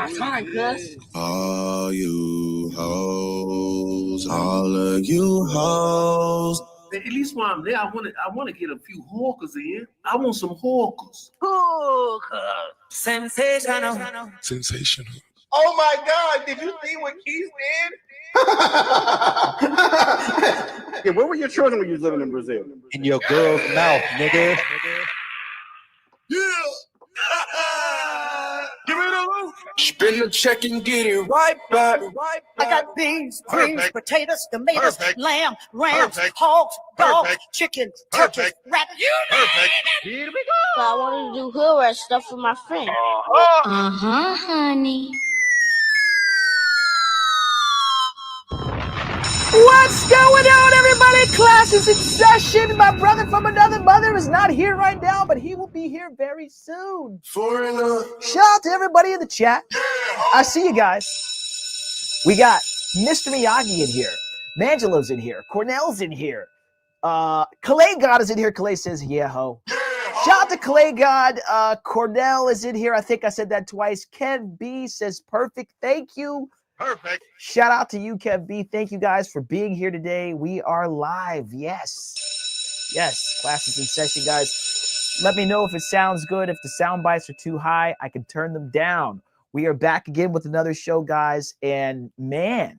got time, cuz. All you hoes, all of you hoes. At least while I'm there, I want to get a few hawkers in. I want some hawkers. Hawkers. Sensational. Sensational. Oh my God! Did you see what Keith did? Yeah, where were your children when you was living in Brazil? In your girl's mouth, nigga. Yeah. Give me the loot. Spin the check and get it right back. I got beans, greens, Perfect. potatoes, tomatoes, Perfect. lamb, rams, Perfect. hogs, dogs, Perfect. chicken, Perfect. turkeys, rabbit. You Perfect. Here we go. So I wanted to do hood rat stuff for my friend. Honey. What's going on, everybody? Class is in session. My brother from another mother is not here right now, but he will be here very soon. Foreigner. Shout out to everybody in the chat. I see you guys. We got Mr. Miyagi in here. Mangelo's in here. Cornell's in here. Calais God is in here. Calais says, yeah, ho. Shout out to Calais God. Cornell is in here. I think I said that twice. Kev B says, perfect. Thank you. Perfect. Shout out to you, Kev B. Thank you guys for being here today. We are live. Yes. Yes. Class is in session, guys. Let me know if it sounds good. If the sound bites are too high, I can turn them down. We are back again with another show, guys. And man,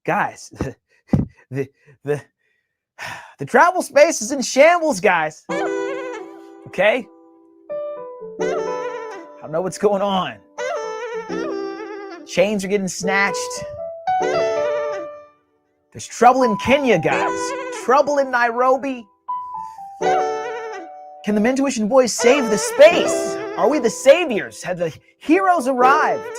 guys, the travel space is in shambles, guys. Okay? I don't know what's going on. Chains are getting snatched. There's trouble in Kenya, guys. Trouble in Nairobi. Can the Mentuition Boys save the space? Are we the saviors? Have the heroes arrived?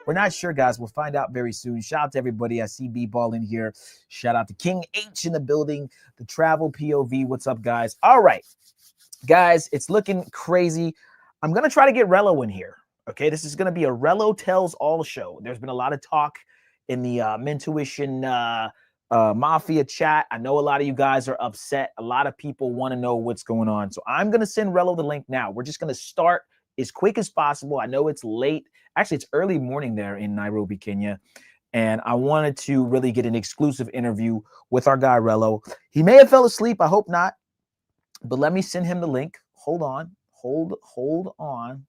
We're not sure, guys. We'll find out very soon. Shout out to everybody. I see B-Ball in here. Shout out to King H in the building. The Travel POV. What's up, guys? All right. Guys, it's looking crazy. I'm going to try to get Rello in here. Okay, this is going to be a Rello Tells All show. There's been a lot of talk in the Mentuition Mafia chat. I know a lot of you guys are upset. A lot of people want to know what's going on. So I'm going to send Rello the link now. We're just going to start as quick as possible. I know it's late. Actually, it's early morning there in Nairobi, Kenya. And I wanted to really get an exclusive interview with our guy, Rello. He may have fell asleep. I hope not. But let me send him the link. Hold on. Hold on.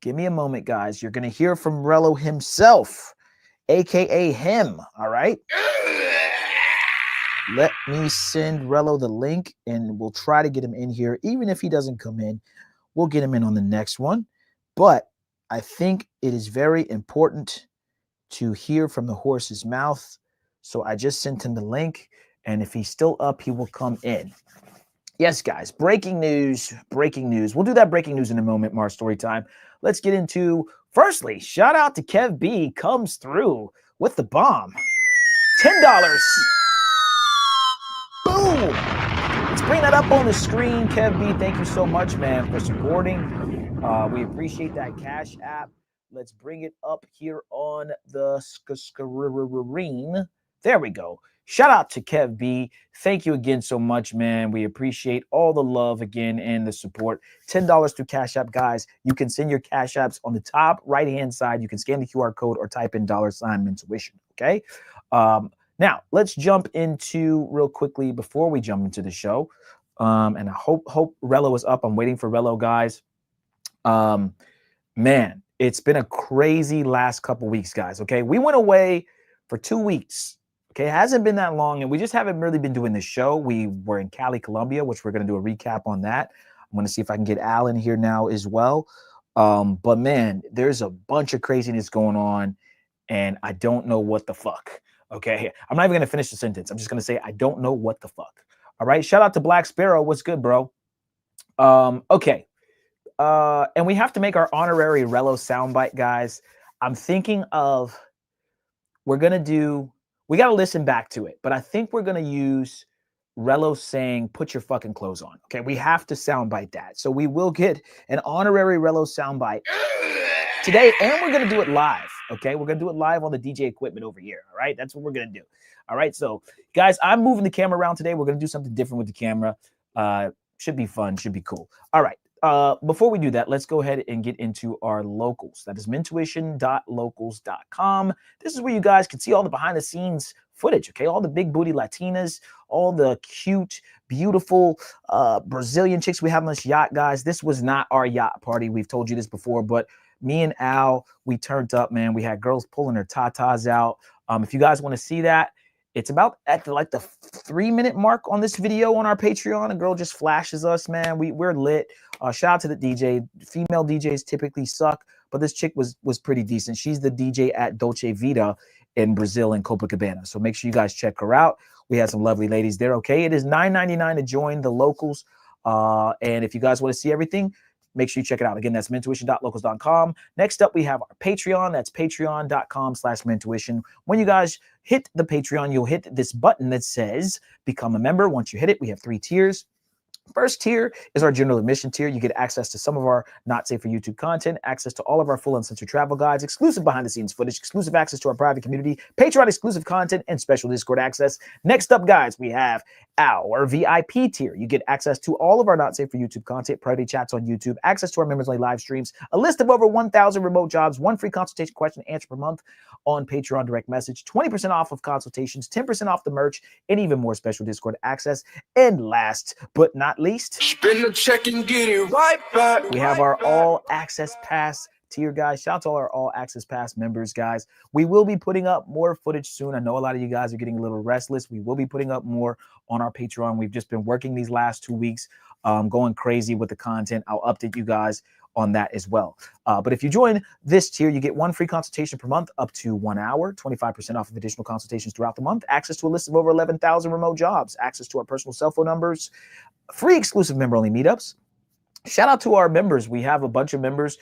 Give me a moment, guys. You're going to hear from Rello himself, a.k.a. him, all right? Let me send Rello the link, and we'll try to get him in here. Even if he doesn't come in, we'll get him in on the next one. But I think it is very important to hear from the horse's mouth. So I just sent him the link, and if he's still up, he will come in. Yes, guys, breaking news. We'll do that breaking news in a moment, Mars Story Time. Let's get into, firstly, shout out to Kev B, comes through with the bomb. $10. Boom. Let's bring that up on the screen. Kev B, thank you so much, man, for supporting. We appreciate that Cash App. Let's bring it up here on the screen. There we go. Shout out to Kev B. Thank you again so much, man. We appreciate all the love again and the support. $10 through Cash App, guys. You can send your Cash Apps on the top right-hand side. You can scan the QR code or type in $ Mentuition, okay? Now, let's jump into real quickly before we jump into the show. And I hope Rello is up. I'm waiting for Rello, guys. Man, it's been a crazy last couple weeks, guys, okay? We went away for 2 weeks. Okay, it hasn't been that long, and we just haven't really been doing this show. We were in Cali, Colombia, which we're going to do a recap on that. I'm going to see if I can get Al in here now as well. But, man, there's a bunch of craziness going on, and I don't know what the fuck, okay? I'm not even going to finish the sentence. I'm just going to say I don't know what the fuck. All right, shout out to Black Sparrow. What's good, bro? Okay, and we have to make our honorary Rello soundbite, guys. I'm thinking of we got to listen back to it, but I think we're going to use Rello saying, put your fucking clothes on. Okay, we have to soundbite that. So we will get an honorary Rello soundbite today, and we're going to do it live. Okay, we're going to do it live on the DJ equipment over here. All right, that's what we're going to do. All right, so guys, I'm moving the camera around today. We're going to do something different with the camera. Should be fun, should be cool. All right, Before we do that, let's go ahead and get into our locals. That is mentuition.locals.com. This is where you guys can see all the behind the scenes footage, okay? All the big booty Latinas, all the cute, beautiful Brazilian chicks we have on this yacht, guys. This was not our yacht party. We've told you this before, but me and Al, we turned up, man. We had girls pulling their tatas out. If you guys want to see that, it's about at the 3-minute mark on this video on our Patreon. A girl just flashes us, man. We're lit. Shout out to the DJ. Female DJs typically suck, but this chick was pretty decent. She's the DJ at Dolce Vita in Brazil in Copacabana. So make sure you guys check her out. We had some lovely ladies there. Okay, it is $9.99 to join the locals. And if you guys want to see everything, make sure you check it out. Again, that's mentuition.locals.com. Next up, we have our Patreon. That's patreon.com/mentuition. When you guys hit the Patreon, you'll hit this button that says become a member. Once you hit it, we have 3 tiers. First tier is our general admission tier. You get access to some of our not safe for YouTube content, access to all of our full uncensored travel guides, exclusive behind the scenes footage, exclusive access to our private community, Patreon exclusive content, and special Discord access. Next up, guys, we have our VIP tier. You get access to all of our not safe for YouTube content, private chats on YouTube, access to our members only live streams, a list of over 1,000 remote jobs, 1 free consultation question and answer per month on Patreon direct message, 20% off of consultations, 10% off the merch, and even more special Discord access. And last but not least, Spin the check and get it right back. we have our all access pass tier, guys. Shout out to all our all access pass members, guys. We will be putting up more footage soon. I know a lot of you guys are getting a little restless. We will be putting up more on our Patreon. We've just been working these last 2 weeks, going crazy with the content. I'll update you guys on that as well. But if you join this tier, you get 1 free consultation per month up to 1 hour, 25% off of additional consultations throughout the month, access to a list of over 11,000 remote jobs, access to our personal cell phone numbers, free exclusive member-only meetups. Shout out to our members. We have a bunch of members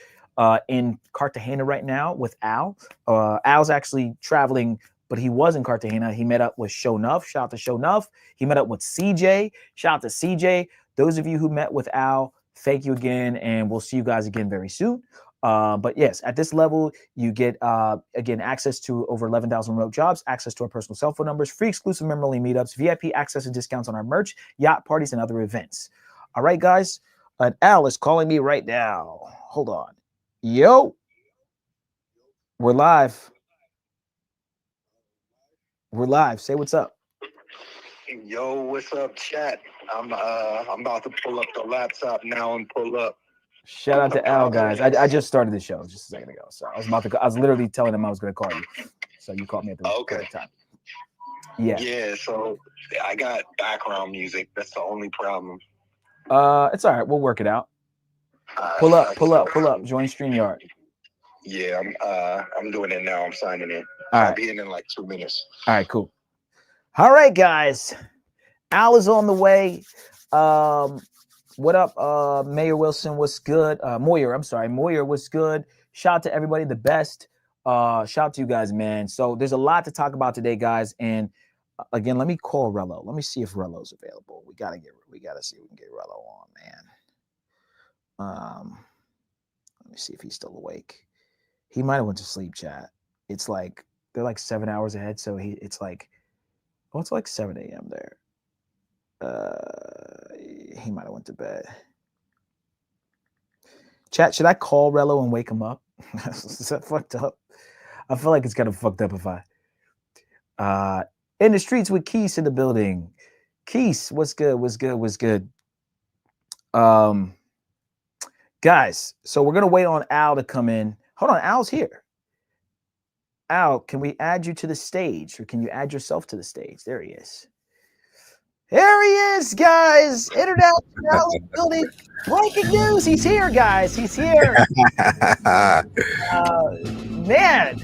in Cartagena right now with Al. Al's actually traveling, but he was in Cartagena. He met up with Shownuff. Shout out to Shownuff. He met up with CJ. Shout out to CJ. Those of you who met with Al, thank you again, and we'll see you guys again very soon. But yes, at this level, you get, again, access to over 11,000 remote jobs, access to our personal cell phone numbers, free exclusive member-only meetups, VIP access and discounts on our merch, yacht parties, and other events. All right, guys. Al is calling me right now. Hold on. Yo. We're live. We're live. Say what's up. Yo, what's up, chat? I'm about to pull up the laptop now and pull up. Shout out to Al, guys. I just started the show just a second ago, so I was literally telling him I was going to call you, so you called me at the right time. Yeah. So I got background music. That's the only problem. It's all right. We'll work it out. Pull up. Join StreamYard. Yeah, I'm doing it now. I'm signing in. All right. I'll be in like 2 minutes. All right, cool. All right, guys. Al is on the way. What up, Mayor Wilson? What's good? Moyer, I'm sorry. Moyer, what's good? Shout out to everybody, the best. Shout out to you guys, man. So there's a lot to talk about today, guys. And again, let me call Rello. Let me see if Rello's available. We gotta see if we can get Rello on, man. Let me see if he's still awake. He might have went to sleep, chat. It's like they're like 7 hours ahead, so it's like 7 a.m. there. He might have went to bed. Chat, should I call Rello and wake him up? Is that fucked up? I feel like it's kind of fucked up if I in the streets with Keese in the building. Keese, what's good? Guys, so we're gonna wait on Al to come in. Hold on, Al's here. Al, can we add you to the stage, or can you add yourself to the stage? There he is. There he is, guys. International building. Breaking news. He's here, guys. He's here. Man,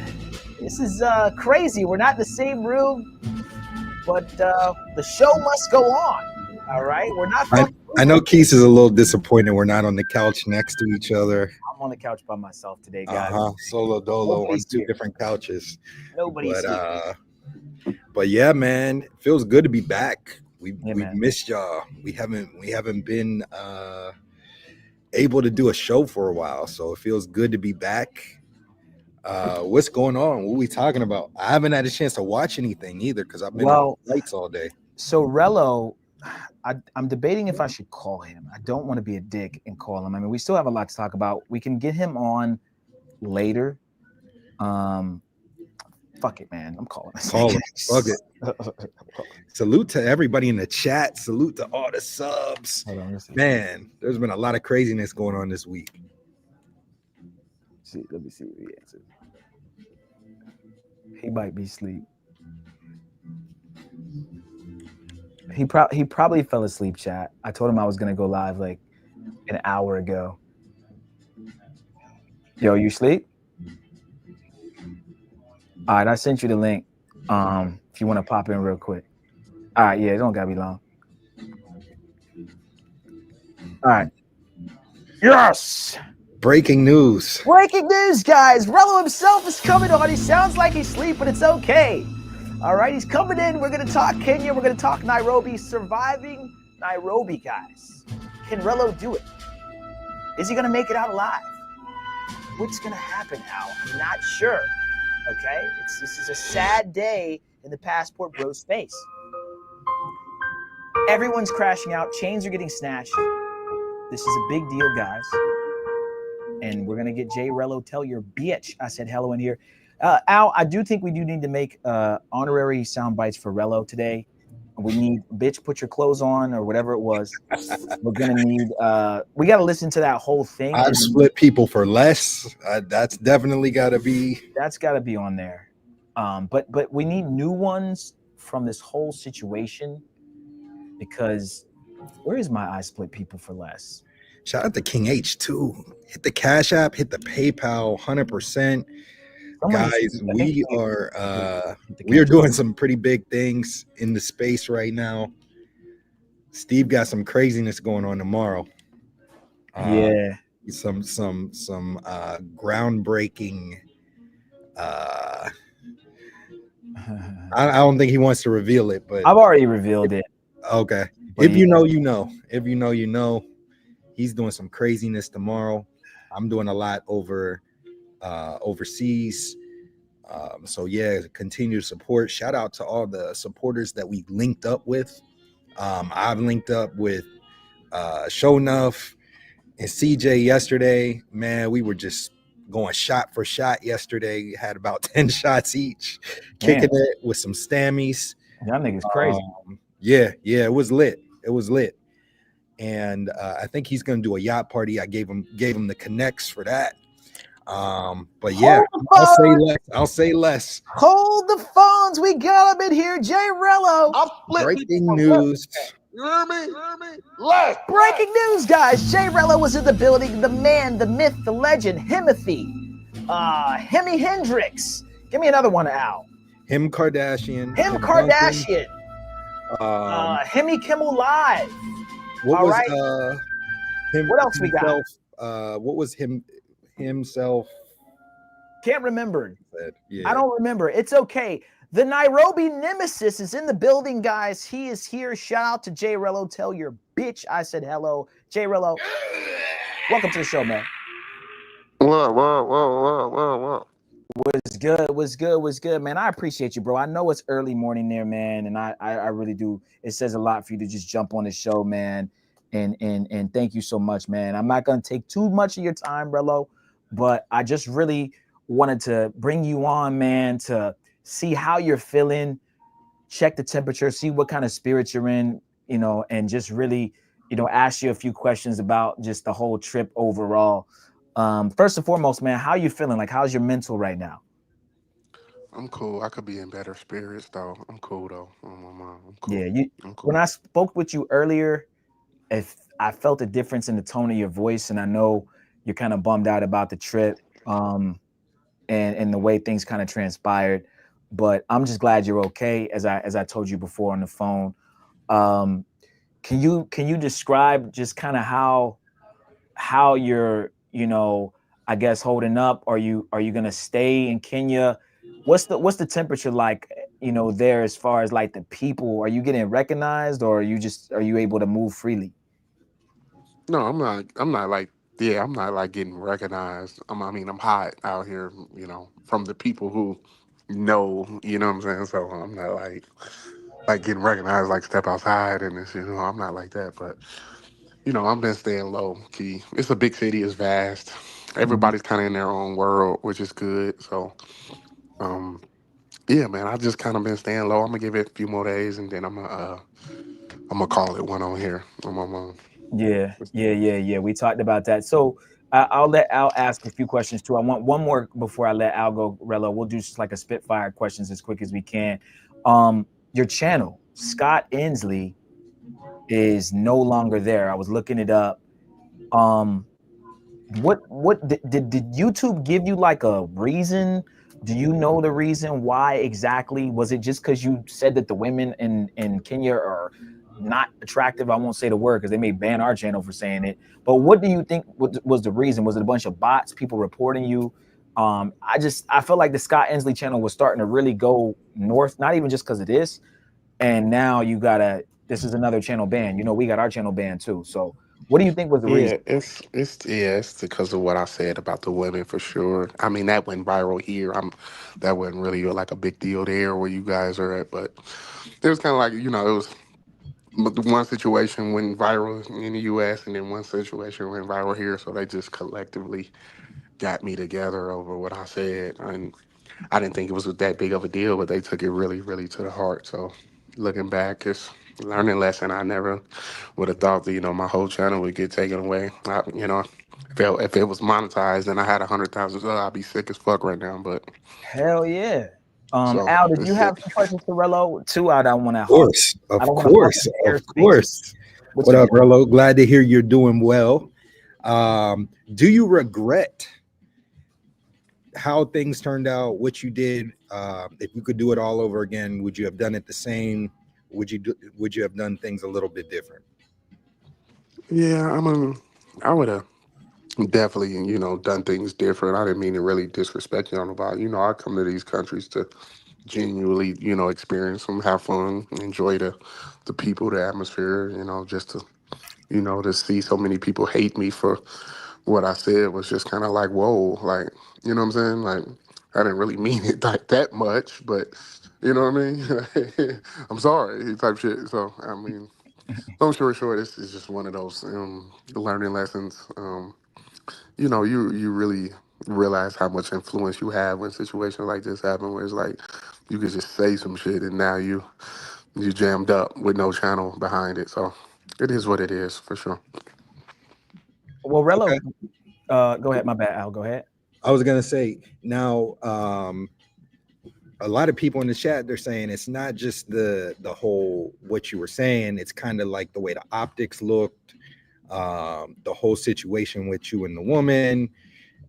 this is crazy. We're not in the same room, but the show must go on. All right. We're not. I know Keese is a little disappointed we're not on the couch next to each other. I'm on the couch by myself today, guys. Solo dolo on 2 different couches. Nobody's here. But yeah, man, it feels good to be back. We missed y'all. We haven't been able to do a show for a while, so it feels good to be back. What's going on? What are we talking about? I haven't had a chance to watch anything either because I've been on lights all day. So Rello, I'm debating if I should call him. I don't want to be a dick and call him. I mean, we still have a lot to talk about. We can get him on later. Fuck it, man. I'm calling. Call him. Fuck it. Salute to everybody in the chat. Salute to all the subs. Hold on, man, there's been a lot of craziness going on this week. Let me see the answer. He might be asleep. He probably fell asleep, chat. I told him I was gonna go live like an hour ago. Yo, you sleep? All right, I sent you the link. If you want to pop in real quick. All right, yeah, it don't gotta be long. All right. Yes. Breaking news. Breaking news, guys. RELLO himself is coming on. He sounds like he's asleep, but it's okay. All right, he's coming in. We're going to talk Kenya. We're going to talk Nairobi. Surviving Nairobi, guys. Can RELLO do it? Is he going to make it out alive? What's going to happen, Al? I'm not sure. Okay? This is a sad day in the Passport Bro space. Everyone's crashing out. Chains are getting snatched. This is a big deal, guys. And we're going to get J-RELLO Tell Your Bitch I Said Hello in here. Al, I do think we do need to make honorary sound bites for RELLO today. We need bitch put your clothes on or whatever it was. We're going to need, we got to listen to that whole thing. I've split people for less. That's definitely got to be. That's got to be on there. But we need new ones from this whole situation because where is my I split people for less? Shout out to King H too. Hit the Cash App, hit the PayPal, 100%. Guys, we are doing some pretty big things in the space right now. Steve got some craziness going on tomorrow. Yeah, some groundbreaking. I don't think he wants to reveal it, but I've already revealed it. Okay, if you know, you know. If you know, you know. He's doing some craziness tomorrow. I'm doing a lot overseas. So yeah, continue to support. Shout out to all the supporters that we linked up with. I've linked up with Shownuff and CJ yesterday. Man, we were just going shot for shot yesterday. Had about 10 shots each, kicking it with some stammies. Y'all niggas crazy. Yeah, it was lit. And I think he's gonna do a yacht party. I gave him the connects for that. But yeah, I'll say less. Hold the phones. We got him in here. J-RELLO. Breaking news. You hear me? Less. Breaking news, guys. J-RELLO was in the building. The man, the myth, the legend, Himothy. Hemi Hendrix. Give me another one, Al. Him Kardashian. Him Kardashian. Hemi Kimmel Live. What All was right. him? What else we got? What was himself? Can't remember. Yeah. I don't remember. It's okay. The Nairobi nemesis is in the building, guys. He is here. Shout out to J-RELLO. Tell your bitch I said hello. J-RELLO, welcome to the show, man. Whoa. Was good, man. I appreciate you, bro. I know it's early morning there, man, and I really do. It says a lot for you to just jump on the show, man. And thank you so much, man. I'm not gonna take too much of your time, RELLO, but I just really wanted to bring you on, man, to see how you're feeling, check the temperature, see what kind of spirits you're in, you know, and just really, you know, ask you a few questions about just the whole trip overall. First and foremost, man, how you feeling? Like, how's your mental right now? I'm cool. I could be in better spirits, though. I'm cool, though. I'm cool. Yeah, I'm cool. When I spoke with you earlier, if I felt a difference in the tone of your voice, and I know you're kind of bummed out about the trip, and the way things kind of transpired, but I'm just glad you're okay. As I told you before on the phone, can you describe just kind of how you're, you know, I guess holding up? Are you gonna stay in Kenya? What's the temperature like, you know, there as far as like the people? Are you getting recognized, or are you able to move freely? No, I'm not like getting recognized. I'm hot out here, you know, from the people who know, you know what I'm saying? So I'm not like, like getting recognized, like step outside and this. I'm not like that, but I've been staying low key. It's a big city, it's vast. Mhm. Everybody's kind of in their own world, which is good. So, um, yeah, man, I just kind of been staying low. I'm gonna give it a few more days, and then I'm gonna call it one on here on my mom. Yeah. We talked about that. So I'll let Al ask a few questions too. I want one more before I let Al go, Rello. We'll do just like a spitfire questions as quick as we can. Your channel, Scott Ensley, is no longer there. I was looking it up. What did YouTube give you like a reason? Do you know the reason why exactly? Was it just because you said that the women in Kenya are not attractive? I won't say the word because they may ban our channel for saying it. But what do you think was the reason? Was it a bunch of bots, people reporting you? I felt like the Scott Ensley channel was starting to really go north, not even just because of this. And now this is another channel ban. We got our channel banned too. So what do you think was the reason? Yeah, it's because of what I said about the women for sure. I mean, that went viral here. That wasn't really like a big deal there where you guys are at, but it was kind of like it was the one situation went viral in the U.S. and then one situation went viral here. So they just collectively got me together over what I said, and I didn't think it was that big of a deal, but they took it really, really to the heart. So looking back, it's a learning lesson. I never would have thought that my whole channel would get taken away. If it was monetized and I had 100,000, I'd be sick as fuck right now. But Hell yeah. so Al, did you it's have some questions for Rello? Two, I don't want to Of course, I of don't want to hog course, the of airspace. course. What up, Rello? Glad to hear you're doing well. Do you regret how things turned out, what you did? If you could do it all over again, would you have done it the same? Would you have done things a little bit different? yeah, I would have definitely done things different. I didn't mean to really disrespect you on about. I come to these countries to genuinely experience them, have fun, enjoy the people, the atmosphere. Just to see so many people hate me for what I said was just kind of like, whoa, like, you know what I'm saying? Like, I didn't really mean it like that much, but you know what I mean? I'm sorry, type shit. So, I mean, long story short, it's just one of those learning lessons. You really realize how much influence you have when situations like this happen, where it's like you could just say some shit and now you jammed up with no channel behind it. So it is what it is for sure. Well, Rello, go ahead. My bad, Al. Go ahead. I was gonna say now, a lot of people in the chat, they're saying it's not just the whole what you were saying. It's kind of like the way the optics looked, the whole situation with you and the woman,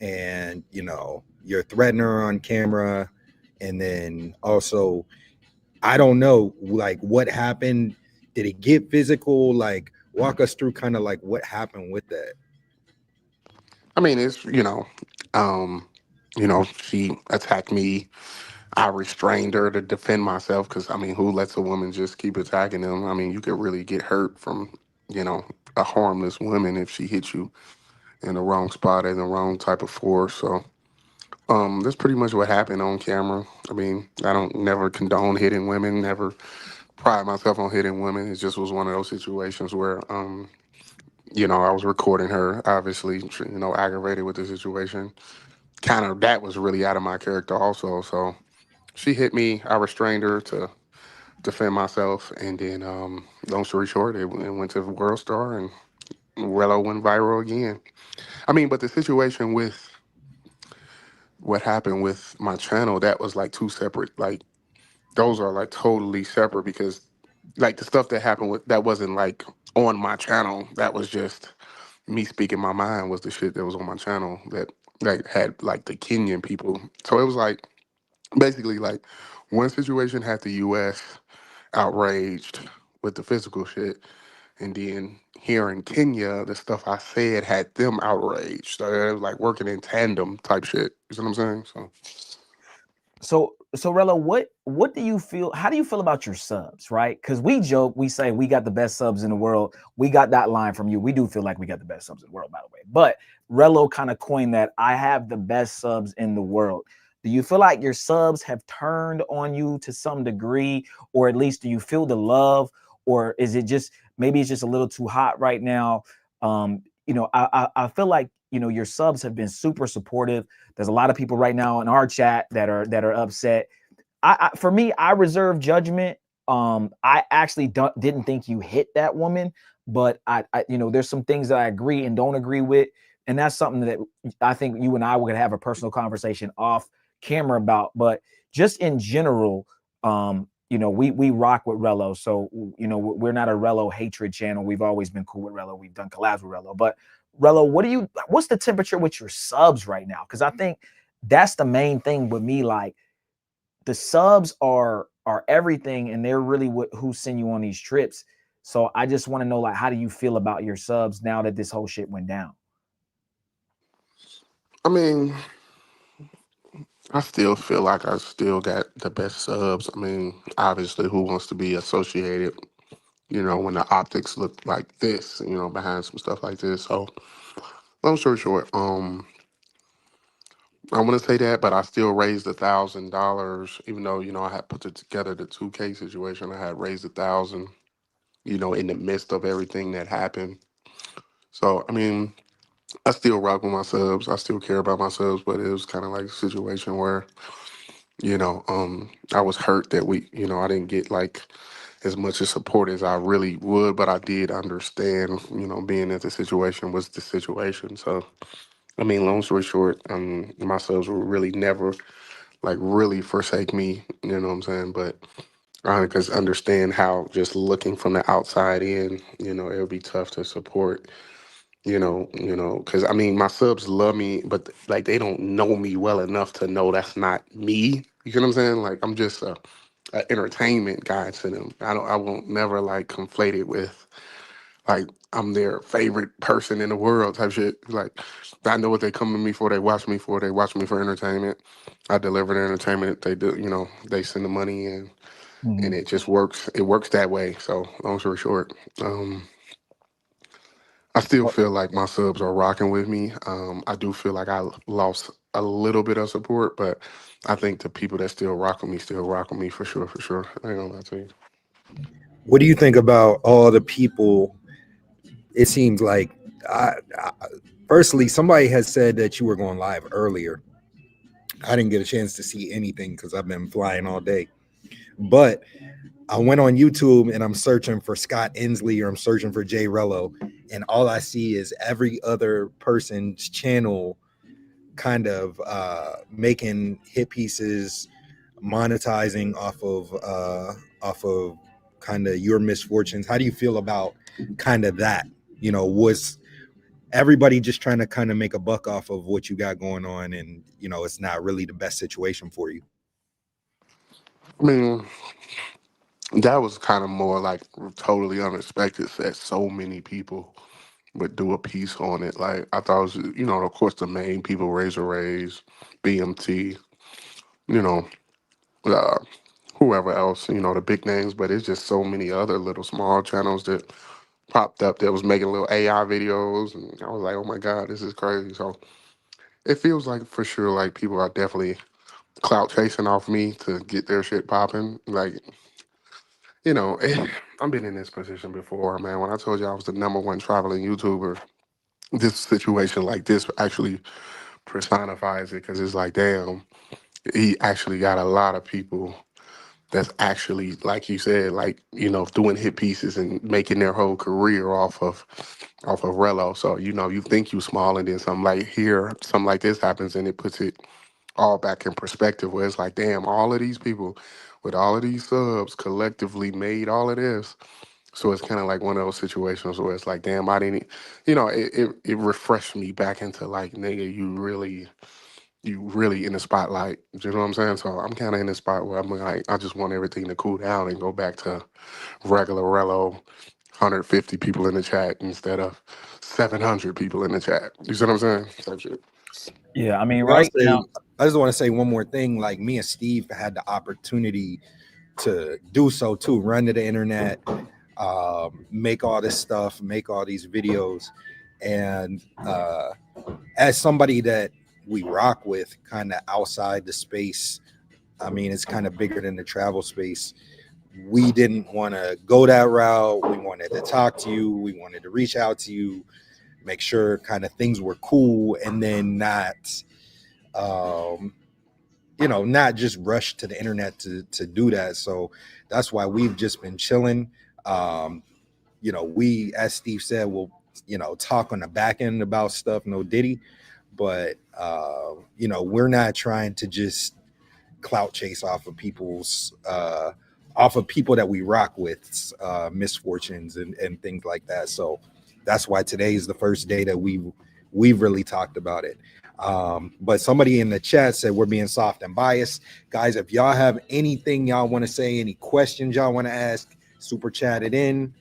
and you're threatening her on camera, and then also, I don't know, like what happened. Did it get physical? Like, walk us through kind of like what happened with that. I mean, it's she attacked me. I restrained her to defend myself because I mean, who lets a woman just keep attacking them? I mean, you could really get hurt from a harmless woman if she hits you in the wrong spot and the wrong type of force. So that's pretty much what happened on camera. I mean, I don't never condone hitting women, never pride myself on hitting women. It just was one of those situations where I was recording her, obviously, aggravated with the situation. Kind of that was really out of my character also. So she hit me, I restrained her to defend myself, and then long story short, it went to World Star and Rello went viral again. I mean, but the situation with what happened with my channel, that was like two separate, like those are like totally separate because like the stuff that happened with that wasn't like on my channel. That was just me speaking my mind was the shit that was on my channel that like had like the Kenyan people. So it was like basically like one situation had the US outraged with the physical shit. And then here in Kenya, the stuff I said had them outraged. So it was like working in tandem type shit. You see what I'm saying? So Rello, what do you feel? How do you feel about your subs, right? Because we joke, we say we got the best subs in the world. We got that line from you. We do feel like we got the best subs in the world, by the way. But Rello kind of coined that I have the best subs in the world. Do you feel like your subs have turned on you to some degree, or at least do you feel the love, or is it just maybe it's just a little too hot right now? You know, I feel like, you know, your subs have been super supportive. There's a lot of people right now in our chat that are upset. For me, I reserve judgment. I actually didn't think you hit that woman, but I you know, there's some things that I agree and don't agree with, and that's something that I think you and I were gonna have a personal conversation off camera about. But just in general, you know, we rock with Rello, so you know, we're not a Rello hatred channel. We've always been cool with Rello. We've done collabs with Rello, but Rello, what's the temperature with your subs right now? Because I think that's the main thing with me. Like, the subs are everything, and they're really who send you on these trips. So I just want to know, like, how do you feel about your subs now that this whole shit went down? I mean, I still feel like I still got the best subs. I mean, obviously, who wants to be associated, you know, when the optics look like this, you know, behind some stuff like this. So, long story short, I want to say that, but I still raised $1,000, even though, you know, I had put it together the 2K situation. I had raised 1,000, you know, in the midst of everything that happened. So, I mean, I still rock with my subs. I still care about my subs, but it was kind of like a situation where, you know, I was hurt that you know, I didn't get like as much of support as I really would, but I did understand, you know, being that the situation was the situation. So, I mean, long story short, my subs will really never like really forsake me, you know what I'm saying? But because understand how just looking from the outside in, you know, it would be tough to support, because I mean, my subs love me, but like they don't know me well enough to know that's not me. You know what I'm saying? Like I'm just a entertainment guy to them. I won't never like conflate it with like I'm their favorite person in the world type shit. Like I know what they come to me for. They watch me for. They watch me for entertainment. I deliver the entertainment. They do. You know, they send the money in, and it just works. It works that way. So long story short, I still feel like my subs are rocking with me. I do feel like I lost a little bit of support, but I think the people that still rock with me for sure, for sure. I ain't gonna lie to you. What do you think about all the people? It seems like, personally, somebody has said that you were going live earlier. I didn't get a chance to see anything because I've been flying all day. But I went on YouTube and I'm searching for Scott Ensley or I'm searching for J-RELLO, and all I see is every other person's channel kind of making hit pieces, monetizing off of kind of your misfortunes. How do you feel about kind of that? You know, was everybody just trying to kind of make a buck off of what you got going on, and you know, it's not really the best situation for you? I mean, that was kind of more like totally unexpected that so many people would do a piece on it. Like I thought it was, you know, of course the main people, Razor Rays, BMT, you know, uh, whoever else, you know, the big names, but it's just so many other little small channels that popped up that was making little AI videos, and I was like, oh my God, this is crazy. So it feels like for sure like people are definitely clout chasing off me to get their shit popping. Like, you know, I've been in this position before, man. When I told you I was the #1 traveling YouTuber, this situation like this actually personifies it, because it's like, damn, he actually got a lot of people that's actually, like you said, like, you know, doing hit pieces and making their whole career off of Rello. So, you know, you think you small, and then something like this happens, and it puts it all back in perspective, where it's like, damn, all of these people with all of these subs collectively made all of this. So it's kind of like one of those situations where it's like, damn, I didn't, you know, it refreshed me back into like, nigga, you really in the spotlight. You know what I'm saying? So I'm kind of in the spot where I'm like, I just want everything to cool down and go back to regular Rello, 150 people in the chat instead of 700 people in the chat. You see what I'm saying? Type shit. Yeah, I mean, right now, I just want to say one more thing. Like, me and Steve had the opportunity to do so too, run to the internet, make all this stuff, make all these videos. And as somebody that we rock with kind of outside the space. I mean, it's kind of bigger than the travel space. We didn't want to go that route. We wanted to talk to you. We wanted to reach out to you, make sure kind of things were cool, and then not, not just rush to the internet to do that. So that's why we've just been chilling. We, as Steve said, will, talk on the back end about stuff, no diddy, but, we're not trying to just clout chase off of people that we rock with, misfortunes and things like that. So that's why today is the first day that we've really talked about it. But somebody in the chat said we're being soft and biased. Guys, if y'all have anything y'all want to say, any questions y'all want to ask, super chat it in,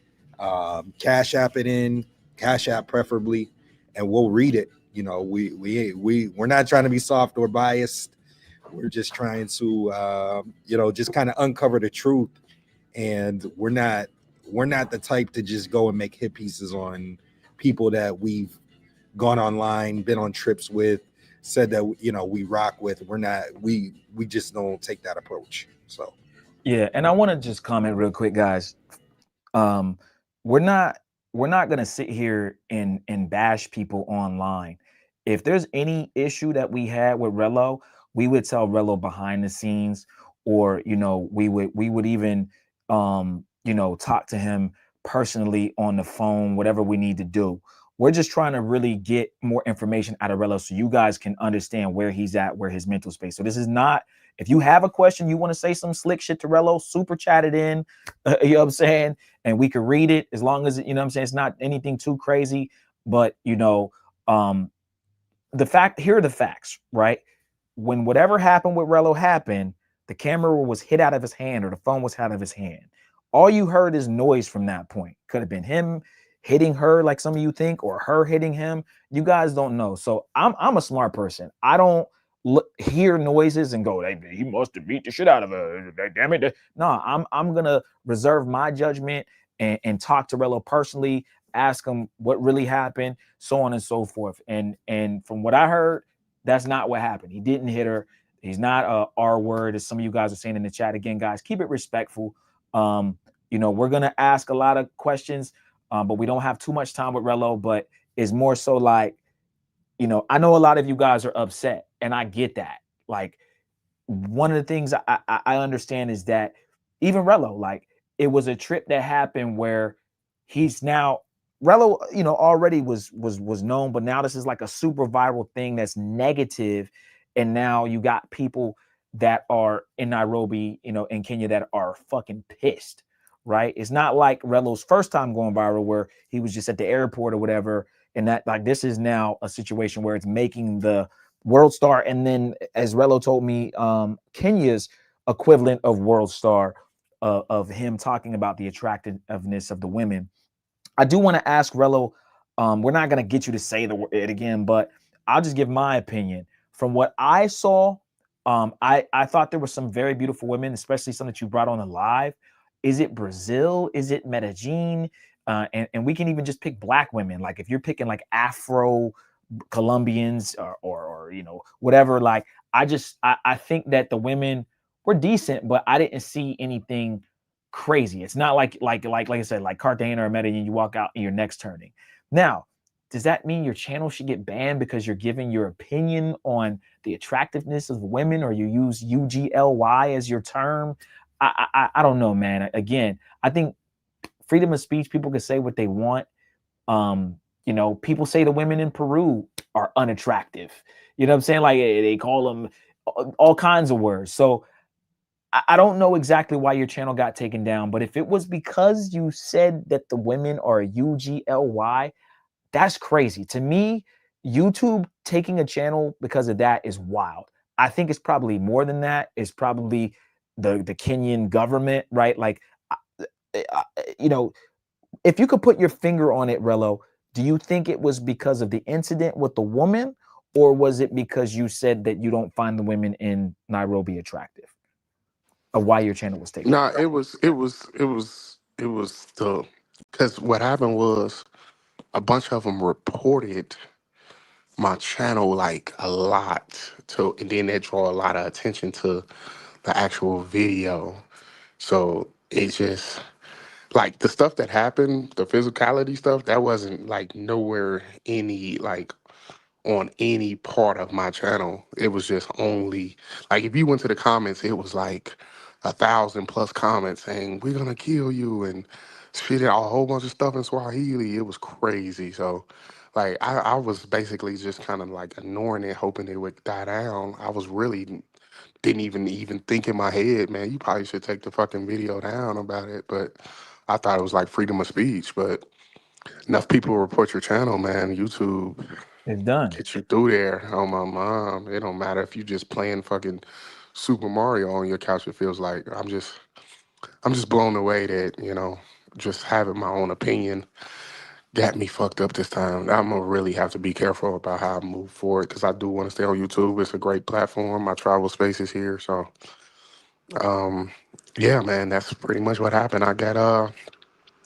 cash app it in, cash app preferably, and we'll read it. We're not trying to be soft or biased. We're just trying to, just kind of uncover the truth. And we're not the type to just go and make hit pieces on people that we've gone online, been on trips with, said that, we rock with. We're not, we just don't take that approach. So. Yeah. And I want to just comment real quick, guys. We're not going to sit here and bash people online. If there's any issue that we had with Rello, we would tell Rello behind the scenes, or, we would even, talk to him personally on the phone, whatever we need to do. We're just trying to really get more information out of Rello so you guys can understand where he's at, where his mental space. So this is not, if you have a question, you want to say some slick shit to Rello, super chat it in, you know what I'm saying? And we can read it, as long as, you know what I'm saying, it's not anything too crazy. But, here are the facts, right? When whatever happened with Rello happened, the camera was hit out of his hand, or the phone was out of his hand. All you heard is noise from that point. Could have been him hitting her, like some of you think, or her hitting him. You guys don't know. So I'm a smart person. I don't hear noises and go, hey, he must have beat the shit out of her. Damn it. No, I'm gonna reserve my judgment and talk to Rello personally, ask him what really happened, so on and so forth. And from what I heard, that's not what happened. He didn't hit her. He's not a R word, as some of you guys are saying in the chat. Again, guys, keep it respectful. We're gonna ask a lot of questions, but we don't have too much time with Rello. But it's more so like, I know a lot of you guys are upset, and I get that. Like, one of the things I understand is that even Rello, like, it was a trip that happened where he's now, Rello, already was known, but now this is like a super viral thing that's negative. And now you got people that are in Nairobi, in Kenya, that are fucking pissed, right? It's not like Rello's first time going viral, where he was just at the airport or whatever. And that, like, this is now a situation where it's making the world star. And then, as Rello told me, Kenya's equivalent of world star, of him talking about the attractiveness of the women. I do want to ask Rello, we're not going to get you to say it again, but I'll just give my opinion. From what I saw, I thought there were some very beautiful women, especially some that you brought on the live. Is it Brazil? Is it Medellin? And we can even just pick black women. Like, if you're picking like Afro Colombians or whatever, like, I think that the women were decent, but I didn't see anything crazy. It's not like I said, like Cartagena or Medellin, you walk out and your neck's turning. Now, does that mean your channel should get banned because you're giving your opinion on the attractiveness of women, or you use UGLY as your term? I don't know, man. Again, I think freedom of speech, people can say what they want. People say the women in Peru are unattractive. You know what I'm saying? Like, they call them all kinds of words. So I don't know exactly why your channel got taken down, but if it was because you said that the women are UGLY, that's crazy. To me, YouTube taking a channel because of that is wild. I think it's probably more than that. It's probably the Kenyan government, right? Like, if you could put your finger on it, Rello, do you think it was because of the incident with the woman, or was it because you said that you don't find the women in Nairobi attractive? Of why your channel was taken? No, it was because what happened was a bunch of them reported my channel like a lot to, and then that draw a lot of attention to the actual video. So it's just like the stuff that happened, the physicality stuff, that wasn't like nowhere any like on any part of my channel. It was just only like if you went to the comments, it was like 1,000+ comments saying we're gonna kill you and shit, a whole bunch of stuff in Swahili. It was crazy. So like I was basically just kind of like ignoring it, hoping it would die down. I was really didn't even think in my head, man, you probably should take the fucking video down about it. But I thought it was like freedom of speech. But enough people report your channel, man. YouTube It's done. get you through there. Oh my mom. It don't matter if you just playing fucking Super Mario on your couch. It feels like I'm just blown away that, you know, just having my own opinion got me fucked up this time. I'm gonna really have to be careful about how I move forward because I do want to stay on YouTube. It's a great platform. My travel space is here. So yeah, man, that's pretty much what happened. I got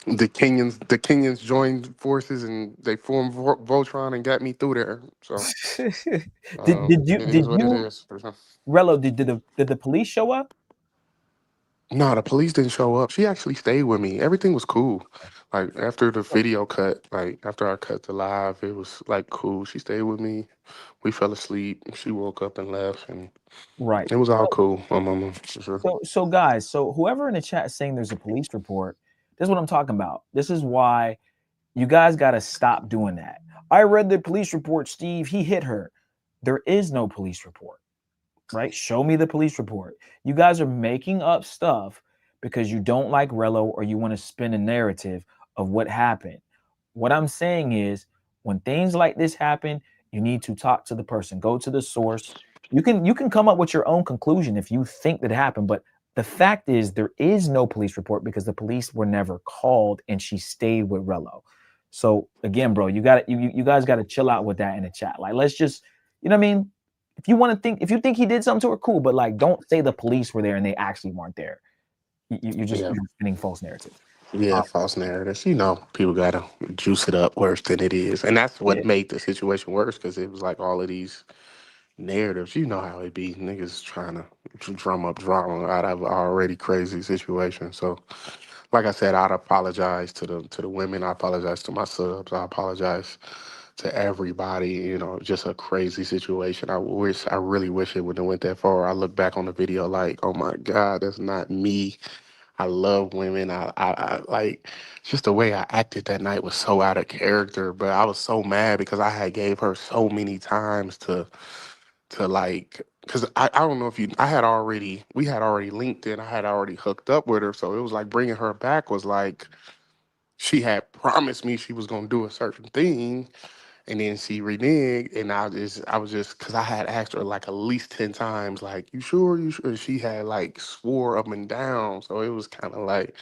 the Kenyans joined forces and they formed Voltron and got me through there. So it is what it is. Rello, did the police show up? No, the police didn't show up. She actually stayed with me. Everything was cool. Like after the video cut, like after I cut the live, it was like cool. She stayed with me. We fell asleep. She woke up and left, and Right. it was all cool. My mama, for sure. So guys, so whoever in the chat is saying there's a police report, this is what I'm talking about. This is why you guys got to stop doing that. I read the police report, Steve. He hit her. There is no police report, right? Show me the police report. You guys are making up stuff because you don't like Rello or you want to spin a narrative of what happened. What I'm saying is when things like this happen, you need to talk to the person, go to the source. You can come up with your own conclusion if you think that happened, but the fact is there is no police report because the police were never called and she stayed with Rello. So again, bro, you guys got to chill out with that in the chat. Like, let's just, you know what I mean? If you think he did something to her, cool, but like, don't say the police were there and they actually weren't there. You're just spinning false narrative. Yeah, false narratives. You know, people gotta juice it up worse than it is, and that's what made the situation worse because it was like all of these narratives. You know how it be, niggas trying to drum up drama out of an already crazy situation. So, like I said, I'd apologize to the women. I apologize to my subs. I apologize to everybody. You know, just a crazy situation. I really wish it wouldn't have went that far. I look back on the video like, oh my God, that's not me. I love women. I like just the way I acted that night was so out of character. But I was so mad because I had gave her so many times to like, because I don't know if you, we had already linked in, I had already hooked up with her. So it was like bringing her back was like, she had promised me she was going to do a certain thing. And then she reneged, and I was just, because I had asked her like at least 10 times, like, you sure, you sure? She had like swore up and down. So it was kind of like,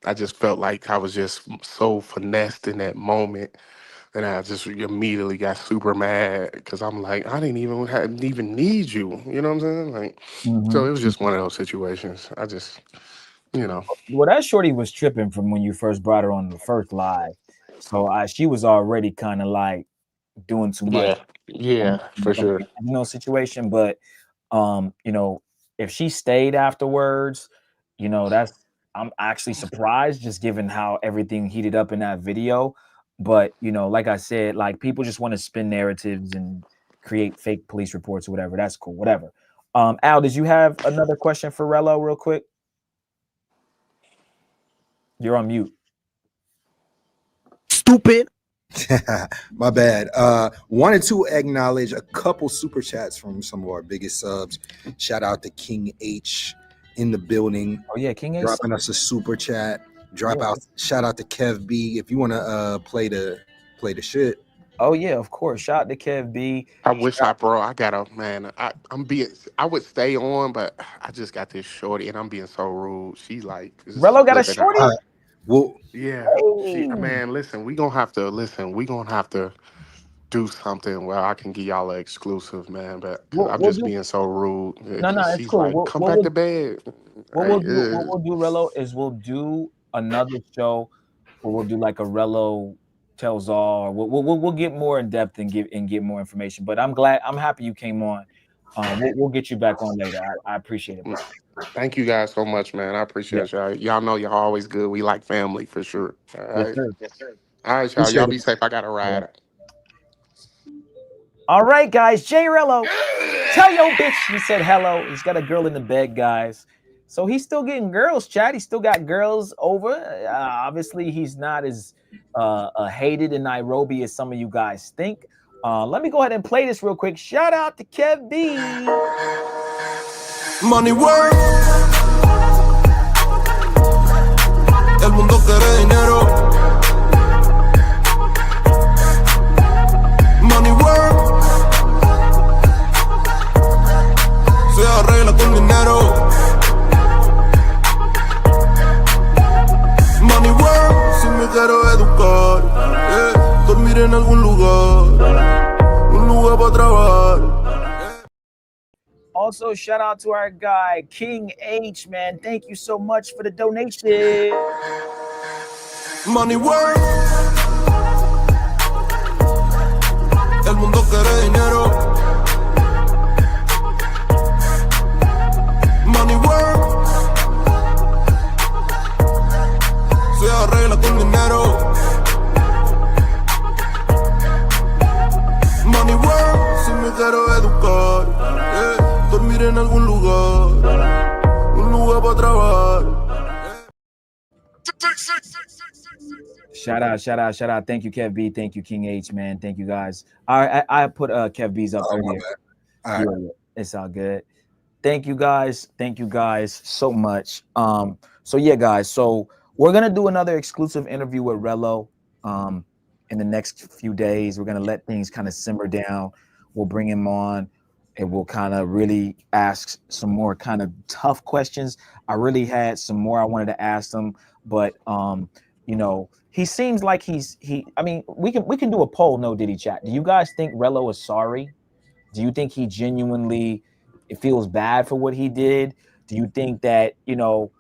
I just felt like I was just so finessed in that moment. And I just immediately got super mad because I'm like, I didn't even need you. You know what I'm saying? Like, so it was just one of those situations. I just, you know. Well, that shorty was tripping from when you first brought her on the first live. So she was already kind of like doing too much. Yeah, for sure. Situation. But you know, if she stayed afterwards, you know, I'm actually surprised just given how everything heated up in that video. But you know, like I said, like people just want to spin narratives and create fake police reports or whatever. That's cool, whatever. Al, did you have another question for Rello real quick? You're on mute. Stupid. My bad. Wanted to acknowledge a couple super chats from some of our biggest subs. Shout out to King H in the building. Oh yeah, King H dropping us a super chat. Shout out to Kev B. If you want to play the shit. Oh yeah, of course. Shout out to Kev B. I wish I gotta, man. I would stay on, but I just got this shorty, and I'm being so rude. She like Rello got a shorty. Well, yeah, man. Listen, we gonna have to do something where I can give y'all an exclusive, man. But I'm just being so rude. No, it's She's cool. like, come back to bed. What we'll do, Rello, is we'll do another show where we'll do like a Rello tells all. Or we'll get more in depth and get more information. But I'm happy you came on. We'll get you back on later. I appreciate it, bro. Thank you guys so much, man. I appreciate y'all. Y'all know y'all always good. We like family for sure. All right. Yes, sir. All right, y'all. Y'all be safe. I got to ride. All right, guys. J-RELLO, tell your bitch he said hello. He's got a girl in the bed, guys. So he's still getting girls, chat. He still got girls over. Obviously, he's not as hated in Nairobi as some of you guys think. Let me go ahead and play this real quick. Shout out to Kev B. Money work. El mundo quiere dinero. Money work. Se arregla con dinero. Money work. Si me quiero educar, dormir en algún lugar, un lugar para trabajar. Also, shout out to our guy, King H, man. Thank you so much for the donation. Money work. El mundo quiere dinero. Money work. Se arregla con dinero. Money work. Si me quiero educar, dormir en algún lugar, un lugar para trabajar. Shout out. Thank you, Kev B. Thank you, King H, man. Thank you, guys. I put Kev B's up earlier. All right. Yeah, it's all good. Thank you guys so much. So yeah, guys. So we're gonna do another exclusive interview with Rello in the next few days. We're gonna let things kind of simmer down. We'll bring him on. And we'll kind of really ask some more kind of tough questions. I really had some more I wanted to ask him, but you know, he seems like I mean, we can do a poll, no Diddy chat. Do you guys think Rello is sorry? Do you think he genuinely feels bad for what he did? Do you think that, you know,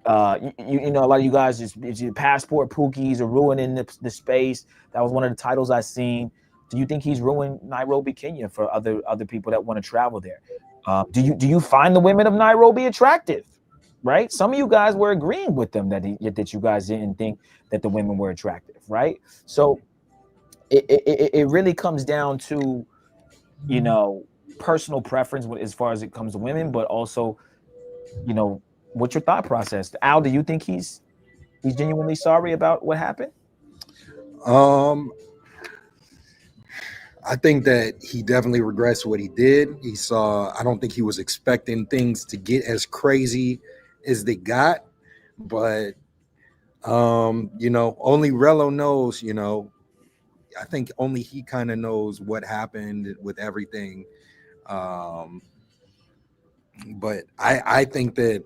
you know, a lot of you guys is passport pookies are ruining the space? That was one of the titles I seen. Do you think he's ruined Nairobi, Kenya for other people that want to travel there? Do you find the women of Nairobi attractive? Right? Some of you guys were agreeing with them that you guys didn't think that the women were attractive, right? So it really comes down to, you know, personal preference as far as it comes to women, but also, you know, what's your thought process? Al, do you think he's genuinely sorry about what happened? I think that he definitely regrets what he did. I don't think he was expecting things to get as crazy as they got, but you know, only Rello knows, you know, I think only he kind of knows what happened with everything. But I think that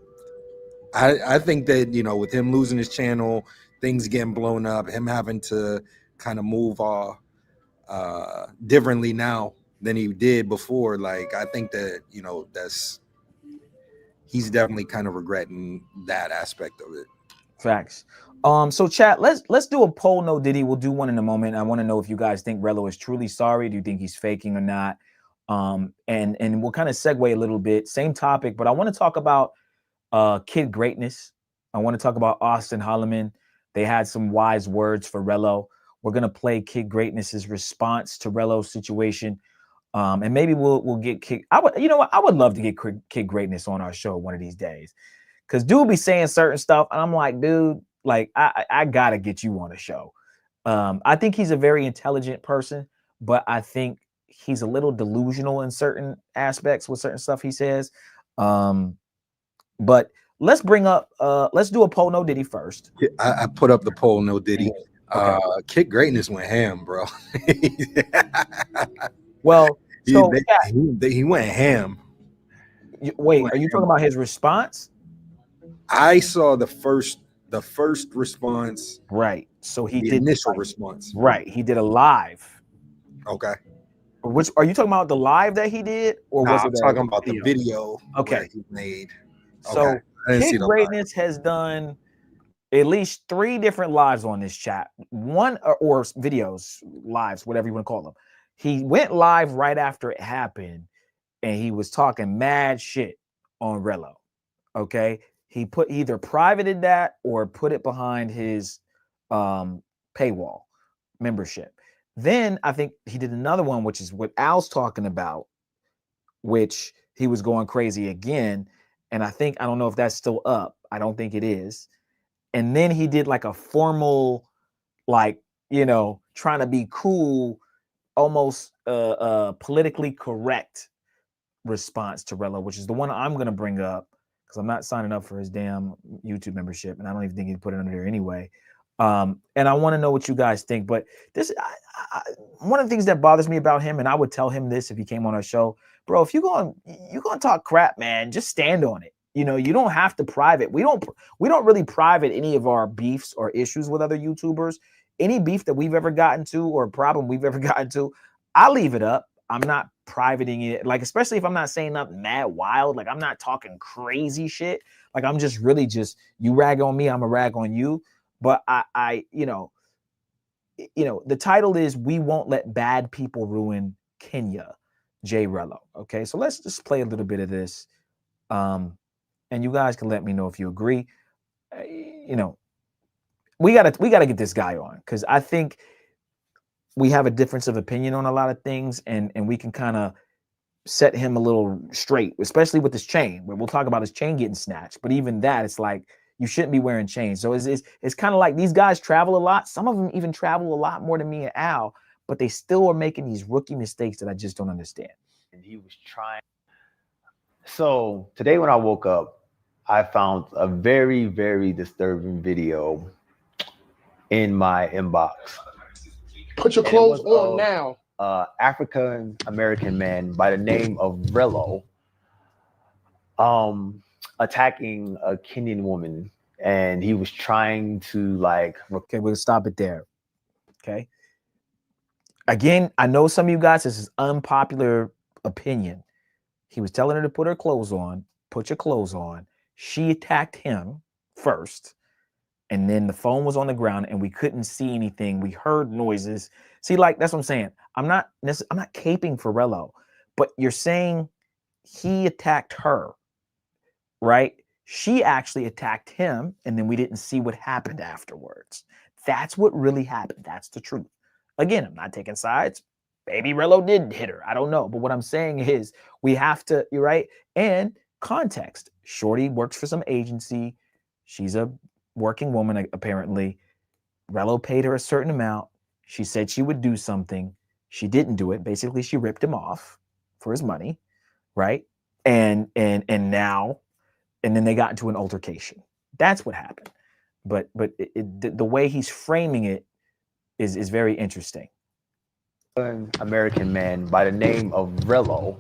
I think that, you know, with him losing his channel, things getting blown up, him having to kind of move off differently now than he did before, like, I think that, you know, he's definitely kind of regretting that aspect of it. Facts. So chat, let's do a poll, no Diddy. We'll do one in a moment. I want to know if you guys think Rello is truly sorry. Do you think he's faking or not? And we'll kind of segue a little bit, same topic, but I want to talk about kid greatness. I want to talk about Austin Holloman. They had some wise words for Rello. We're gonna play Kid Greatness's response to Rello's situation, and maybe we'll get Kid. You know what? I would love to get Kid Greatness on our show one of these days, because dude be saying certain stuff, and I'm like, dude, like I gotta get you on a show. I think he's a very intelligent person, but I think he's a little delusional in certain aspects with certain stuff he says. But let's bring up, let's do a poll, no Diddy first. I put up the poll, no Diddy. Okay. Kid Greatness went ham, bro. Well, so he went ham. Wait, are you talking about his response? I saw the first response. Right. So he the did initial response. Right. He did a live. Okay. Which are you talking about, the live that he did, or was I'm it talking about the video? Okay. He made. So Kid Greatness has done at least 3 different lives on this chat. One or videos, lives, whatever you want to call them. He went live right after it happened, and he was talking mad shit on Rello. Okay, he either privated that or put it behind his paywall membership. Then I think he did another one, which is what Al's talking about, which he was going crazy again. And I don't know if that's still up. I don't think it is. And then he did like a formal, like, you know, trying to be cool, almost politically correct response to Rello, which is the one I'm going to bring up because I'm not signing up for his damn YouTube membership. And I don't even think he'd put it under there anyway. And I want to know what you guys think. But this, one of the things that bothers me about him, and I would tell him this if he came on our show, bro, if you're going to talk crap, man, just stand on it. You know, you don't have to private. We don't really private any of our beefs or issues with other YouTubers. Any beef that we've ever gotten to or problem we've ever gotten to, I leave it up. I'm not privating it. Like, especially if I'm not saying nothing mad wild, like I'm not talking crazy shit. Like I'm just really you rag on me, I'm a rag on you. But I you know, the title is "We Won't Let Bad People Ruin Kenya," J-RELLO. Okay, so let's just play a little bit of this. And you guys can let me know if you agree. You know, we gotta get this guy on because I think we have a difference of opinion on a lot of things, and we can kind of set him a little straight, especially with this chain. Where we'll talk about his chain getting snatched, but even that, it's like you shouldn't be wearing chains. So it's kind of like these guys travel a lot. Some of them even travel a lot more than me and Al, but they still are making these rookie mistakes that I just don't understand. And he was trying. So today when I woke up, I found a very, very disturbing video in my inbox. Put your clothes on now. African American man by the name of Rello attacking a Kenyan woman, and he was trying to like. Okay, we'll stop it there. Okay. Again, I know some of you guys, this is unpopular opinion. He was telling her to put her clothes on, put your clothes on. She attacked him first, and then the phone was on the ground and we couldn't see anything. We heard noises. See, like, that's what I'm saying. I'm not caping for Rello, but you're saying he attacked her, right? She actually attacked him, and then we didn't see what happened afterwards. That's what really happened. That's the truth. Again, I'm not taking sides. Maybe Rello did hit her. I don't know. But what I'm saying is we have to, you're right. And context. Shorty works for some agency. She's a working woman, apparently. Rello paid her a certain amount. She said she would do something. She didn't do it. Basically, she ripped him off for his money, right? And now, and then they got into an altercation. That's what happened. But the way he's framing it is very interesting. An American man by the name of Rello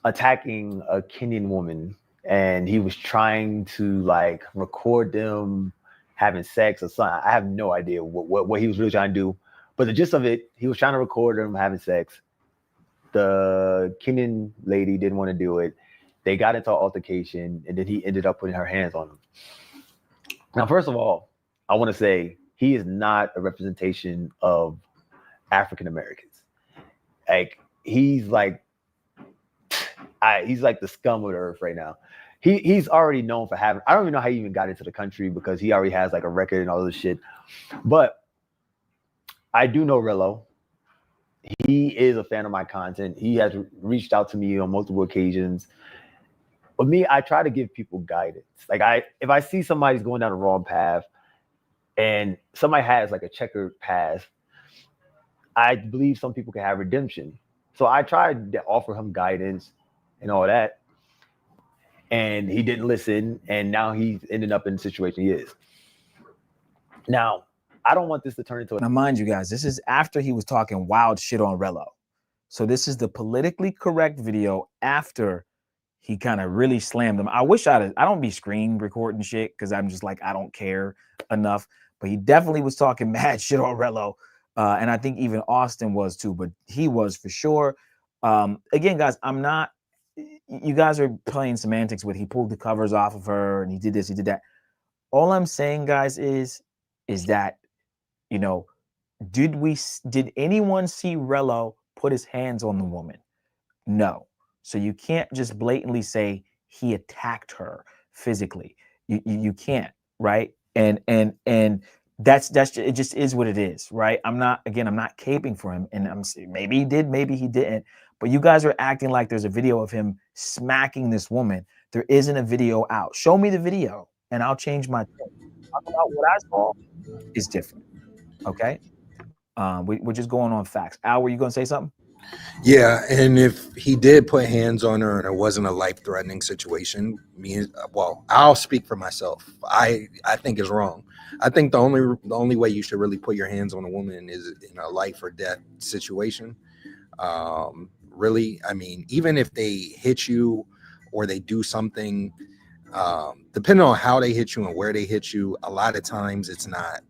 attacking a Kenyan woman, and he was trying to like record them having sex or something. I have no idea what he was really trying to do, but the gist of it, he was trying to record them having sex. The Kenyan lady didn't want to do it. They got into an altercation, and then he ended up putting her hands on him. Now, first of all, I want to say he is not a representation of African Americans. Like he's like the scum of the earth right now. He's already known for having. I don't even know how he even got into the country because he already has like a record and all this shit. But I do know Rello. He is a fan of my content. He has reached out to me on multiple occasions. But me, I try to give people guidance. Like if I see somebody's going down the wrong path, and somebody has like a checkered past, I believe some people can have redemption. So I tried to offer him guidance and all that. And he didn't listen. And now he's ended up in the situation he is. Now, I don't want this to turn into Now, mind you guys, this is after he was talking wild shit on Rello. So this is the politically correct video after he kind of really slammed him. I wish I don't be screen recording shit because I'm just like, I don't care enough. But he definitely was talking mad shit on Rello. And I think even Austin was too, but he was for sure. Again, guys, you guys are playing semantics with he pulled the covers off of her and he did this, he did that. All I'm saying, guys, is that, you know, did anyone see Rello put his hands on the woman? No. So you can't just blatantly say he attacked her physically. You can't, right? And that's it just is what it is, right? I'm not caping for him, and I'm saying maybe he did, maybe he didn't. But you guys are acting like there's a video of him smacking this woman. There isn't a video out. Show me the video, and I'll change my tune. Talk about what I saw is different. Okay. We're just going on facts. Al, were you going to say something? Yeah, and if he did put hands on her and it wasn't a life-threatening situation, I'll speak for myself. I think it's wrong. I think the only way you should really put your hands on a woman is in a life or death situation. Really, I mean, even if they hit you or they do something, depending on how they hit you and where they hit you, a lot of times the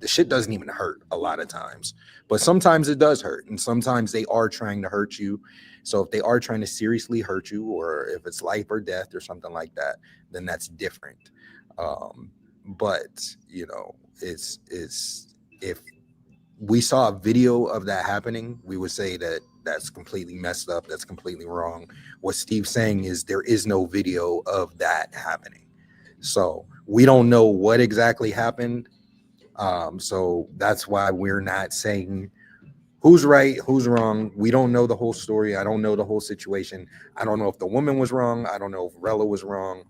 shit doesn't even hurt a lot of times, but sometimes it does hurt. And sometimes they are trying to hurt you. So if they are trying to seriously hurt you, or if it's life or death or something like that, then that's different. But you know, it's if we saw a video of that happening, we would say that that's completely messed up. That's completely wrong. What Steve's saying is there is no video of that happening. So we don't know what exactly happened. So that's why we're not saying who's right, who's wrong. We don't know the whole story. I don't know the whole situation. I don't know if the woman was wrong. I don't know if Rello was wrong.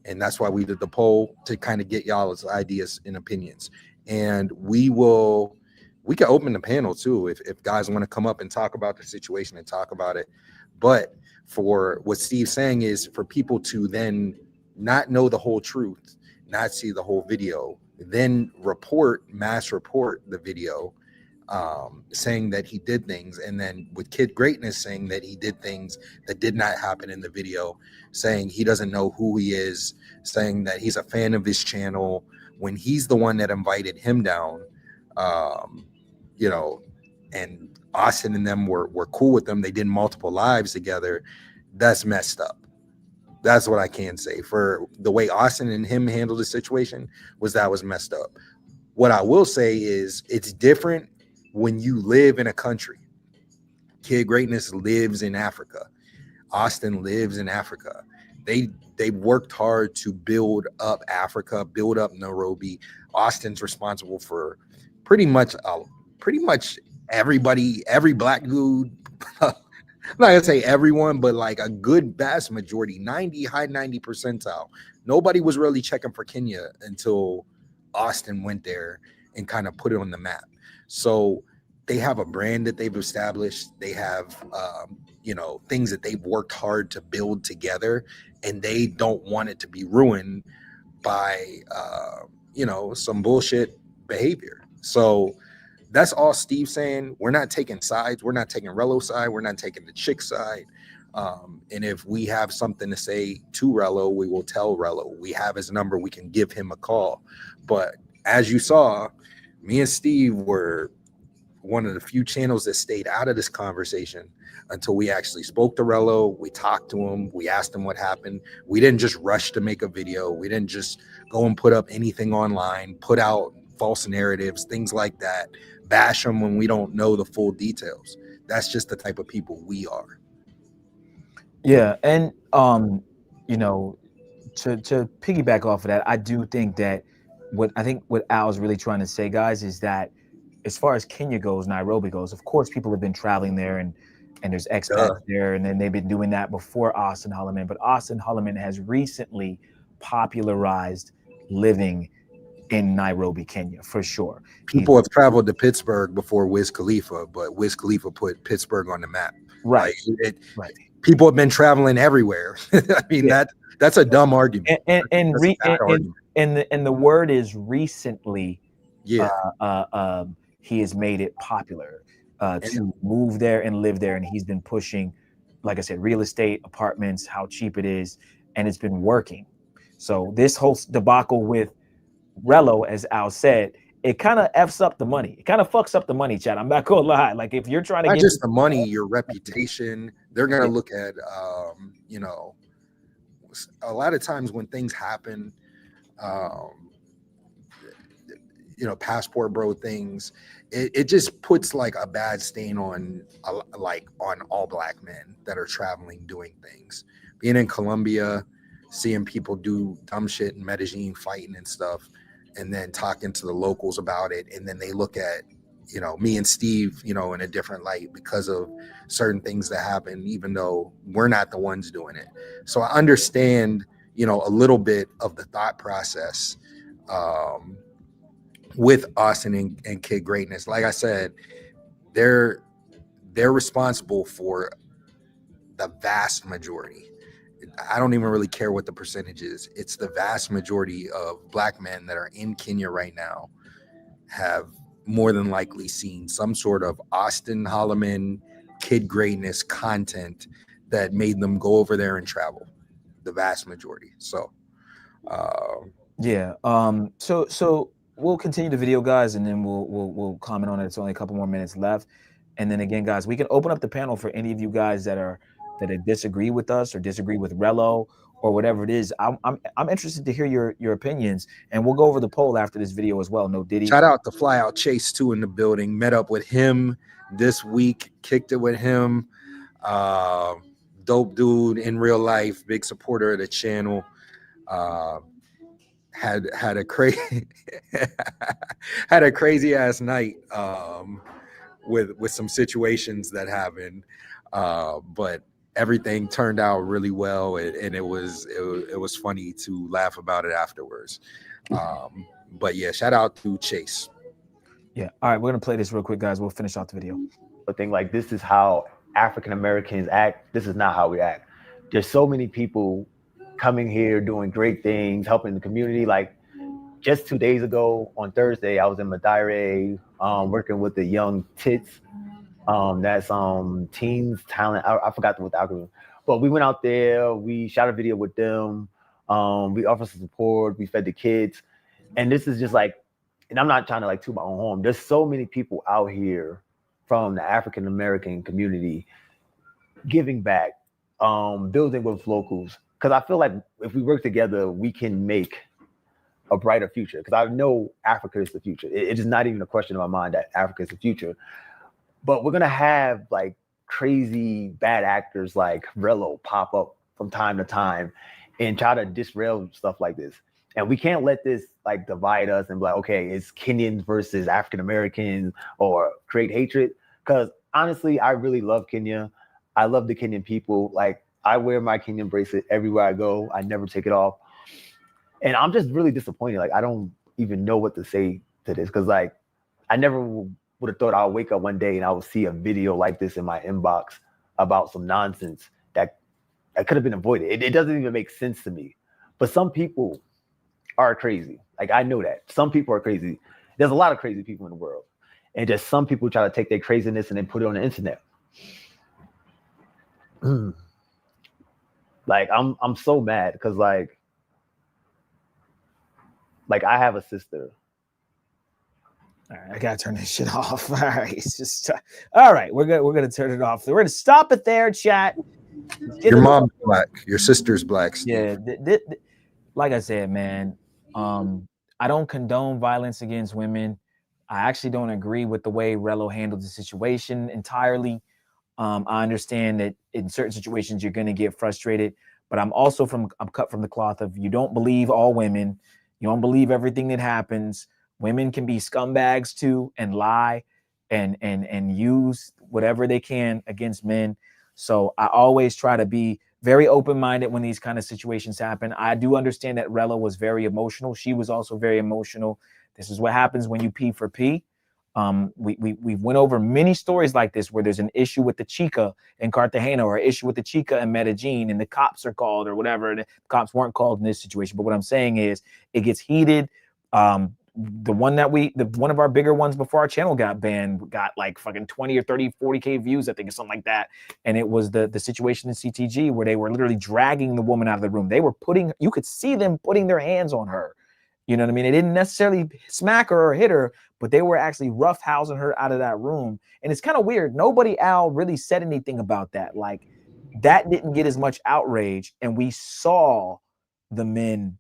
And that's why we did the poll, to kind of get y'all's ideas and opinions. And we can open the panel too if guys want to come up and talk about the situation and talk about it. But for what Steve's saying is for people to then not know the whole truth, not see the whole video, then mass report the video, saying that he did things, and then with Kid Greatness saying that he did things that did not happen in the video, saying he doesn't know who he is, saying that he's a fan of his channel when he's the one that invited him down, you know, and Austin and them were cool with them. They did multiple lives together. That's messed up. That's what I can say. For the way Austin and him handled the situation was messed up. What I will say is it's different when you live in a country. Kid Greatness lives in Africa. Austin lives in Africa. They worked hard to build up Africa, build up Nairobi. Austin's responsible for pretty much everybody, every black dude. I'm not gonna say everyone, but like a good vast majority, high 90 percentile. Nobody was really checking for Kenya until Austin went there and kind of put it on the map. So they have a brand that they've established. They have, you know, things that they've worked hard to build together, and they don't want it to be ruined by, you know, some bullshit behavior. So that's all Steve's saying. We're not taking sides. We're not taking Rello's side. We're not taking the chick side. And if we have something to say to Rello, we will tell Rello. We have his number. We can give him a call. But as you saw, me and Steve were one of the few channels that stayed out of this conversation until we actually spoke to Rello. We talked to him. We asked him what happened. We didn't just rush to make a video. We didn't just go and put up anything online, put out false narratives, things like that, bash them when we don't know the full details. That's just the type of people we are. Yeah, and you know, to piggyback off of that, I do think that what Al is really trying to say, guys, is that as far as Kenya goes, Nairobi goes, of course, people have been traveling there, and there's expats there, and then they've been doing that before Austin Holloman. But Austin Holloman has recently popularized living in Nairobi, Kenya, for sure. People have traveled to Pittsburgh before Wiz Khalifa, but Wiz Khalifa put Pittsburgh on the map. Right. Right. People have been traveling everywhere. I mean, that's a dumb argument. And the word is recently. Yeah. He has made it popular to move there and live there, and he's been pushing, like I said, real estate, apartments, how cheap it is, and it's been working. So this whole debacle with Rello, as Al said, it kind of f's up the money. It kind of fucks up the money, Chad. I'm not gonna lie. Like if you're trying to not get just the money, your reputation, they're gonna look at, you know, a lot of times when things happen, you know, passport bro things. It just puts like a bad stain on like on all black men that are traveling doing things. Being in Colombia, seeing people do dumb shit in Medellin, fighting and stuff, and then talking to the locals about it, and then they look at, you know, me and Steve, you know, in a different light because of certain things that happen, even though we're not the ones doing it. So I understand, you know, a little bit of the thought process with us and Kid Greatness. Like I said, they're responsible for the vast majority. I don't even really care what the percentage is. It's the vast majority of black men that are in Kenya right now have more than likely seen some sort of Austin Holloman Kid Greatness content that made them go over there and travel. The vast majority. So yeah. So we'll continue the video, guys, and then we'll comment on it. It's only a couple more minutes left. And then again, guys, we can open up the panel for any of you guys that disagree with us or disagree with Rello or whatever it is. I'm interested to hear your opinions, and we'll go over the poll after this video as well. No Diddy. Shout out to Fly Out Chase 2 in the building. Met up with him this week, kicked it with him. Dope dude in real life, big supporter of the channel. Had a crazy had a crazy ass night with some situations that happened, but everything turned out really well, and it was funny to laugh about it afterwards. But yeah, shout out to Chase. Yeah. All right, we're gonna play this real quick, guys. We'll finish off the video. But think like this is how African Americans act. This is not how we act. There's so many people coming here doing great things, helping the community. Like just 2 days ago on Thursday, I was in Madeira working with the young tits. That's teens talent. I forgot what the algorithm, but we went out there, we shot a video with them. We offered some support, we fed the kids. And this is just like, and I'm not trying to like toot my own horn. There's so many people out here from the African American community giving back, building with locals. Because I feel like if we work together, we can make a brighter future. Because I know Africa is the future. It is not even a question in my mind that Africa is the future. But we're gonna have like crazy bad actors like Rello pop up from time to time and try to disrail stuff like this. And we can't let this like divide us and be like, okay, it's Kenyans versus African Americans or create hatred. Because honestly, I really love Kenya. I love the Kenyan people. Like I wear my Kenyan bracelet everywhere I go. I never take it off. And I'm just really disappointed. Like I don't even know what to say to this, because like I never would have thought I'll wake up one day and I would see a video like this in my inbox about some nonsense that could have been avoided. It doesn't even make sense to me. But some people are crazy. Like I know that. Some people are crazy. There's a lot of crazy people in the world. And just some people try to take their craziness and then put it on the internet. Like I'm so mad because like I have a sister. All right, I gotta turn this shit off. All right, it's just all right. We're gonna turn it off. We're gonna stop it there, chat. Your mom's black. Your sister's black. Steve. Yeah, like I said, man. I don't condone violence against women. I actually don't agree with the way Rello handled the situation entirely. I understand that in certain situations you're going to get frustrated, but I'm cut from the cloth of you don't believe all women. You don't believe everything that happens. Women can be scumbags too and lie and use whatever they can against men. So I always try to be very open-minded when these kind of situations happen. I do understand that Rello was very emotional. She was also very emotional. This is what happens when you P for P. We went over many stories like this where there's an issue with the chica in Cartagena or an issue with the chica in Medellin and the cops are called or whatever. And the cops weren't called in this situation. But what I'm saying is it gets heated. One of our bigger ones before our channel got banned got like fucking 20 or 30, 40K views, I think, or something like that. And it was the situation in CTG where they were literally dragging the woman out of the room. They were you could see them putting their hands on her. You know what I mean? They didn't necessarily smack her or hit her, but they were actually roughhousing her out of that room. And it's kind of weird. Nobody, Al, really said anything about that. Like, that didn't get as much outrage. And we saw the men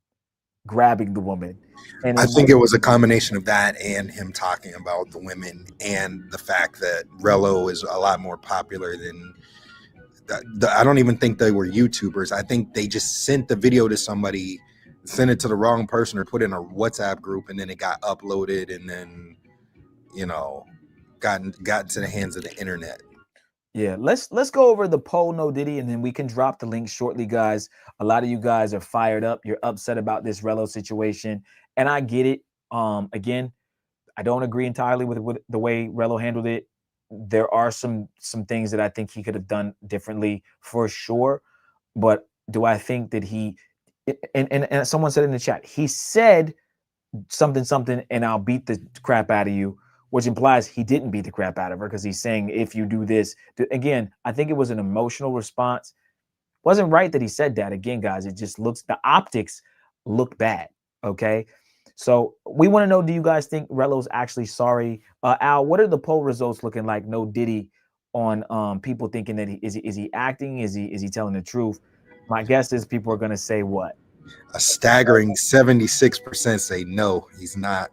grabbing the woman. And I think it was a combination of that and him talking about the women and the fact that Rello is a lot more popular than I don't even think they were YouTubers. I think they just sent the video to somebody, sent it to the wrong person, or put it in a WhatsApp group, and then it got uploaded, and then, you know, got to the hands of the internet. Yeah, let's go over the poll, No Diddy, and then we can drop the link shortly, guys. A lot of you guys are fired up. You're upset about this Rello situation, and I get it. Again, I don't agree entirely with the way Rello handled it. There are some things that I think he could have done differently for sure. But do I think that he and someone said in the chat, he said something, and I'll beat the crap out of you, which implies he didn't beat the crap out of her, because he's saying, if you do this, again, I think it was an emotional response. Wasn't right that he said that. Again, guys, it just looks, the optics look bad. Okay. So we want to know, do you guys think Rello's actually sorry? Al, what are the poll results looking like? No Diddy on people thinking that is he acting? Is he telling the truth? My guess is people are going to say what? A staggering 76% say no, he's not.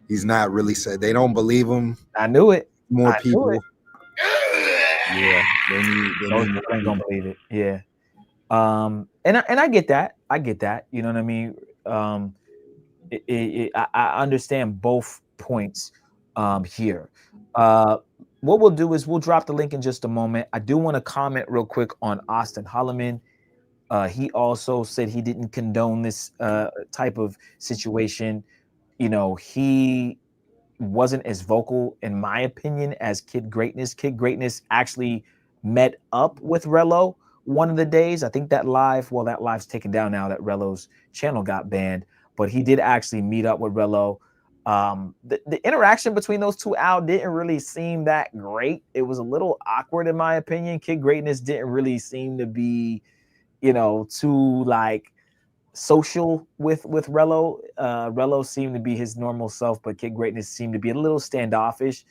He's not really said. They don't believe him. I knew it. More people. Yeah, they ain't gonna believe it. Yeah. And I get that. I get that. You know what I mean? I understand both points here. What we'll do is we'll drop the link in just a moment. I do want to comment real quick on Austin Holloman. He also said he didn't condone this type of situation. You know, he wasn't as vocal, in my opinion, as Kid Greatness. Kid Greatness actually met up with Rello one of the days. I think that live, well, that live's taken down now that Rello's channel got banned, but he did actually meet up with Rello. The interaction between those two, Al, didn't really seem that great. It was a little awkward, in my opinion. Kid Greatness didn't really seem to be, you know, too like social with Rello. Rello seemed to be his normal self, but Kid Greatness seemed to be a little standoffish,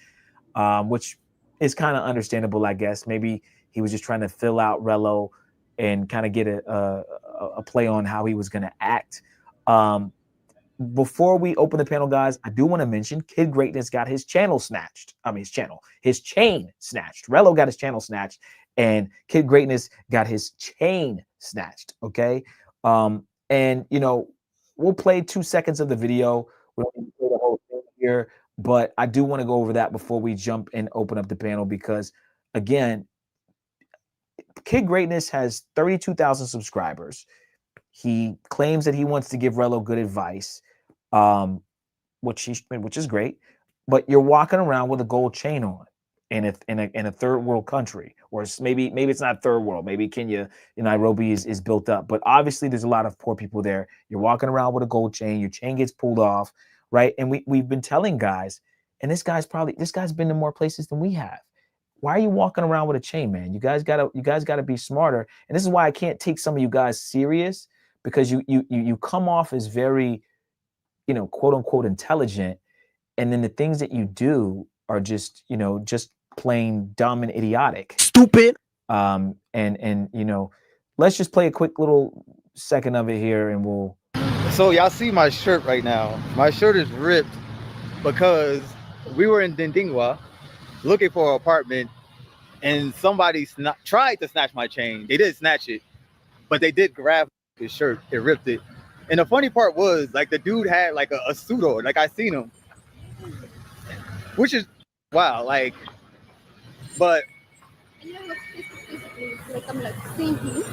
which is kind of understandable, I guess. Maybe he was just trying to fill out Rello and kind of get a play on how he was going to act. Before we open the panel, guys, I do want to mention Kid Greatness got his channel snatched. I mean, his chain snatched. Rello got his channel snatched, and Kid Greatness got his chain snatched. Okay. And, you know, we'll play 2 seconds of the video. We don't need to play the whole thing here, but I do want to go over that before we jump and open up the panel, because, again, Kid Greatness has 32,000 subscribers. He claims that he wants to give Rello good advice, which is great, but you're walking around with a gold chain on in a third world country, or maybe it's not third world. Maybe Kenya, Nairobi is built up, but obviously there's a lot of poor people there. You're walking around with a gold chain. Your chain gets pulled off, right? And we've been telling guys, and this guy's been to more places than we have. Why are you walking around with a chain, man? You guys gotta be smarter. And this is why I can't take some of you guys serious, because you come off as very, quote unquote intelligent, and then the things that you do are just plain dumb and idiotic, stupid. And let's just play a quick little second of it here, and we'll. So y'all see my shirt right now. My shirt is ripped because we were in Dindingwa looking for an apartment, and somebody tried to snatch my chain. They didn't snatch it, but they did grab his shirt. It ripped it. And the funny part was, like, the dude had like a suit on. Like, I seen him, which is wow. Like, but like I'm like seeing him.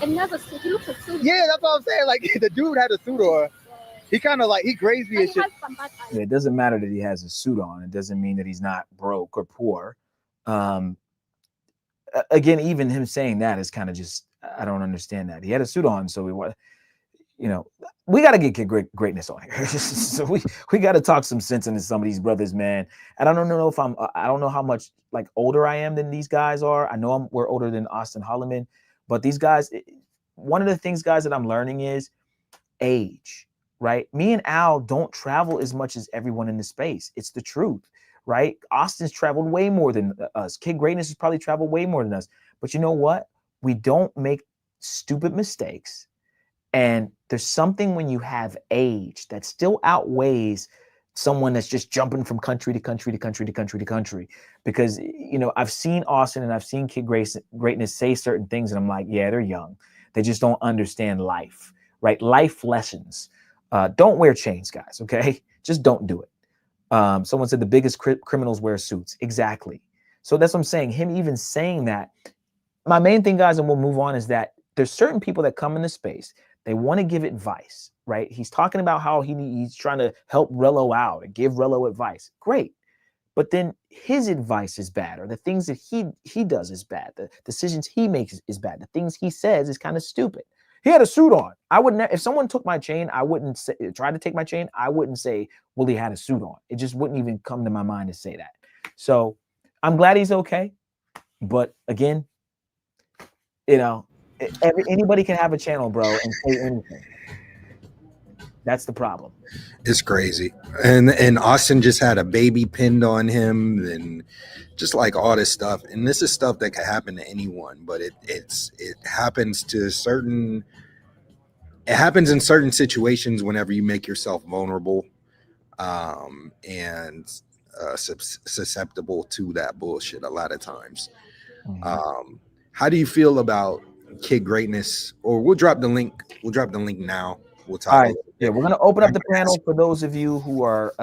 And never see. He looks like yeah, that's what I'm saying. Like, the dude had a suit on. He kind of like, he grazed me and shit. It doesn't matter that he has a suit on. It doesn't mean that he's not broke or poor. Again, even him saying that is kind of just, I don't understand that. He had a suit on, so we got to get Kid Greatness on here. So we got to talk some sense into some of these brothers, man. And I don't know if I don't know how much like older I am than these guys are. I know we're older than Austin Holloman, but these guys, one of the things, guys, that I'm learning is age, right? Me and Al don't travel as much as everyone in the space. It's the truth, right? Austin's traveled way more than us. Kid Greatness has probably traveled way more than us. But you know what? We don't make stupid mistakes. And there's something when you have age that still outweighs someone that's just jumping from country to country to country to country to country. Because, you know, I've seen Austin and I've seen Kid Greatness say certain things, and I'm like, yeah, they're young. They just don't understand life, right? Life lessons. Don't wear chains, guys, okay? Just don't do it. Someone said the biggest criminals wear suits. Exactly. So that's what I'm saying. Him even saying that. My main thing, guys, and we'll move on, is that there's certain people that come in the space. They want to give advice, right? He's talking about how he's trying to help Rello out and give Rello advice. Great. But then his advice is bad, or the things that he does is bad. The decisions he makes is bad. The things he says is kind of stupid. He had a suit on. I wouldn't, if someone took my chain, I wouldn't say, try to take my chain. I wouldn't say, well, he had a suit on. It just wouldn't even come to my mind to say that. So I'm glad he's okay. But again, you know, anybody can have a channel, bro, and say anything. That's the problem. It's crazy. And Austin just had a baby pinned on him, and just like all this stuff. And this is stuff that can happen to anyone, but it happens to certain. It happens in certain situations whenever you make yourself vulnerable, and susceptible to that bullshit a lot of times. How do you feel about Kid Greatness? Or we'll drop the link. We'll drop the link now. We'll talk. All right. Yeah, we're gonna open up the panel for those of you who are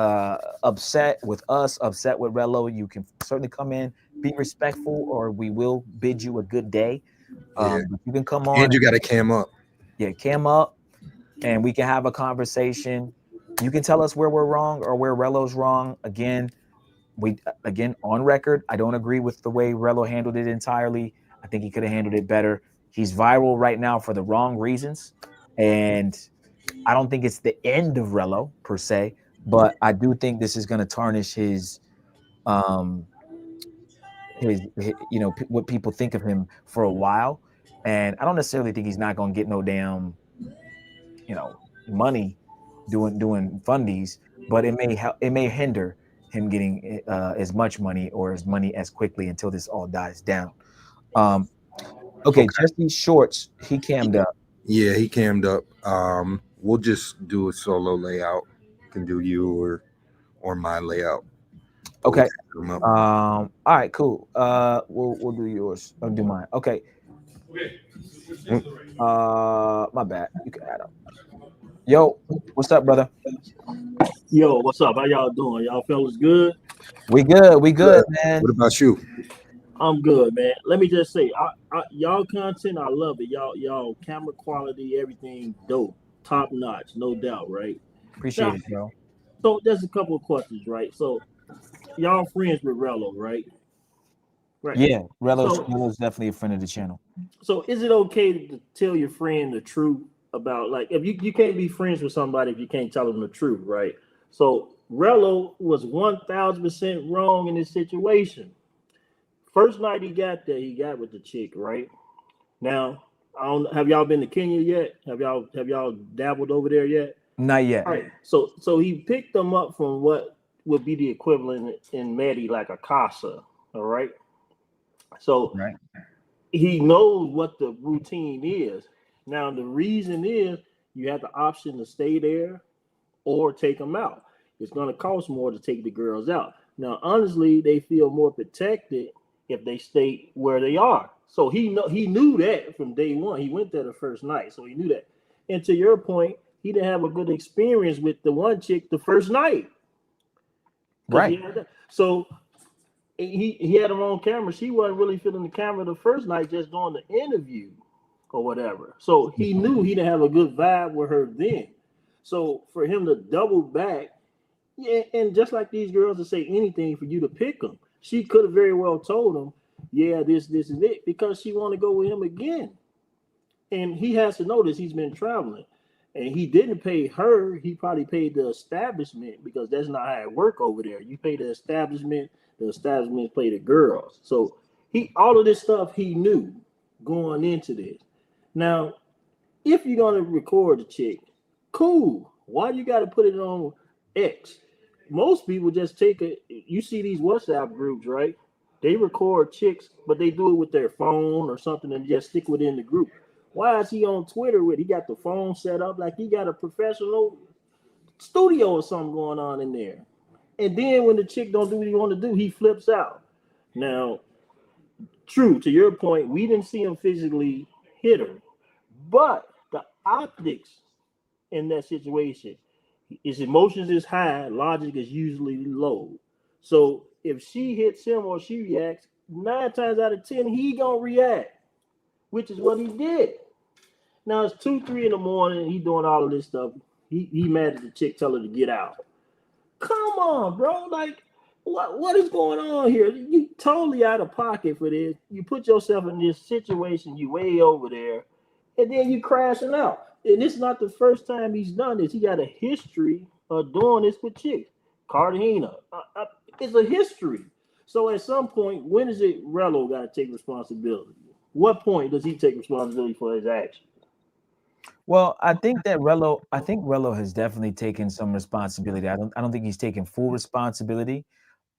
upset with us, upset with Rello. You can certainly come in, be respectful, or we will bid you a good day. You can come on. And you got to cam up. Yeah, cam up, and we can have a conversation. You can tell us where we're wrong or where Rello's wrong. Again, on record, I don't agree with the way Rello handled it entirely. I think he could have handled it better. He's viral right now for the wrong reasons, and I don't think it's the end of Rello per se, but I do think this is going to tarnish his you know, what people think of him for a while. And I don't necessarily think he's not going to get no damn, you know, money doing fundies, but it may hinder him getting as much money or as money as quickly until this all dies down. Okay. Jesse Shorts, he cammed up. Yeah, he cammed up. We'll just do a solo layout. Can do you or my layout. Okay. All right, cool. We'll do yours. I'll do mine. Okay. My bad. You can add up. Yo, what's up, brother? Yo, what's up? How y'all doing? Y'all fellas good? We good, man. What about you? I'm good, man. Let me just say, y'all content, I love it. Y'all camera quality, everything dope, top notch, no doubt, right? Appreciate it, bro. So there's a couple of questions, right? So y'all friends with Rello, right? Right. Yeah, Rello's definitely a friend of the channel. So is it okay to tell your friend the truth about, like, if you can't be friends with somebody if you can't tell them the truth, right? So Rello was 1000% wrong in this situation. First night he got there, he got with the chick, right? Now, I don't, have y'all been to Kenya yet? Have y'all dabbled over there yet? Not yet. All right. So he picked them up from what would be the equivalent in Medi, like a casa. All right. So he knows what the routine is. Now the reason is you have the option to stay there or take them out. It's going to cost more to take the girls out. Now, honestly, they feel more protected if they stay where they are. So he knew that from day one. He went there the first night, so he knew that. And to your point, he didn't have a good experience with the one chick the first night. Right. So he had her on camera. She wasn't really feeling the camera the first night, just doing the interview or whatever. So he knew he didn't have a good vibe with her then. So for him to double back, yeah, and just like these girls to say anything for you to pick them, she could have very well told him, yeah, this is it, because she want to go with him again. And he has to notice he's been traveling. And he didn't pay her, he probably paid the establishment, because that's not how it work over there. You pay the establishment pay the girls. So all of this stuff he knew going into this. Now, if you're gonna record the chick, cool. Why you gotta put it on X? Most people just take it. You see these WhatsApp groups, right? They record chicks, but they do it with their phone or something and just stick within the group. Why is he on Twitter with? He got the phone set up like he got a professional studio or something going on in there. And then when the chick don't do what he want to do, he flips out. Now, true to your point, we didn't see him physically hit her, but the optics in that situation, his emotions is high, logic is usually low. So if she hits him or she reacts, 9 times out of 10, he gonna react, which is what he did. Now it's 2, 3 in the morning. He doing all of this stuff. He mad at the chick, tell her to get out. Come on, bro. Like, what is going on here? You totally out of pocket for this. You put yourself in this situation. You way over there, and then you crashing out. And it's not the first time he's done this. He got a history of doing this with chicks. Cartagena. It's a history. So at some point, when is it Rello got to take responsibility? What point does he take responsibility for his action? Well, I think Rello has definitely taken some responsibility. I don't think he's taken full responsibility.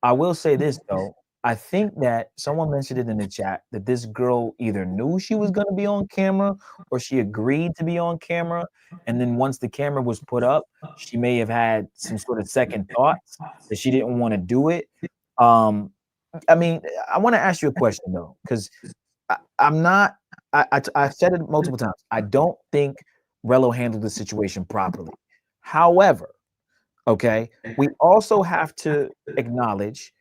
I will say this though. I think that someone mentioned it in the chat that this girl either knew she was going to be on camera or she agreed to be on camera. And then once the camera was put up, she may have had some sort of second thoughts that she didn't want to do it. I mean, I want to ask you a question though, because I've said it multiple times. I don't think Rello handled the situation properly. However, okay, we also have to acknowledge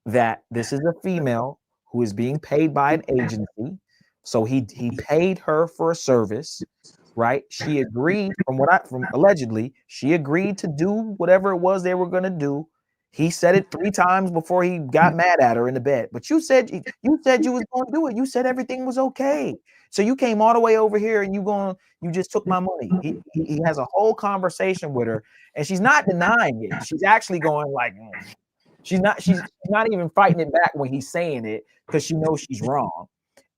that this is a female who is being paid by an agency. So he paid her for a service, right? She agreed from allegedly, she agreed to do whatever it was they were going to do. He said it 3 times before he got mad at her in the bed. But you said you was going to do it. You said everything was okay. So you came all the way over here and you just took my money. He has a whole conversation with her and she's not denying it. She's actually going like, she's not even fighting it back when he's saying it because she knows she's wrong.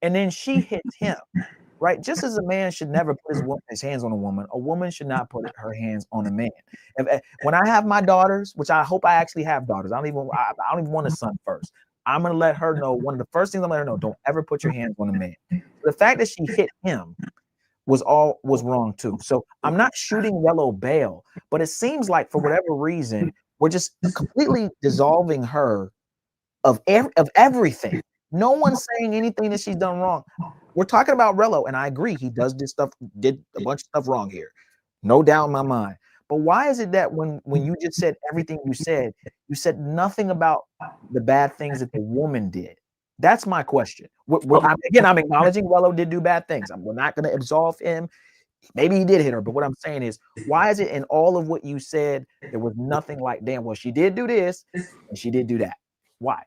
And then she hits him, right? Just as a man should never put his hands on a woman should not put her hands on a man. When I have my daughters, which I hope I actually have daughters, I don't even want a son first. I'm gonna let her know. One of the first things I'm gonna let her know: don't ever put your hands on a man. The fact that she hit him was wrong too. So I'm not shooting Rello bail, but it seems like for whatever reason we're just completely dissolving her of everything. No one's saying anything that she's done wrong. We're talking about Rello, and I agree he did a bunch of stuff wrong here, no doubt in my mind. But why is it that when you just said everything you said nothing about the bad things that the woman did? That's my question. I'm acknowledging Rello did do bad things. We're not going to absolve him. Maybe he did hit her, but what I'm saying is, why is it in all of what you said there was nothing like, damn, well, she did do this and she did do that? Why?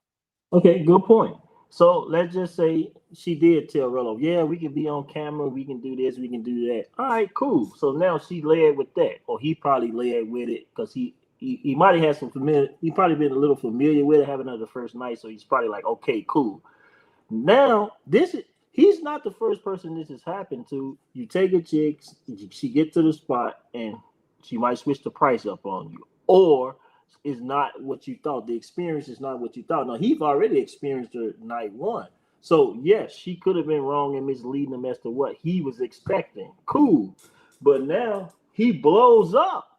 Okay, good point. So let's just say she did tell Rello, yeah, we can be on camera, we can do this, we can do that. All right, cool. So now she led with that, or he probably led with it because he might have had some familiar. He probably been a little familiar with it, having another first night. So he's probably like, okay, cool. Now he's not the first person this has happened to. You take a chick, she get to the spot, and she might switch the price up on you, or is not what you thought. The experience is not what you thought. Now, he's already experienced her night 1. So, yes, she could have been wrong and misleading him as to what he was expecting. Cool. But now he blows up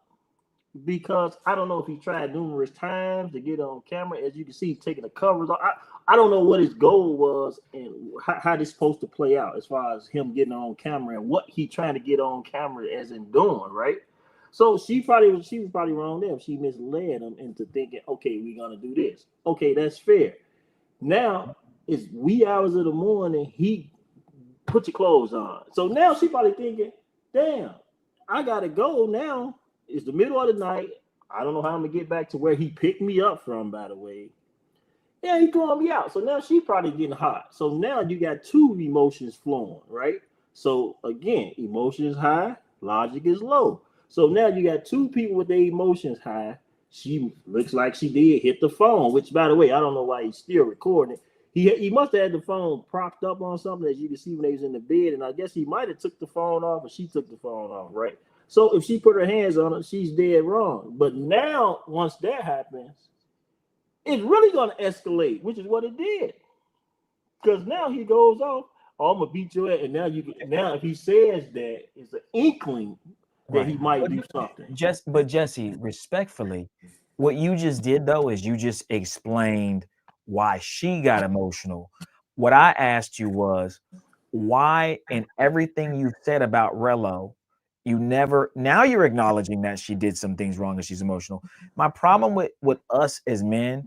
because I don't know if he tried numerous times to get on camera. As you can see, taking the covers off. I don't know what his goal was and how this supposed to play out as far as him getting on camera and what he trying to get on camera as in doing, right? So she was probably wrong there. She misled him into thinking, okay, we're gonna do this. Okay, that's fair. Now it's wee hours of the morning. He put your clothes on. So now she probably thinking, damn, I gotta go now. It's the middle of the night. I don't know how I'm gonna get back to where he picked me up from, by the way. Yeah, he throwing me out. So now she probably getting hot. So now you got 2 emotions flowing, right? So again, emotions high, logic is low. So now you got 2 people with their emotions high. She looks like she did hit the phone, which, by the way, I don't know why he's still recording it. He must have had the phone propped up on something, as you can see when they was in the bed, and I guess he might have took the phone off, or she took the phone off, right? So if she put her hands on it, she's dead wrong. But now, once that happens, it's really going to escalate, which is what it did. Because now he goes off, oh, I'm gonna beat your ass. And now if he says that, it's an inkling that he might do something. But Jesse, respectfully, what you just did though is you just explained why she got emotional. What I asked you was why in everything you said about Rello, you never, now you're acknowledging that she did some things wrong and she's emotional. My problem with us as men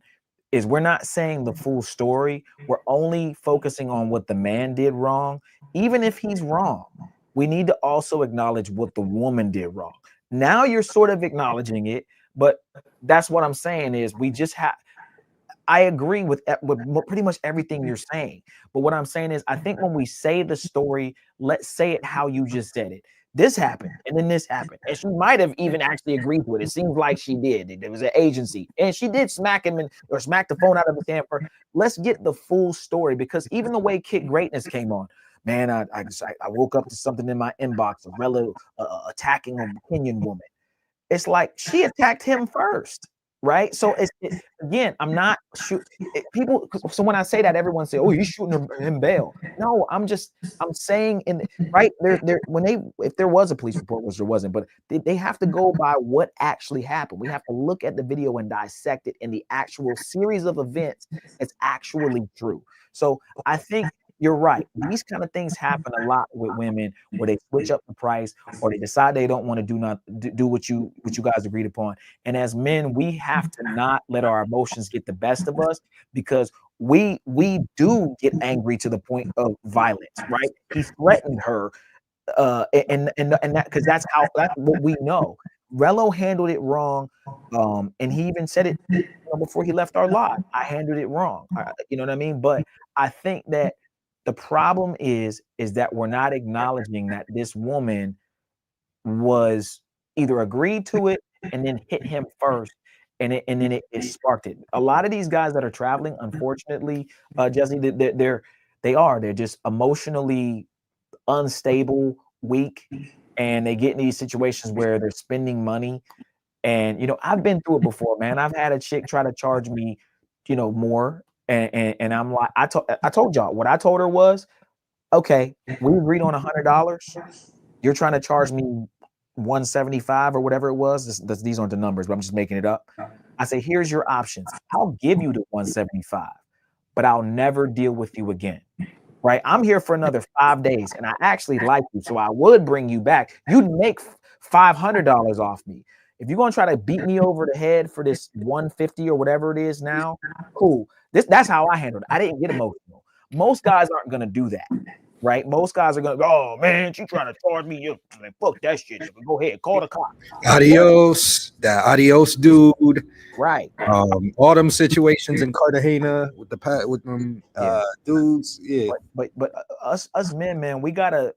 is we're not saying the full story. We're only focusing on what the man did wrong. Even if he's wrong, we need to also acknowledge what the woman did wrong. Now you're sort of acknowledging it, but that's what I'm saying is we just have, I agree with pretty much everything you're saying. But what I'm saying is, I think when we say the story, let's say it how you just said it. This happened, and then this happened. And she might have even actually agreed with it. It seems like she did. There was an agency, and she did smack him or smack the phone out of his hand. Let's get the full story, because even the way Kick Greatness came on, man, I woke up to something in my inbox of Rello attacking a Kenyan woman. It's like she attacked him first. Right. So again, I'm not people. So when I say that, everyone say, oh, he's shooting him bail. No, I'm saying right there, if there was a police report, which there wasn't, but they have to go by what actually happened. We have to look at the video and dissect it in the actual series of events that's actually true. So I think you're right. These kind of things happen a lot with women, where they switch up the price, or they decide they don't want to do what you guys agreed upon. And as men, we have to not let our emotions get the best of us, because we do get angry to the point of violence. Right? He threatened her, and that, because that's what we know. Rello handled it wrong, and he even said it before he left our lot. I handled it wrong. You know what I mean? But I think that the problem is that we're not acknowledging that this woman was either agreed to it and then hit him first, and then it sparked it. A lot of these guys that are traveling, unfortunately, Jesse, they're just emotionally unstable, weak, and they get in these situations where they're spending money. And I've been through it before, man. I've had a chick try to charge me, more. And I'm like, I told y'all what I told her was, okay, we agreed on $100. You're trying to charge me $175 or whatever it was. These aren't the numbers, but I'm just making it up. I say, here's your options. I'll give you the $175, but I'll never deal with you again. Right? I'm here for another 5 days, and I actually like you, so I would bring you back. You'd make $500 off me. If you're gonna try to beat me over the head for this $150 or whatever it is now, cool. That's how I handled it. I didn't get emotional. Most guys aren't gonna do that, right? Most guys are gonna go, oh man, you trying to charge me? You fuck that shit. Go ahead, call the cops. Adios, that adios dude. Right. All them situations in Cartagena with them dudes. Yeah. But us men, man, we gotta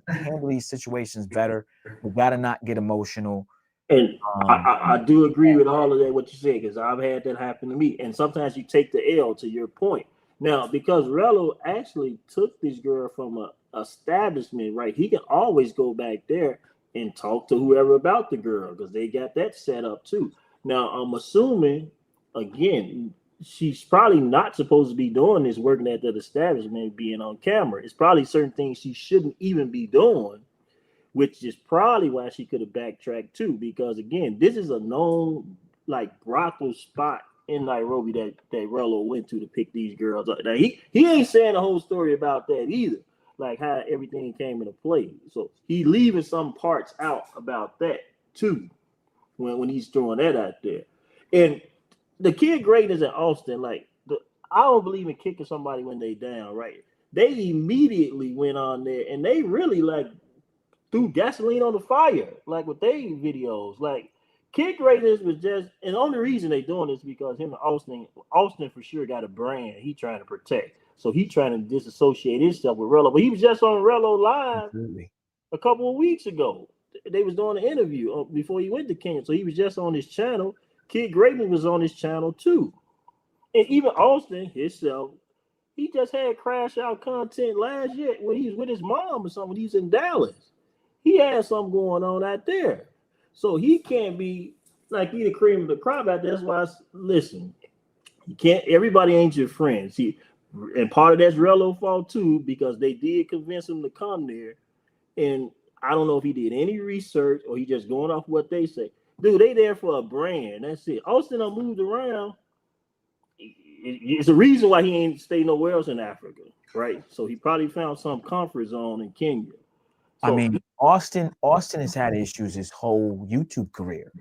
handle these situations better. We gotta not get emotional. And I do agree with all of that, what you said, because I've had that happen to me. And sometimes you take the L, to your point. Now, because Rello actually took this girl from a establishment, right? He can always go back there and talk to whoever about the girl, because they got that set up too. Now, I'm assuming, again, she's probably not supposed to be doing this, working at that establishment, being on camera. It's probably certain things she shouldn't even be doing, which is probably why she could have backtracked too. Because again, this is a known brothel spot in Nairobi that Rello went to pick these girls up. Now he ain't saying the whole story about that either, like how everything came into play. So he leaving some parts out about that too when he's throwing that out there. And the Kid Greatness in Austin, I don't believe in kicking somebody when they down, right? They immediately went on there and they really threw gasoline on the fire, with their videos. Kid Greatness was just, and the only reason they doing this because him and Austin for sure got a brand he trying to protect. So he trying to disassociate himself with Rello. But he was just on Rello Live a couple of weeks ago. They was doing an interview before he went to Kenya. So he was just on his channel. Kid Greatness was on his channel too. And even Austin himself, he just had crash out content last year when he was with his mom or something. When he was in Dallas. He had something going on out there. So he can't be he the cream of the crop out there. That's why listen, you can't, everybody ain't your friend. See, And part of that's Rello's fault too, because they did convince him to come there. And I don't know if he did any research or he just going off what they say. Dude, they there for a brand. That's it. Austin done moved around. It's a reason why he ain't stay nowhere else in Africa, right? So he probably found some comfort zone in Kenya. So, I mean, Austin has had issues his whole YouTube career.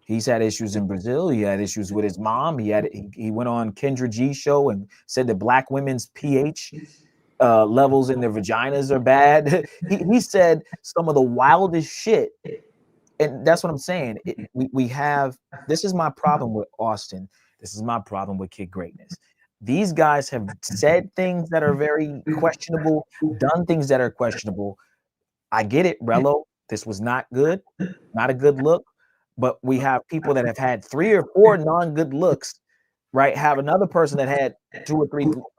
He's had issues in Brazil. He had issues with his mom. He went on Kendra G's show and said that black women's pH levels in their vaginas are bad. he said some of the wildest shit, and that's what I'm saying. We have, this is my problem with Austin. This is my problem with Kid Greatness. These guys have said things that are very questionable, done things that are questionable. I get it, Rello. This was not good, not a good look. But we have people that have had 3 or 4 non-good looks, right? Have another person that had 2 or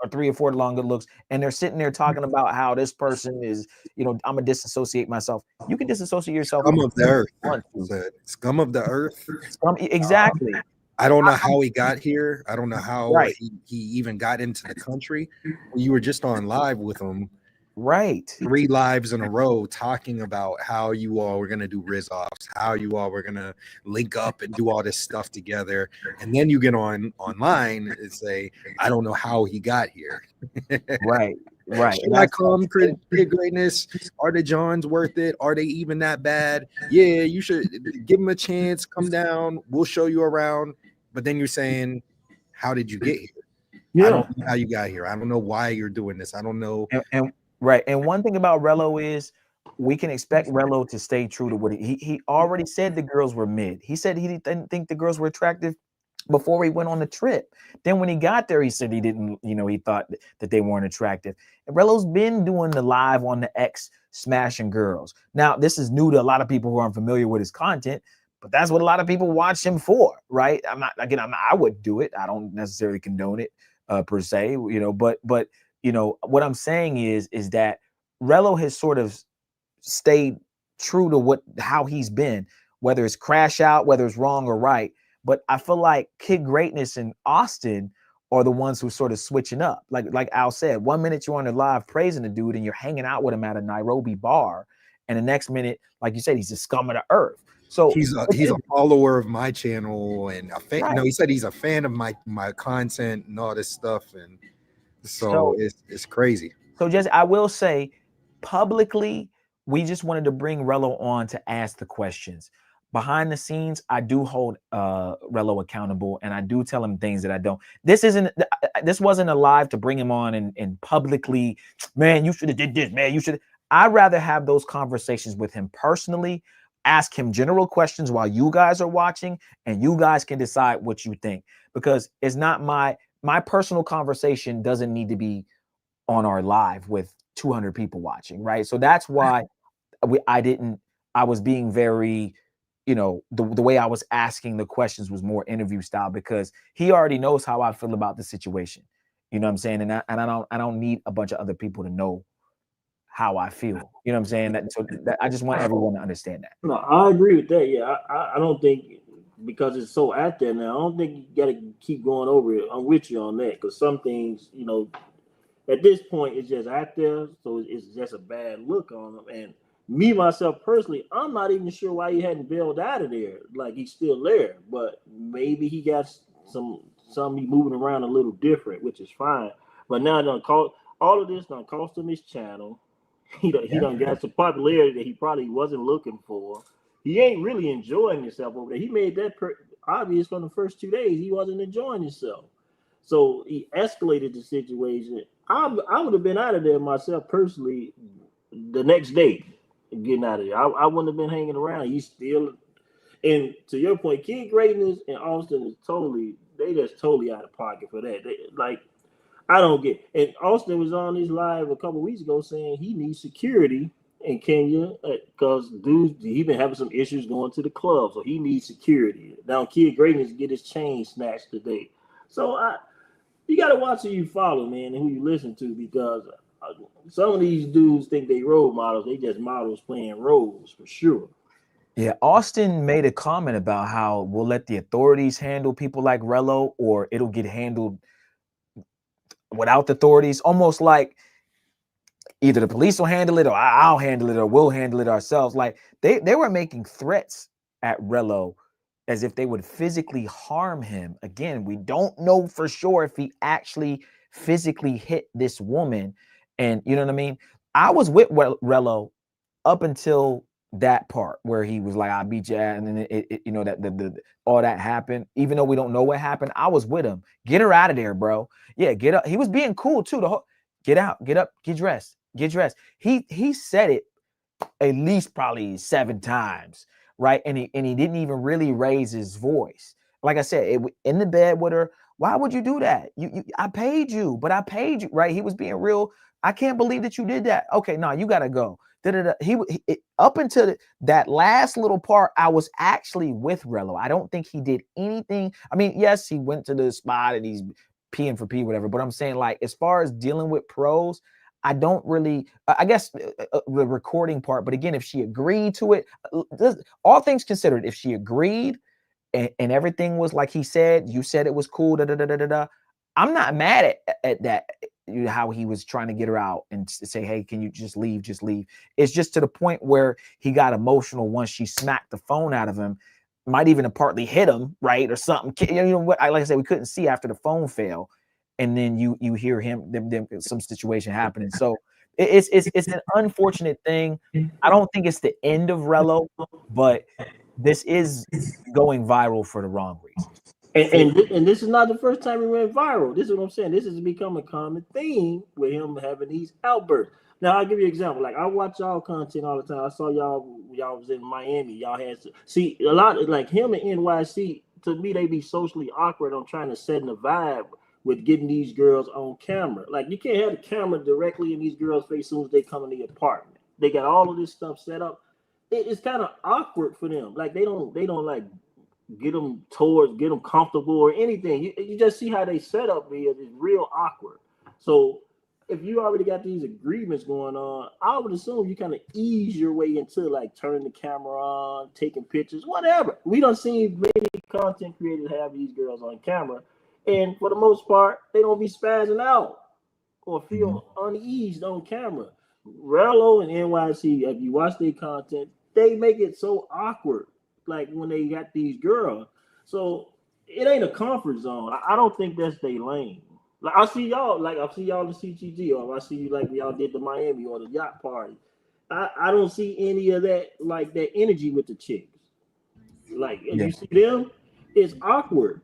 3 or 4 long-good looks, and they're sitting there talking about how this person is, you know, I'm gonna disassociate myself. You can disassociate yourself. Scum of the earth. Scum of the earth. Exactly. I don't know how he got here. I don't know how he even got into the country. You were just on live with him. Right. 3 lives in a row talking about how you all were going to do Riz-offs, how you all were going to link up and do all this stuff together. And then you get online and say, I don't know how he got here. Right. Should I come Kid Greatness? Are the Johns worth it? Are they even that bad? Yeah, you should give them a chance. Come down. We'll show you around. But then you're saying, how did you get here? Yeah. I don't know how you got here. I don't know why you're doing this. I don't know. Right. And one thing about Rello is we can expect Rello to stay true to what he already said the girls were mid. He said he didn't think the girls were attractive before he went on the trip. Then when he got there, he said he didn't, you know, he thought that they weren't attractive. And Rello's been doing the live on the X smashing girls. Now, this is new to a lot of people who aren't familiar with his content, but that's what a lot of people watch him for, right? I would do it. I don't necessarily condone it per se, you know, but you know, what I'm saying is that Rello has sort of stayed true to how he's been, whether it's crash out, whether it's wrong or right. But I feel like Kid Greatness and Austin are the ones who sort of switching up. Like Al said, 1 minute you're on the live praising the dude and you're hanging out with him at a Nairobi bar. And the next minute, like you said, he's a scum of the earth. So he's a follower of my channel and a fan. Right. You know, he said he's a fan of my content and all this stuff. And so it's crazy. So just, I will say publicly, we just wanted to bring Rello on to ask the questions. Behind the scenes, I do hold Rello accountable and I do tell him things that I don't. This wasn't a live to bring him on and publicly, man, you should have did this, man, you should. I'd rather have those conversations with him personally, ask him general questions while you guys are watching, and you guys can decide what you think. Because it's not my personal conversation doesn't need to be on our live with 200 people watching, right? So that's why I was being very, you know, the way I was asking the questions was more interview style, because he already knows how I feel about the situation. You know what I'm saying? And I don't need a bunch of other people to know how I feel. You know what I'm saying? I just want everyone to understand that. No, I agree with that. Yeah, I don't think, because it's so out there now, I don't think you got to keep going over it. I'm with you on that, because some things, you know, at this point, it's just out there, so it's just a bad look on them. And me, myself, personally, I'm not even sure why he hadn't bailed out of there. Like, he's still there, but maybe he got some moving around a little different, which is fine. But now all of this done cost him his channel. He done got some popularity that he probably wasn't looking for. He ain't really enjoying himself over there. He made that obvious from the first 2 days. He wasn't enjoying himself. So he escalated the situation. I would have been out of there myself personally the next day, getting out of there. I wouldn't have been hanging around. He's still, and to your point, Kid Greatness and Austin is just totally out of pocket for that. I don't get. And Austin was on his live a couple weeks ago saying he needs security in Kenya because dudes, he been having some issues going to the club, so he needs security. Now Kid Greatness get his chain snatched today. So you got to watch who you follow, man, and who you listen to, because some of these dudes think they role models. They just models playing roles for sure. Yeah, Austin made a comment about how we'll let the authorities handle people like Rello, or it'll get handled without the authorities, almost like either the police will handle it or I'll handle it or we'll handle it ourselves. Like they were making threats at Rello as if they would physically harm him. Again, we don't know for sure if he actually physically hit this woman. And you know what I mean? I was with Rello up until that part where he was like, I beat you at, and then it you know, that the all that happened. Even though we don't know what happened, I was with him. Get her out of there, bro. Yeah, get up. He was being cool too. The whole get out, get up, get dressed, get dressed. He said it at least probably 7 times, right? And he didn't even really raise his voice. Like I said, in the bed with her. Why would you do that? I paid you, but I paid you, right? He was being real. I can't believe that you did that. Okay, no, you gotta go. He up until that last little part, I was actually with Rello. I don't think he did anything. I mean, yes, he went to the spot and he's peeing for pee, whatever. But I'm saying, like, as far as dealing with pros, I don't really, I guess the recording part. But again, if she agreed to it, all things considered, if she agreed and everything was like he said, you said it was cool, I'm not mad at that. How he was trying to get her out and say, hey, can you just leave? Just leave. It's just to the point where he got emotional once she smacked the phone out of him. Might even have partly hit him, right, or something. You know what? Like I said, we couldn't see after the phone fell, and then you hear him them some situation happening. So it's an unfortunate thing. I don't think it's the end of Rello, but this is going viral for the wrong reason. And this is not the first time he went viral. This is what I'm saying. This has become a common theme with him having these outbursts. Now, I'll give you an example. Like, I watch y'all content all the time. I saw y'all was in Miami. Y'all had to see a lot of, like, him and NYC. To me, they be socially awkward on trying to set a vibe with getting these girls on camera. Like, you can't have the camera directly in these girls' face as soon as they come in the apartment. They got all of this stuff set up. It's kind of awkward for them. Like, they don't like get them comfortable or anything. You just see how they set up is real awkward. So if you already got these agreements going on, I would assume you kind of ease your way into like turning the camera on, taking pictures, whatever. We don't see many content creators have these girls on camera, and for the most part, they don't be spazzing out or feel uneased on camera. Rello and NYC, if you watch their content, they make it so awkward. Like when they got these girls, so it ain't a comfort zone. I don't think that's their lane. Like I see y'all in CGG, or I see you like y'all did the Miami or the yacht party. I don't see any of that, like that energy with the chicks. Like if you see them, it's awkward.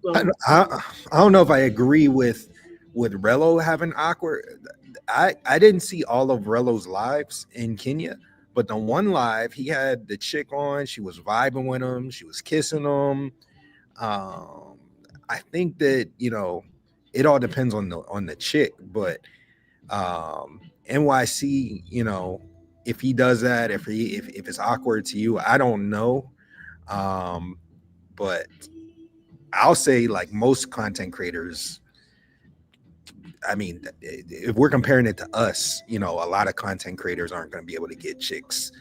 So, I don't know if I agree with Rello having awkward. I didn't see all of Rello's lives in Kenya. But the one live, he had the chick on. She was vibing with him. She was kissing him. I think that, you know, it all depends on the chick. But NYC, you know, if he does that, if it's awkward to you, I don't know. But I'll say like most content creators, I mean, if we're comparing it to us, you know, a lot of content creators aren't going to be able to get chicks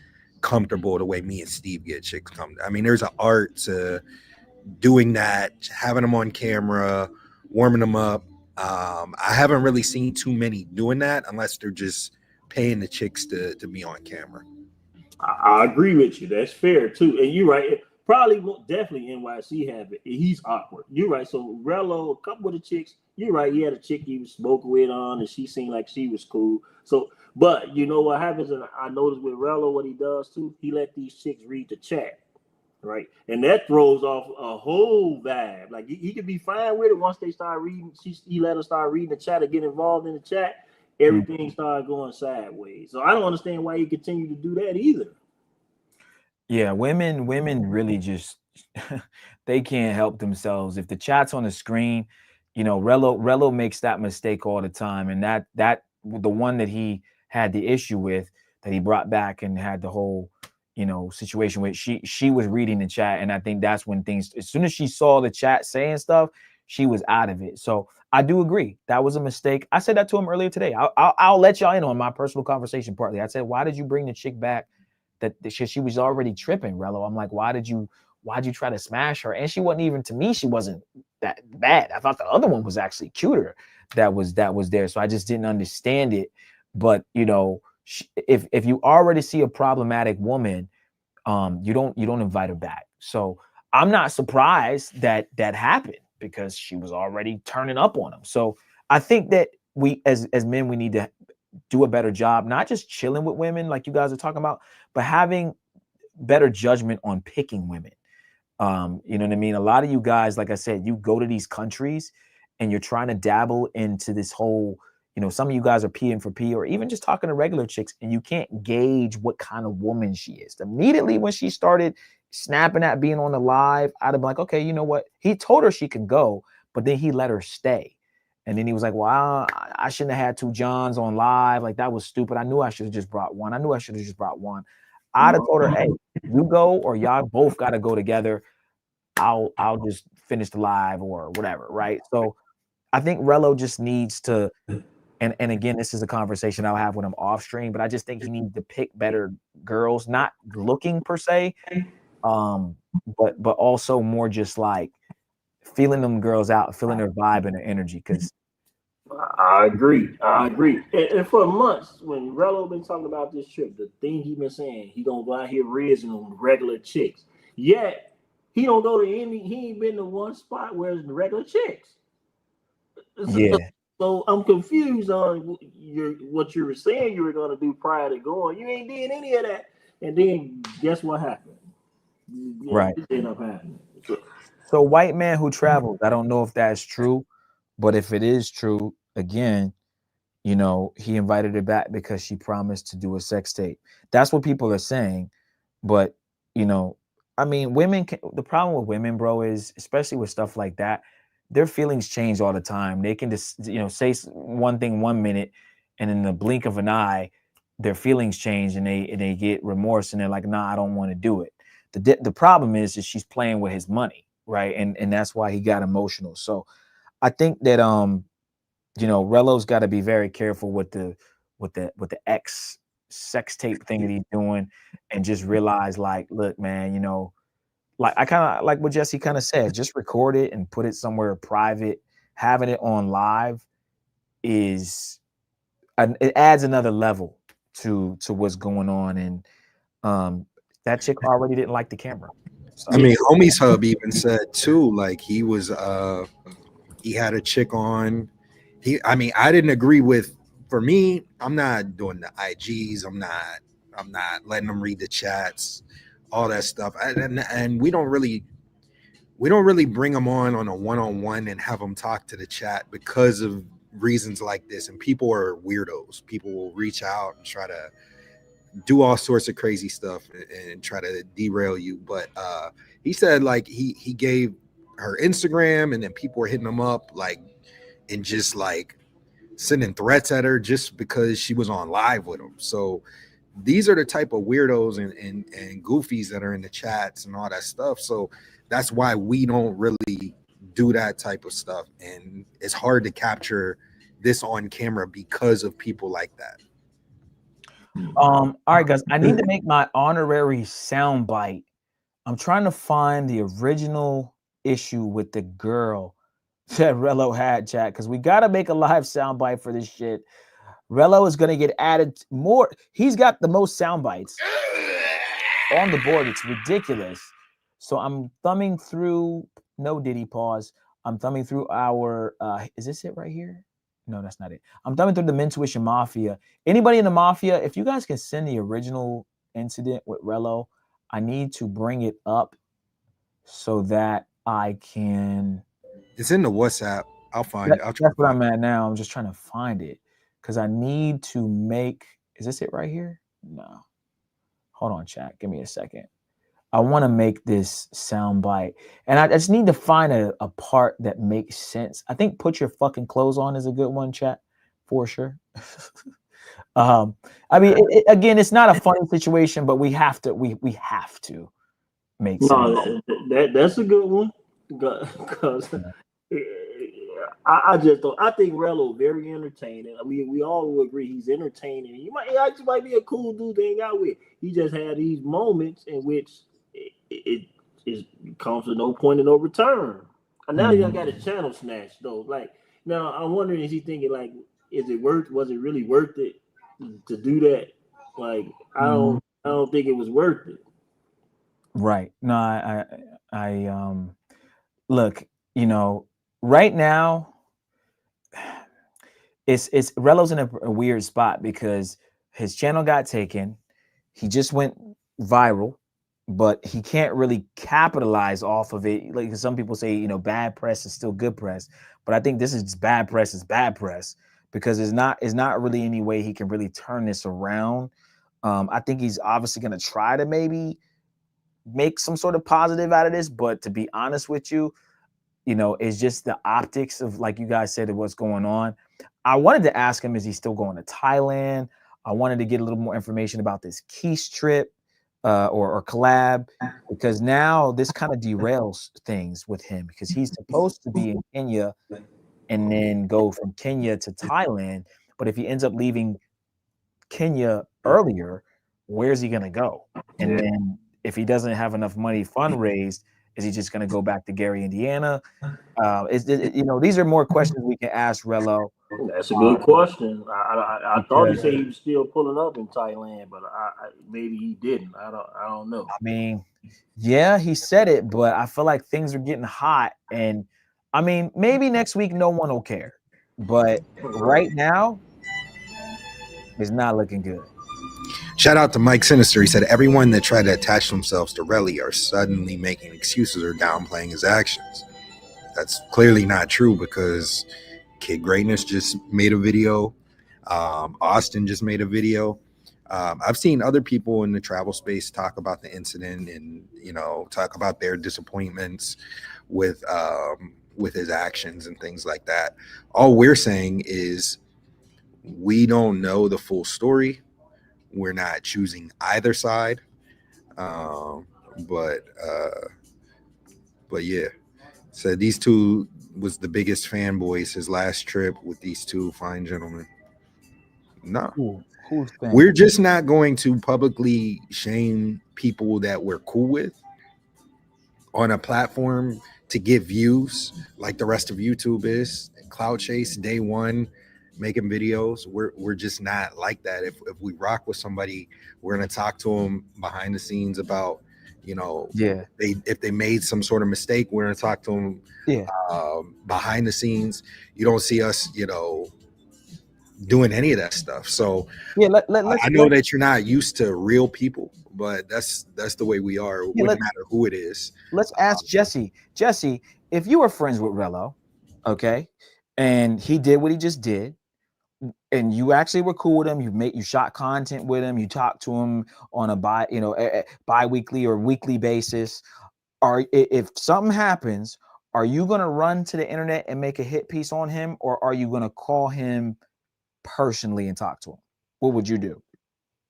comfortable the way me and Steve get chicks comfortable. I mean, there's an art to doing that, having them on camera, warming them up. I haven't really seen too many doing that unless they're just paying the chicks to be on camera. I agree with you. That's fair too. And you're right. Probably definitely NYC have it. He's awkward. You're right. So Rello, a couple of the chicks, you're right. He had a chick he was smoking with on, and she seemed like she was cool. So, but you know what happens, and I noticed with Rello what he does too. He let these chicks read the chat, right? And that throws off a whole vibe. Like he could be fine with it once they start reading. He let her start reading the chat or get involved in the chat. Everything started going sideways. So I don't understand why he continued to do that either. Yeah, women really just they can't help themselves. If the chat's on the screen, you know, Rello makes that mistake all the time. And that the one that he had the issue with, that he brought back and had the whole, you know, situation with, she was reading the chat. And I think that's when things, as soon as she saw the chat saying stuff, she was out of it. So I do agree. That was a mistake. I said that to him earlier today. I'll let y'all in on my personal conversation partly. I said, why did you bring the chick back? That she was already tripping, Rello. I'm like, why did you why'd you try to smash her? And she wasn't even, to me, she wasn't that bad. I thought the other one was actually cuter that was there. So I just didn't understand it. But, you know, if you already see a problematic woman, you don't invite her back. So I'm not surprised that happened, because she was already turning up on him. So I think that we as men, we need to do a better job, not just chilling with women like you guys are talking about, but having better judgment on picking women. You know what I mean? A lot of you guys, like I said, you go to these countries and you're trying to dabble into this whole, you know, some of you guys are peeing for pee, or even just talking to regular chicks, and you can't gauge what kind of woman she is. Immediately when she started snapping at being on the live, I'd have been like, okay, you know what? He told her she could go, but then he let her stay. And then he was like, well, I shouldn't have had 2 Johns on live. Like, that was stupid. I knew I should have just brought one. I'd have told her, hey, you go, or y'all both got to go together. I'll just finish the live or whatever, right? So I think Rello just needs to, and again, this is a conversation I'll have with him off stream, but I just think he needs to pick better girls, not looking per se, but also more just like feeling them girls out, feeling their vibe and their energy. Because I agree. And for months, when Rello been talking about this trip, the thing he been saying, he gonna go out here raising on regular chicks. Yet he don't go to any. He ain't been to one spot where it's regular chicks. Yeah. So I'm confused on what you were saying you were gonna do prior to going. You ain't did any of that, and then guess what happened? Right. It ended up happening. So white man who travels, I don't know if that's true, but if it is true, again, you know, he invited her back because she promised to do a sex tape. That's what people are saying. But, you know, I mean, the problem with women, bro, is, especially with stuff like that, their feelings change all the time. They can just, you know, say one thing 1 minute, and in the blink of an eye, their feelings change, and they get remorse, and they're like, nah, I don't want to do it. The problem is she's playing with his money, right? And that's why he got emotional. So I think that you know, Rello's got to be very careful with the X sex tape thing that he's doing, and just realize, like, look, man, you know, like, I kind of like what Jesse kind of said, just record it and put it somewhere private. Having it on live it adds another level to what's going on. And that chick already didn't like the camera. So. I mean, Homie's Hub even said too, like, he was he had a chick on. I mean, I didn't agree with, for me, I'm not doing the IGs, I'm not letting them read the chats, all that stuff. And we don't really bring them on a one-on-one and have them talk to the chat because of reasons like this. And people are weirdos. People will reach out and try to do all sorts of crazy stuff and try to derail you. But he said, like, he gave her Instagram, and then people were hitting him up, like, and just like sending threats at her just because she was on live with him. So these are the type of weirdos and goofies that are in the chats and all that stuff. So that's why we don't really do that type of stuff. And it's hard to capture this on camera because of people like that. All right, guys, I need to make my honorary soundbite. I'm trying to find the original issue with the girl that Rello had, chat, because we got to make a live soundbite for this shit. Rello is going to get added more. He's got the most soundbites on the board. It's ridiculous. So I'm thumbing through, no Diddy pause. I'm thumbing through our, is this it right here? No, that's not it. I'm thumbing through the Mentuition Mafia. Anybody in the Mafia, if you guys can send the original incident with Rello, I need to bring it up so that I can. It's in the WhatsApp. I'll find it. That's what I'm at now. I'm just trying to find it because I need to make. Is this it right here? No. Hold on, chat. Give me a second. I want to make this sound bite, and I just need to find a part that makes sense. I think "Put Your Fucking Clothes On" is a good one, chat, for sure. I mean, again, it's not a funny situation, but we have to. We have to make sense. No, that's a good one because. I just don't. I think Rello very entertaining. We all will agree he's entertaining. He just might be a cool dude to hang out with. He just had these moments in which it comes to no point of no return. And now y'all got his channel snatched though. Like now, I'm wondering, is he thinking like, was it really worth it to do that? Like I don't think it was worth it. Right. No, I look, you know, right now it's Rello's in a weird spot because his channel got taken. He just went viral, but he can't really capitalize off of it. Like some people say, you know, bad press is still good press, but I think this is bad press is bad press because it's not really any way he can really turn this around. I think he's obviously going to try to maybe make some sort of positive out of this, but to be honest with you, you know, it's just the optics of, like you guys said, of what's going on. I wanted to ask him, is he still going to Thailand? I wanted to get a little more information about this Keys trip or collab, because now this kind of derails things with him because he's supposed to be in Kenya and then go from Kenya to Thailand. But if he ends up leaving Kenya earlier, where's he going to go? And then if he doesn't have enough money fundraised, is he just going to go back to Gary, Indiana? You know, these are more questions we can ask Rello. That's a good question. I thought he said he was still pulling up in Thailand, but maybe he didn't. I don't know. I mean, yeah, he said it, but I feel like things are getting hot, and I mean, maybe next week no one will care, but right now it's not looking good. Shout out to Mike Sinister. He said everyone that tried to attach themselves to Relly are suddenly making excuses or downplaying his actions. That's clearly not true because Kid Greatness just made a video. Austin just made a video. I've seen other people in the travel space talk about the incident and, you know, talk about their disappointments with his actions and things like that. All we're saying is we don't know the full story. We're not choosing either side. But yeah. So these two was the biggest fanboys his last trip with these two fine gentlemen. No. We're just not going to publicly shame people that we're cool with on a platform to get views like the rest of YouTube is. Clout chase day one, making videos. We're just not like that. If we rock with somebody, we're gonna talk to them behind the scenes about, you know, if they made some sort of mistake, we're gonna talk to them behind the scenes. You don't see us, you know, doing any of that stuff. So I know that you're not used to real people, but that's the way we are. It wouldn't matter who it is. Let's ask Jesse. Jesse, if you were friends with Rello, okay, and he did what he just did, and you actually were cool with him, you shot content with him, you talked to him on a bi-weekly or weekly basis, if something happens, are you going to run to the internet and make a hit piece on him, or are you going to call him personally and talk to him? What would you do?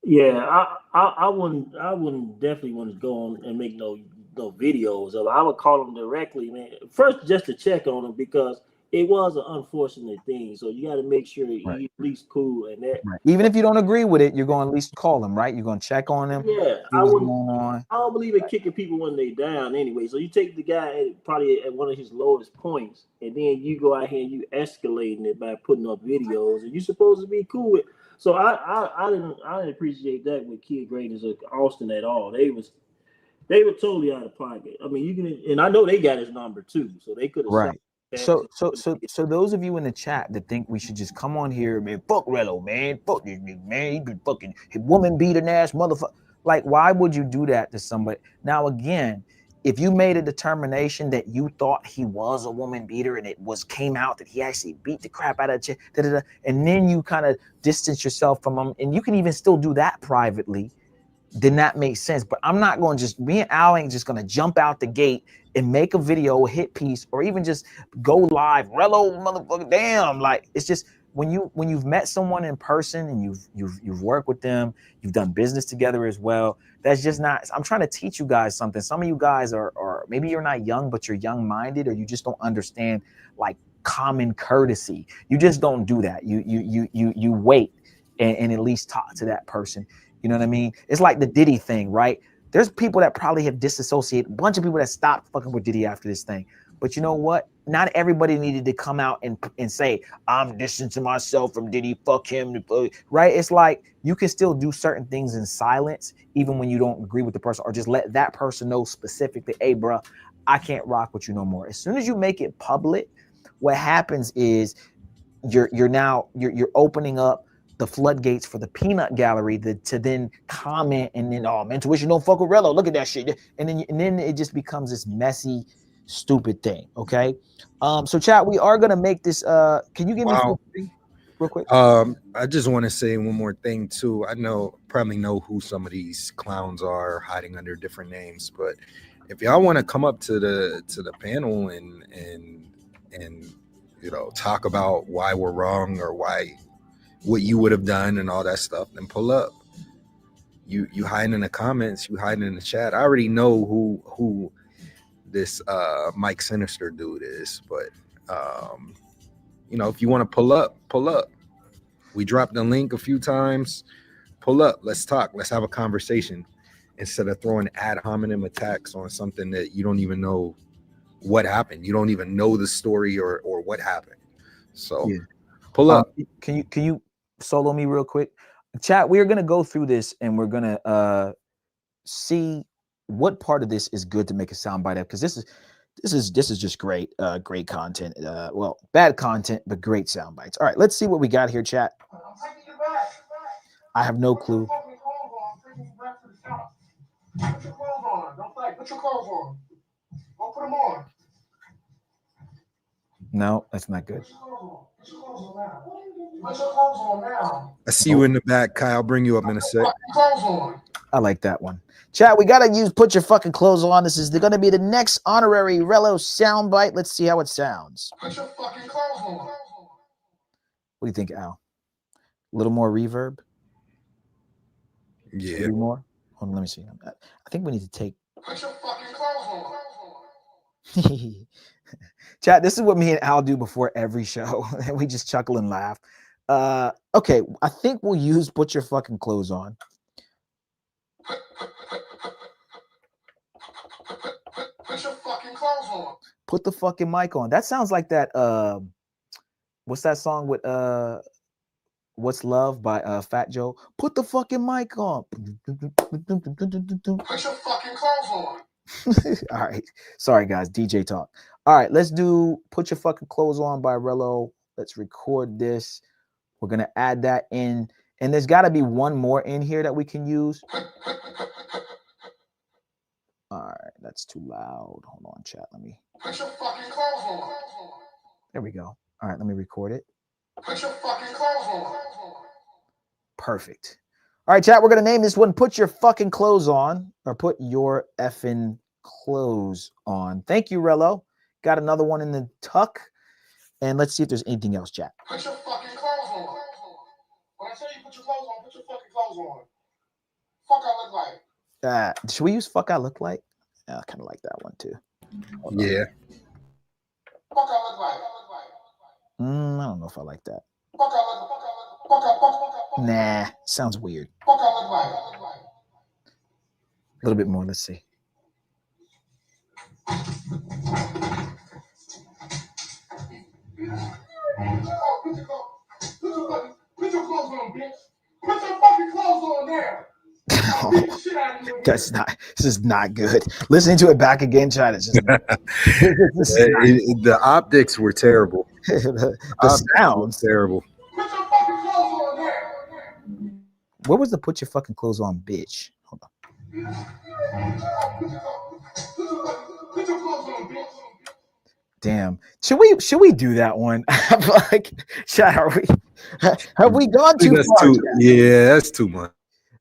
Yeah, I wouldn't definitely want to go on and make no videos of it. I would call him directly, man. First, just to check on him, because it was an unfortunate thing. So you got to make sure he's at least cool and that. Right. Even if you don't agree with it, you're going to at least call him, right? You're going to check on him. Yeah, I don't believe in kicking people when they down anyway. So you take the guy probably at one of his lowest points, and then you go out here and you escalating it by putting up videos, and you're supposed to be cool with. So I didn't appreciate that with Kid Greatness or Austin at all. They were totally out of pocket. I mean, you can, and I know they got his number too, so they could have. Right. So those of you in the chat that think we should just come on here, man, fuck Rello, man, fuck this nigga, man, he been fucking woman beating ass motherfucker. Like, why would you do that to somebody? Now, again, if you made a determination that you thought he was a woman beater and it came out that he actually beat the crap out of you, and then you kind of distance yourself from him, and you can even still do that privately, then that makes sense. But I'm not going to just, me and Al ain't just going to jump out the gate and make a video, a hit piece, or even just go live. Rello, motherfucker, damn. Like, it's just when you've met someone in person and you've worked with them, you've done business together as well. That's just not. I'm trying to teach you guys something. Some of you guys are maybe you're not young, but you're young-minded, or you just don't understand like common courtesy. You just don't do that. You wait and at least talk to that person. You know what I mean? It's like the Diddy thing, right? There's people that probably have disassociated, a bunch of people that stopped fucking with Diddy after this thing. But you know what? Not everybody needed to come out and say, I'm distancing myself from Diddy, fuck him, right? It's like you can still do certain things in silence, even when you don't agree with the person, or just let that person know specifically, hey, bro, I can't rock with you no more. As soon as you make it public, what happens is you're opening up the floodgates for the peanut gallery to then comment and then, oh, man, tuition don't fuck with Rello. Look at that shit. And then it just becomes this messy, stupid thing. Okay. So chat, we are gonna make this. Can you give me real quick? I just want to say one more thing too. I probably know who some of these clowns are hiding under different names, but if y'all want to come up to the panel and talk about why we're wrong or what you would have done and all that stuff, then pull up. You hide in the comments, you hide in the chat. I already know who this Mike Sinister dude is, but if you want to pull up. We dropped the link a few times. Pull up, let's talk, let's have a conversation instead of throwing ad hominem attacks on something that you don't even know what happened. You don't even know the story or what happened. So pull up. Can you solo me real quick? Chat, we're gonna go through this and we're gonna see what part of this is good to make a soundbite of, because this is just great content. Well, bad content, but great sound bites. All right, let's see what we got here, chat. I have no clue. Put your clothes on. Don't fight. Put your clothes on. Go put them on. No, that's not good. Put your clothes on now. Put your clothes on now. I see you in the back, Kai. I'll bring you up in a sec. Put your clothes on. I like that one. Chat, we gotta use put your fucking clothes on. This is gonna be the next honorary Rello soundbite. Let's see how it sounds. Put your fucking clothes on. What do you think, Al? A little more reverb? Yeah. Maybe more? Hold on, let me see. I think we need to take. Put your fucking clothes on. Chat, this is what me and Al do before every show. We just chuckle and laugh. Okay, I think we'll use put your fucking clothes on. Put your fucking clothes on. Put the fucking mic on. That sounds like that. What's that song with What's Love by Fat Joe? Put the fucking mic on. Put your fucking clothes on. All right. Sorry, guys. DJ talk. All right. Let's do Put Your Fucking Clothes On by Rello. Let's record this. We're going to add that in. And there's got to be one more in here that we can use. All right. That's too loud. Hold on, chat. Let me. Put your fucking clothes on. There we go. All right. Let me record it. Put your fucking clothes on. Perfect. All right, chat, we're going to name this one Put Your Fucking Clothes On, or Put Your Effing Clothes On. Thank you, Rello. Got another one in the tuck. And let's see if there's anything else, chat. Put your fucking clothes on. When I tell you put your clothes on, put your fucking clothes on. Fuck I look like. Should we use Fuck I Look Like? I kind of like that one, too. Yeah. Fuck I look like. I don't know if I like that. Fuck I look like. Nah, sounds weird. Fuck I look like. A little bit more. Let's see. Put your clothes on, bitch. Put your fucking clothes on there. That's not. This is not good. Listening to it back again, chat. It's just. The optics were terrible. the sounds terrible. Put your fucking clothes on there. What was the put your fucking clothes on, bitch? Hold on. Put your clothes on, bitch. Damn. Should we do that one? Like, chat, have we gone too far? Yeah, that's too much.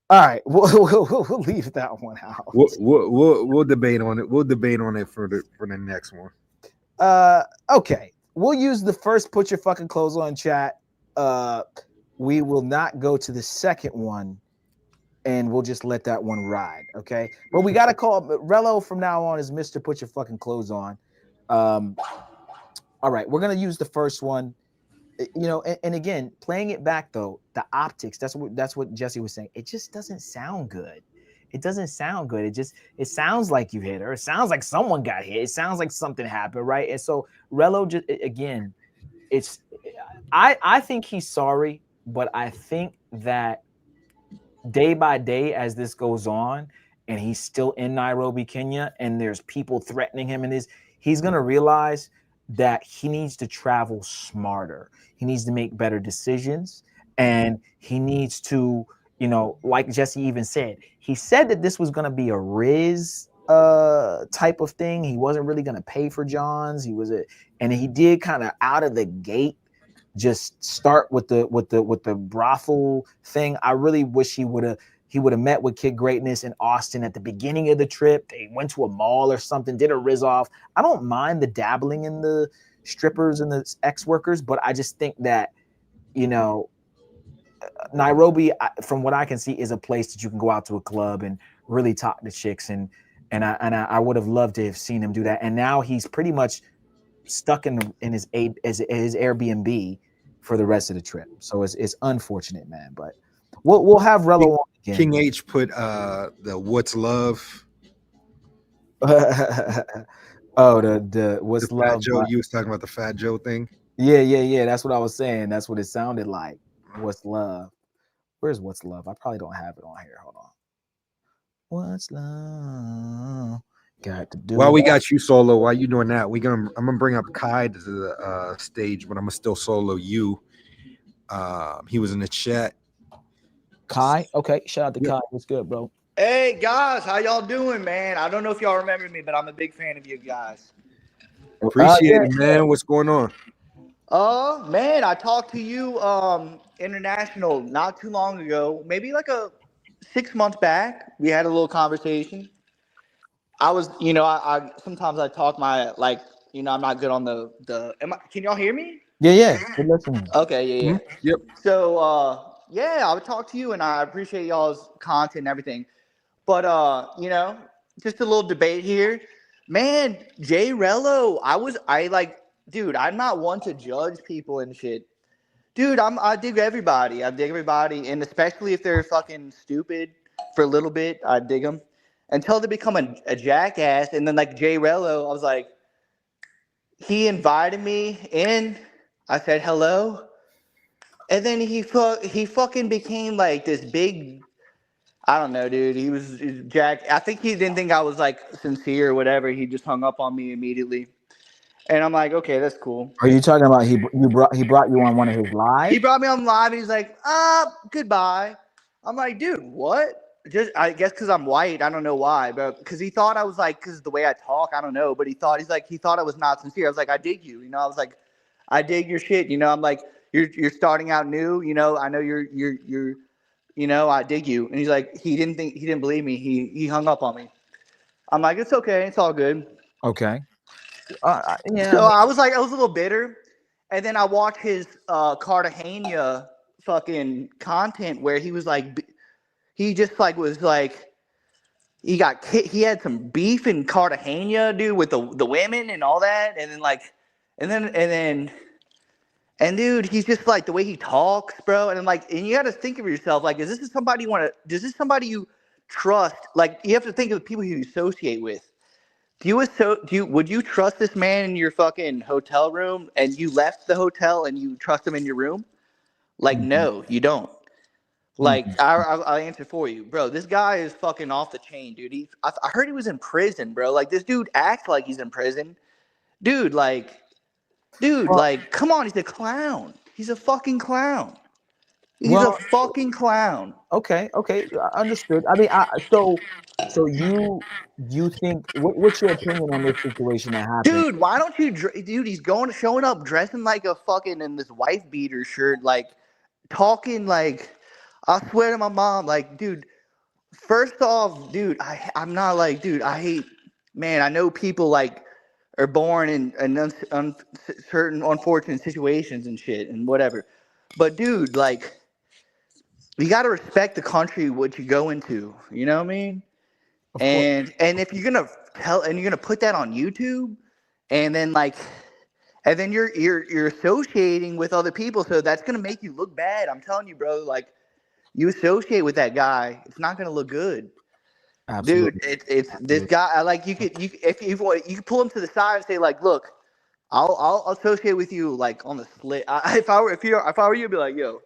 All right, we'll leave that one out. We'll debate on it. We'll debate on it for the next one. Okay. We'll use the first put your fucking clothes on, chat. We will not go to the second one, and we'll just let that one ride. Okay. But we gotta call Rello from now on is Mr. Put Your Fucking Clothes On. All right, we're gonna use the first one. You know, and again, playing it back though, the optics, that's what Jesse was saying. It just doesn't sound good. it doesn't sound good. It sounds like you hit her. It sounds like someone got hit. It sounds like something happened, right? And so Rello just again, I think he's sorry, but I think that day by day as this goes on and he's still in Nairobi, Kenya, and there's people threatening him he's going to realize that he needs to travel smarter. He needs to make better decisions, and he needs to, like Jesse even said, he said that this was going to be a Riz type of thing. He wasn't really going to pay for Johns. And he did kind of out of the gate just start with the brothel thing. I really wish he would have met with Kid Greatness in Austin at the beginning of the trip. They went to a mall or something, did a Riz off. I don't mind the dabbling in the strippers and the ex workers, but I just think that Nairobi, from what I can see, is a place that you can go out to a club and really talk to chicks, and I would have loved to have seen him do that. And now he's pretty much stuck in his Airbnb for the rest of the trip. So it's unfortunate, man. But we'll have Rello on again. King H put the What's Love. Oh, the What's Love. Fat Joe, you was talking about the Fat Joe thing. Yeah. That's what I was saying. That's what it sounded like. What's Love? Where's What's Love? I probably don't have it on here. Hold on. What's love? Got to do. While we got you solo, while you doing that, I'm gonna bring up Kai to the stage, but I'm gonna still solo you. He was in the chat. Kai, okay. Shout out to Kai. What's good, bro? Hey guys, how y'all doing, man? I don't know if y'all remember me, but I'm a big fan of you guys. Appreciate it, man. What's going on? Man, I talked to you international not too long ago, maybe like 6 months back. We had a little conversation. I was, I sometimes I talk my I'm not good on can y'all hear me? Yeah. Good listening. Okay, yeah. Mm-hmm. Yep. So I would talk to you, and I appreciate y'all's content and everything. But just a little debate here. Man, J-RELLO, dude, I'm not one to judge people and shit. Dude, I dig everybody. And especially if they're fucking stupid for a little bit, I dig them. Until they become a jackass. And then like J-RELLO, I was like, he invited me in. I said hello. And then he fucking became like this big, I don't know, dude. He was Jack. I think he didn't think I was like sincere or whatever. He just hung up on me immediately. And I'm like, okay, that's cool. Are you talking about he brought you on one of his lives? He brought me on live, and he's like, goodbye. I'm like, dude, what? I guess because I'm white. I don't know why, but because he thought I was like, because the way I talk, I don't know. But he thought I was not sincere. I was like, I dig you. I was like, I dig your shit. I'm like, you're starting out new. I know you're I dig you. And he's like, he didn't believe me. He hung up on me. I'm like, it's okay. It's all good. Okay. Yeah. So I was a little bitter. And then I watched his Cartagena fucking content where he was like, he just like was like, he had some beef in Cartagena, dude, with the women and all that. And dude, he's just like the way he talks, bro. And and you got to think of yourself, like, is this somebody you trust? Like, you have to think of the people you associate with. Would you trust this man in your fucking hotel room and you left the hotel and you trust him in your room? Like, no, you don't. Like, I'll answer for you, bro. This guy is fucking off the chain, dude. I heard he was in prison, bro. Like, this dude acts like he's in prison. Dude, come on, he's a clown. He's a fucking clown. He's a fucking clown. Okay, understood. I mean, so you think what's your opinion on this situation that happened? Dude, why don't you? Dude, he's showing up dressing like a fucking in this wife beater shirt, like talking like, I swear to my mom, like, dude. First off, dude, I'm not like, dude. I hate, man. I know people like are born in certain unfortunate situations and shit and whatever, but dude, like, you got to respect the country what you go into. You know what I mean? And if you're gonna put that on YouTube, and then you're associating with other people, so that's gonna make you look bad. I'm telling you, bro. Like, you associate with that guy, it's not gonna look good. Absolutely. Dude, it's this guy. I like you could if you could pull him to the side and say like, look, I'll associate with you like on the slit. If I were you, I'd be like, yo,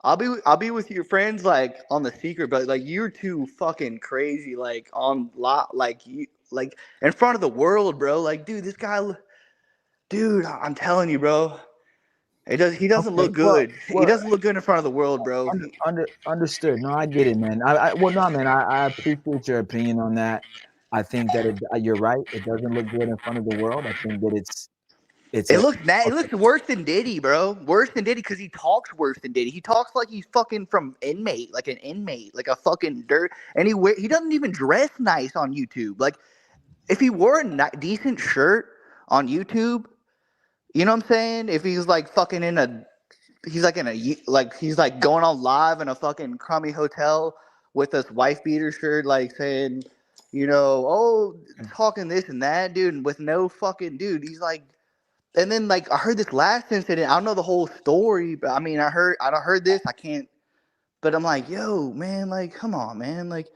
I'll be with your friends like on the secret, but like you're too fucking crazy like on lot like you like in front of the world, bro. Like, dude, this guy, dude, I'm telling you, bro. He doesn't look good. He doesn't look good in front of the world, bro. Understood. No, I get it, man. I appreciate your opinion on that. I think that you're right. It doesn't look good in front of the world. I think that It looks worse than Diddy, bro. Worse than Diddy because he talks worse than Diddy. He talks like he's fucking from inmate, like an inmate, like a fucking dirt. And he doesn't even dress nice on YouTube. Like if he wore a decent shirt on YouTube, you know what I'm saying? If he's like fucking he's like going on live in a fucking crummy hotel with this wife beater shirt, like saying, you know, oh, talking this and that, dude, and with no fucking dude. He's like. And then, like, I heard this last incident. I don't know the whole story, but I mean, I heard this. I can't. But I'm like, yo, man, like, come on, man, like,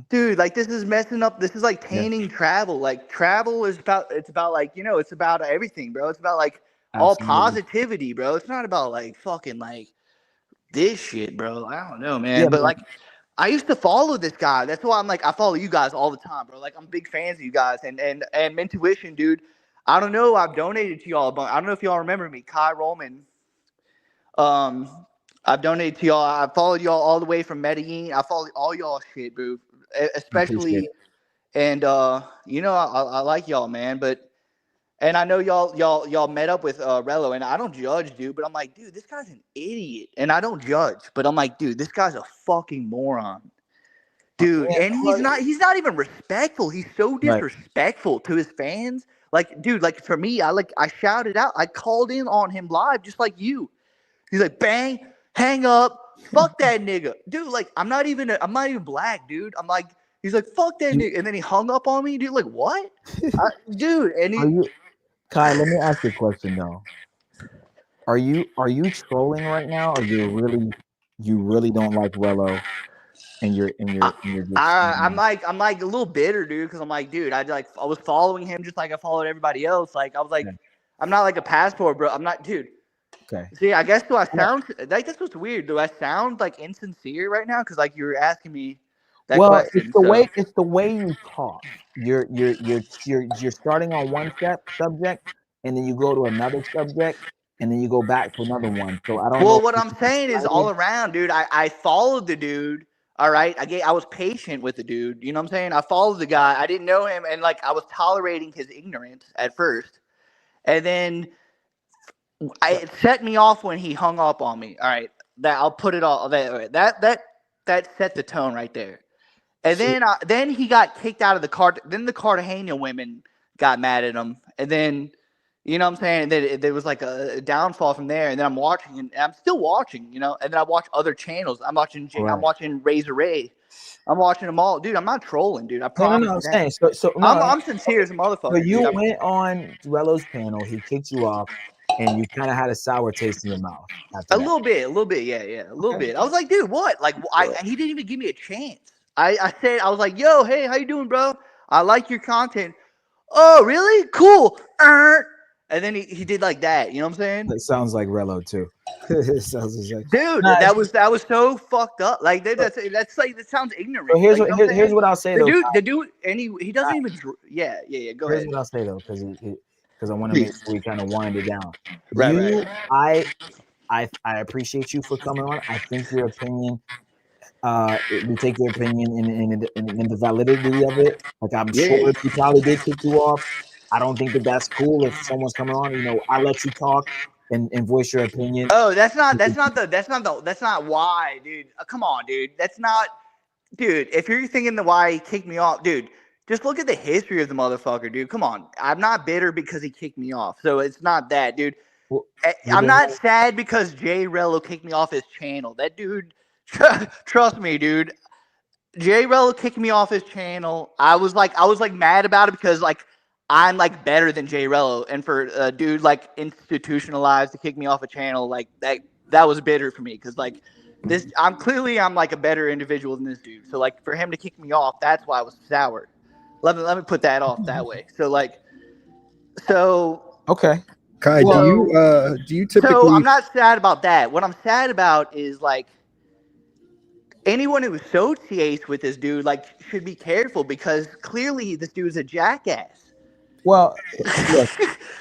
dude, like, this is messing up. This is like tainting travel. Like, travel is about. It's about like, you know, it's about everything, bro. It's about like all positivity, bro. It's not about like fucking like this shit, bro. I don't know, man. But like, I used to follow this guy. That's why I'm like, I follow you guys all the time, bro. Like, I'm big fans of you guys and Intuition, dude. I don't know. I've donated to y'all, but I don't know if y'all remember me, Kai Roman. I've donated to y'all. I followed y'all all the way from Medellin. I followed all y'all shit, boo. Especially, and you know, I like y'all, man. But and I know y'all met up with Rello, and I don't judge, dude. But I'm like, dude, this guy's an idiot, and I don't judge. But I'm like, dude, this guy's a fucking moron. Dude, and he's not even respectful. He's so disrespectful to his fans. Like, dude, like for me, I shouted out. I called in on him live just like you. He's like, bang, hang up, fuck that nigga. Dude, like I'm not even black, dude. I'm like, he's like, fuck that nigga. And then he hung up on me, dude. Like, what? Dude, and Kai, let me ask you a question though. Are you trolling right now, or you really don't like Rello? And you're just, I'm like a little bitter, dude, because I'm like, dude, I was following him just like I followed everybody else. Like I was like, I'm not like a passport, bro. I'm not, dude. Okay. See, I guess do I sound like that's what's weird? Do I sound like insincere right now? Because like you were asking me that question. It's the way you talk. You're starting on one subject, and then you go to another subject, and then you go back to another one. So I don't know. Well, what I'm saying is all around, dude. I followed the dude. All right, I was patient with the dude. You know what I'm saying? I followed the guy. I didn't know him, and like I was tolerating his ignorance at first, and then it set me off when he hung up on me. All right, that I'll put it all that set the tone right there. And then he got kicked out of the car. Then the Cartagena women got mad at him, and then. You know what I'm saying? There was like a downfall from there, and then I'm watching, and I'm still watching, you know. And then I watch other channels. I'm watching Razor Ray. I'm watching them all, dude. I'm not trolling, dude. I promise. No, I'm saying I'm sincere as a motherfucker. So you went on Rello's panel. He kicked you off, and you kind of had a sour taste in your mouth. A little bit, yeah, a little bit. I was like, dude, what? Like, he didn't even give me a chance. I was like, yo, hey, how you doing, bro? I like your content. Oh, really? Cool. And then he did like that, you know what I'm saying? It sounds like Rello too. It sounds like, dude, that was so fucked up. Like that's like that sounds ignorant. So here's what I'll say though. The dude, and he doesn't even. Yeah. Go ahead. Here's what I'll say though, because I want to make sure we kind of wind it down. Right. I appreciate you for coming on. I think your opinion. We take your opinion in the validity of it. Like I'm sure he probably did kick you off. I don't think that's cool if someone's coming on. You know, I let you talk and voice your opinion. Oh, that's not why, dude. Come on, dude. That's not, dude. If you're thinking why he kicked me off, dude, just look at the history of the motherfucker, dude. Come on, I'm not bitter because he kicked me off, so it's not that, dude. Well, I'm not sad because J-RELLO kicked me off his channel. That dude, trust me, dude. J-RELLO kicked me off his channel. I was like mad about it because like. I'm like better than J-RELLO, and for a dude like institutionalized to kick me off a channel like that was bitter for me because like I'm like a better individual than this dude. So like for him to kick me off, that's why I was soured. Let me put that off that way. So like, okay. Kai, do you typically? So I'm not sad about that. What I'm sad about is like anyone who associates with this dude like should be careful because clearly this dude's a jackass. Well,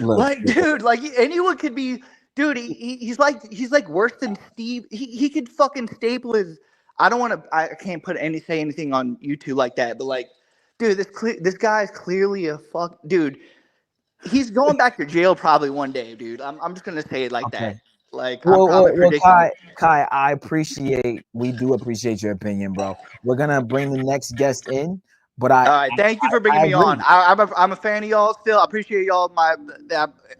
look, like, dude, like anyone could be, dude. He's like worse than Steve. He could fucking staple his. I can't say anything on YouTube like that. But like, dude, this guy is clearly a fuck, dude. He's going back to jail probably one day, dude. I'm just gonna say it like that. Like, I'm probably predicting. Kai, we do appreciate your opinion, bro. We're gonna bring the next guest in, but all right, thank you for bringing me on. I'm a fan of y'all still. I appreciate y'all. I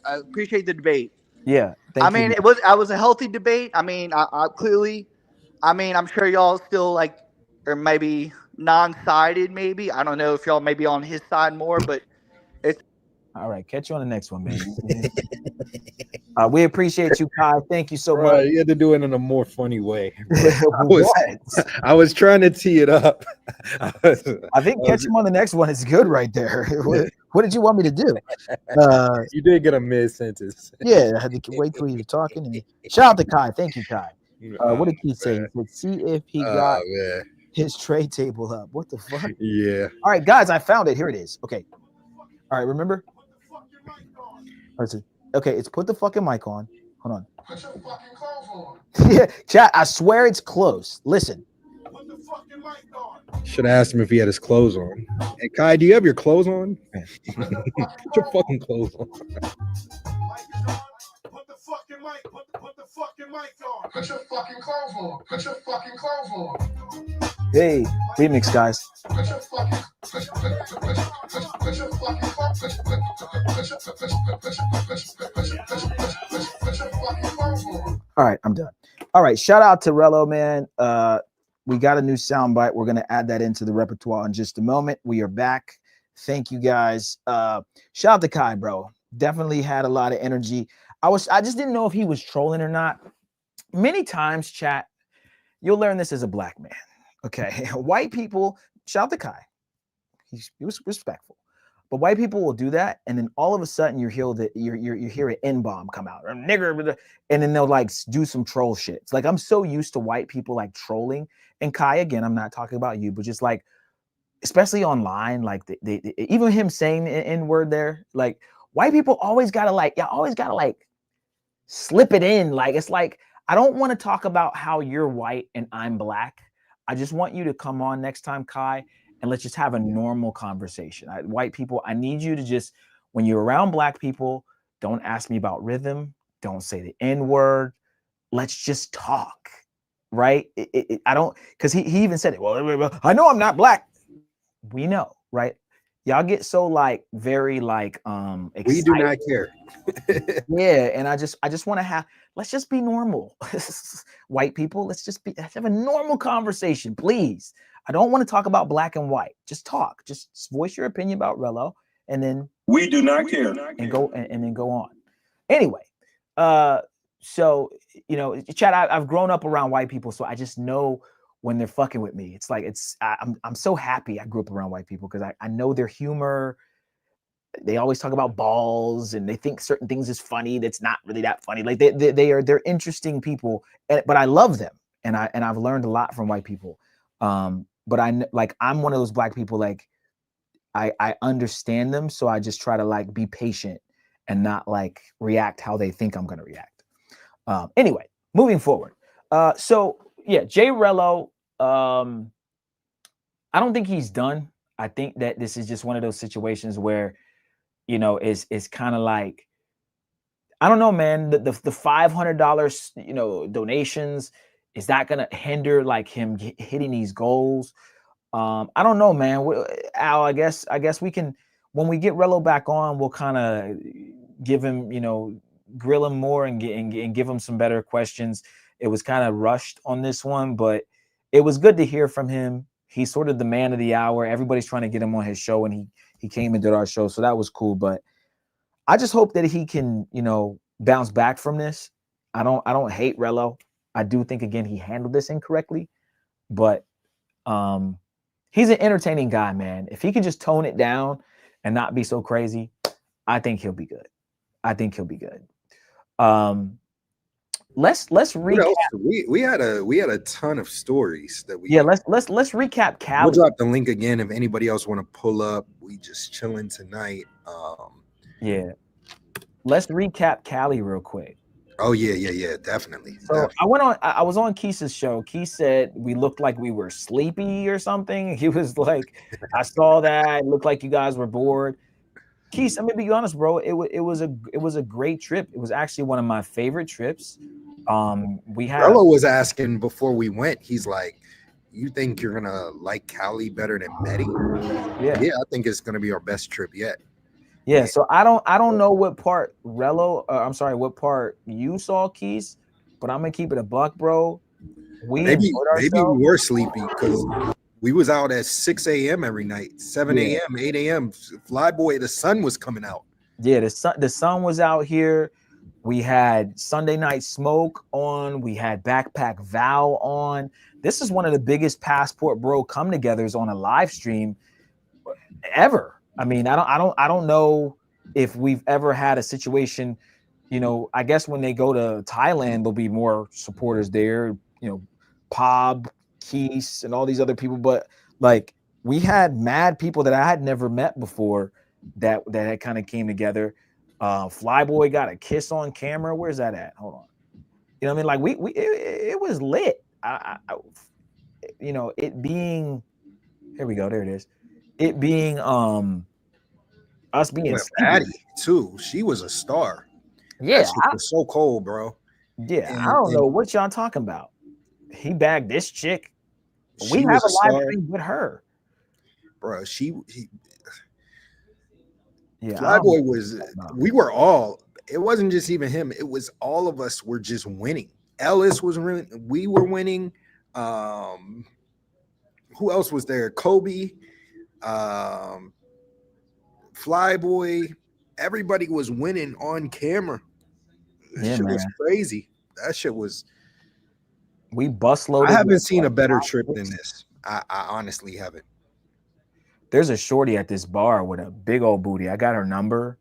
appreciate the debate. Yeah, I mean, it was a healthy debate. I mean, I clearly, I'm sure y'all still like, or maybe non-sided. Maybe I don't know if y'all maybe on his side more, but it's. All right, catch you on the next one, man. We appreciate you, Kai. Thank you so much. You had to do it in a more funny way. I was trying to tee it up. I think catch him on the next one is good right there. What did you want me to do? You did get a mid-sentence. Yeah, I had to wait till you were talking. And shout out to Kai. Thank you, Kai. What did he say? He said, see if he got his tray table up. What the fuck? Yeah. All right, guys, I found it. Here it is. Okay. All right, remember? Okay, it's put the fucking mic on. Hold on. Put your fucking clothes on. Yeah, chat, I swear it's close. Listen. Put the fucking mic on. Should have asked him if he had his clothes on. Hey, Kai, do you have your clothes on? Put your fucking clothes on. Put the fucking mic. Put the fucking mic on. Put your fucking clothes on. Put your fucking clothes on. Hey, remix, guys. Put your fucking All right, I'm done. All right, shout out to Rello, man. We got a new soundbite. We're gonna add that into the repertoire in just a moment. We are back. Thank you guys. Shout out to Kai, bro. Definitely had a lot of energy. I just didn't know if he was trolling or not. Many times, chat, you'll learn this as a black man. Okay, white people, shout out to Kai. He was respectful, but white people will do that, and then all of a sudden you hear an N-bomb come out, or nigger, and then they'll like do some troll shit. It's like I'm so used to white people like trolling, and Kai, again, I'm not talking about you, but just like, especially online, like they even him saying the N-word there, like white people always gotta like slip it in. Like it's like I don't want to talk about how you're white and I'm black. I just want you to come on next time, Kai, and let's just have a normal conversation. White people, I need you to just, when you're around black people, don't ask me about rhythm. Don't say the N-word. Let's just talk, right? I don't, because he even said it. Well, I know I'm not black. We know, right? Y'all get so like very like excited. We do not care. Yeah, and I just want to have, let's just be normal. White people, let's have a normal conversation, please. I don't want to talk about black and white. Just talk. Just voice your opinion about Rello, and then we do not care. And go and then go on. Anyway, so you know, chat. I've grown up around white people, so I just know when they're fucking with me. It's like I'm so happy I grew up around white people because I know their humor. They always talk about balls, and they think certain things is funny that's not really that funny. Like they're interesting people, but I love them, and I've learned a lot from white people. But I'm one of those black people, like I understand them, so I just try to like be patient and not like react how they think I'm gonna react. Anyway, moving forward. So yeah, J-RELLO, I don't think he's done. I think that this is just one of those situations where, you know, it's kind of like, I don't know, man, the $500, you know, donations, is that going to hinder like him hitting these goals? I don't know, man. Al, I guess we can, when we get Rello back on, we'll kind of give him, you know, grill him more and give him some better questions. It was kind of rushed on this one, but it was good to hear from him. He's sort of the man of the hour. Everybody's trying to get him on his show, and he came and did our show, so that was cool. But I just hope that he can, you know, bounce back from this. I don't hate Rello. I do think again he handled this incorrectly, but he's an entertaining guy, man. If he could just tone it down and not be so crazy, I think he'll be good. I think he'll be good. Let's recap. We had a ton of stories that we let's recap Cali. We'll drop the link again if anybody else want to pull up. We just chilling tonight. Yeah, let's recap Cali real quick. Oh yeah, definitely. So I was on Keith's show. Keith said we looked like we were sleepy or something. He was like, I saw that. It looked like you guys were bored. Keith, I'm gonna be honest, bro. It was a great trip. It was actually one of my favorite trips. We had Rello was asking before we went. He's like, "You think you're gonna like Cali better than Betty?" Yeah, I think it's gonna be our best trip yet. Yeah, so I don't know what part what part you saw, Keith, but I'm gonna keep it a buck, bro. Maybe we were sleepy because we was out at 6 a.m. every night, 7 a.m., 8 a.m. Flyboy, the sun was coming out. Yeah, the sun was out here. We had Sunday Night Smoke on. We had Backpack Val on. This is one of the biggest Passport Bro come-togethers on a live stream ever. I mean, I don't know if we've ever had a situation. You know, I guess when they go to Thailand, there'll be more supporters there. You know, Pob, Keith, and all these other people. But like, we had mad people that I had never met before that had kind of came together. Flyboy got a kiss on camera. Where's that at? Hold on. You know what I mean? Like it was lit. You know, it being, here we go. There it is. It being us being Patty too. She was a star. Yeah, that shit was so cold, bro. Yeah, I don't know what y'all talking about. He bagged this chick. We have a live stream with her, bro. Yeah, Flyboy was. We were all. It wasn't just even him. It was all of us were just winning. Ellis was winning. We were winning. Who else was there? Kobe, Flyboy. Everybody was winning on camera. That shit was crazy. That shit was. We bus loaded. I haven't seen a better trip than this. I honestly haven't. There's a shorty at this bar with a big old booty. I got her number,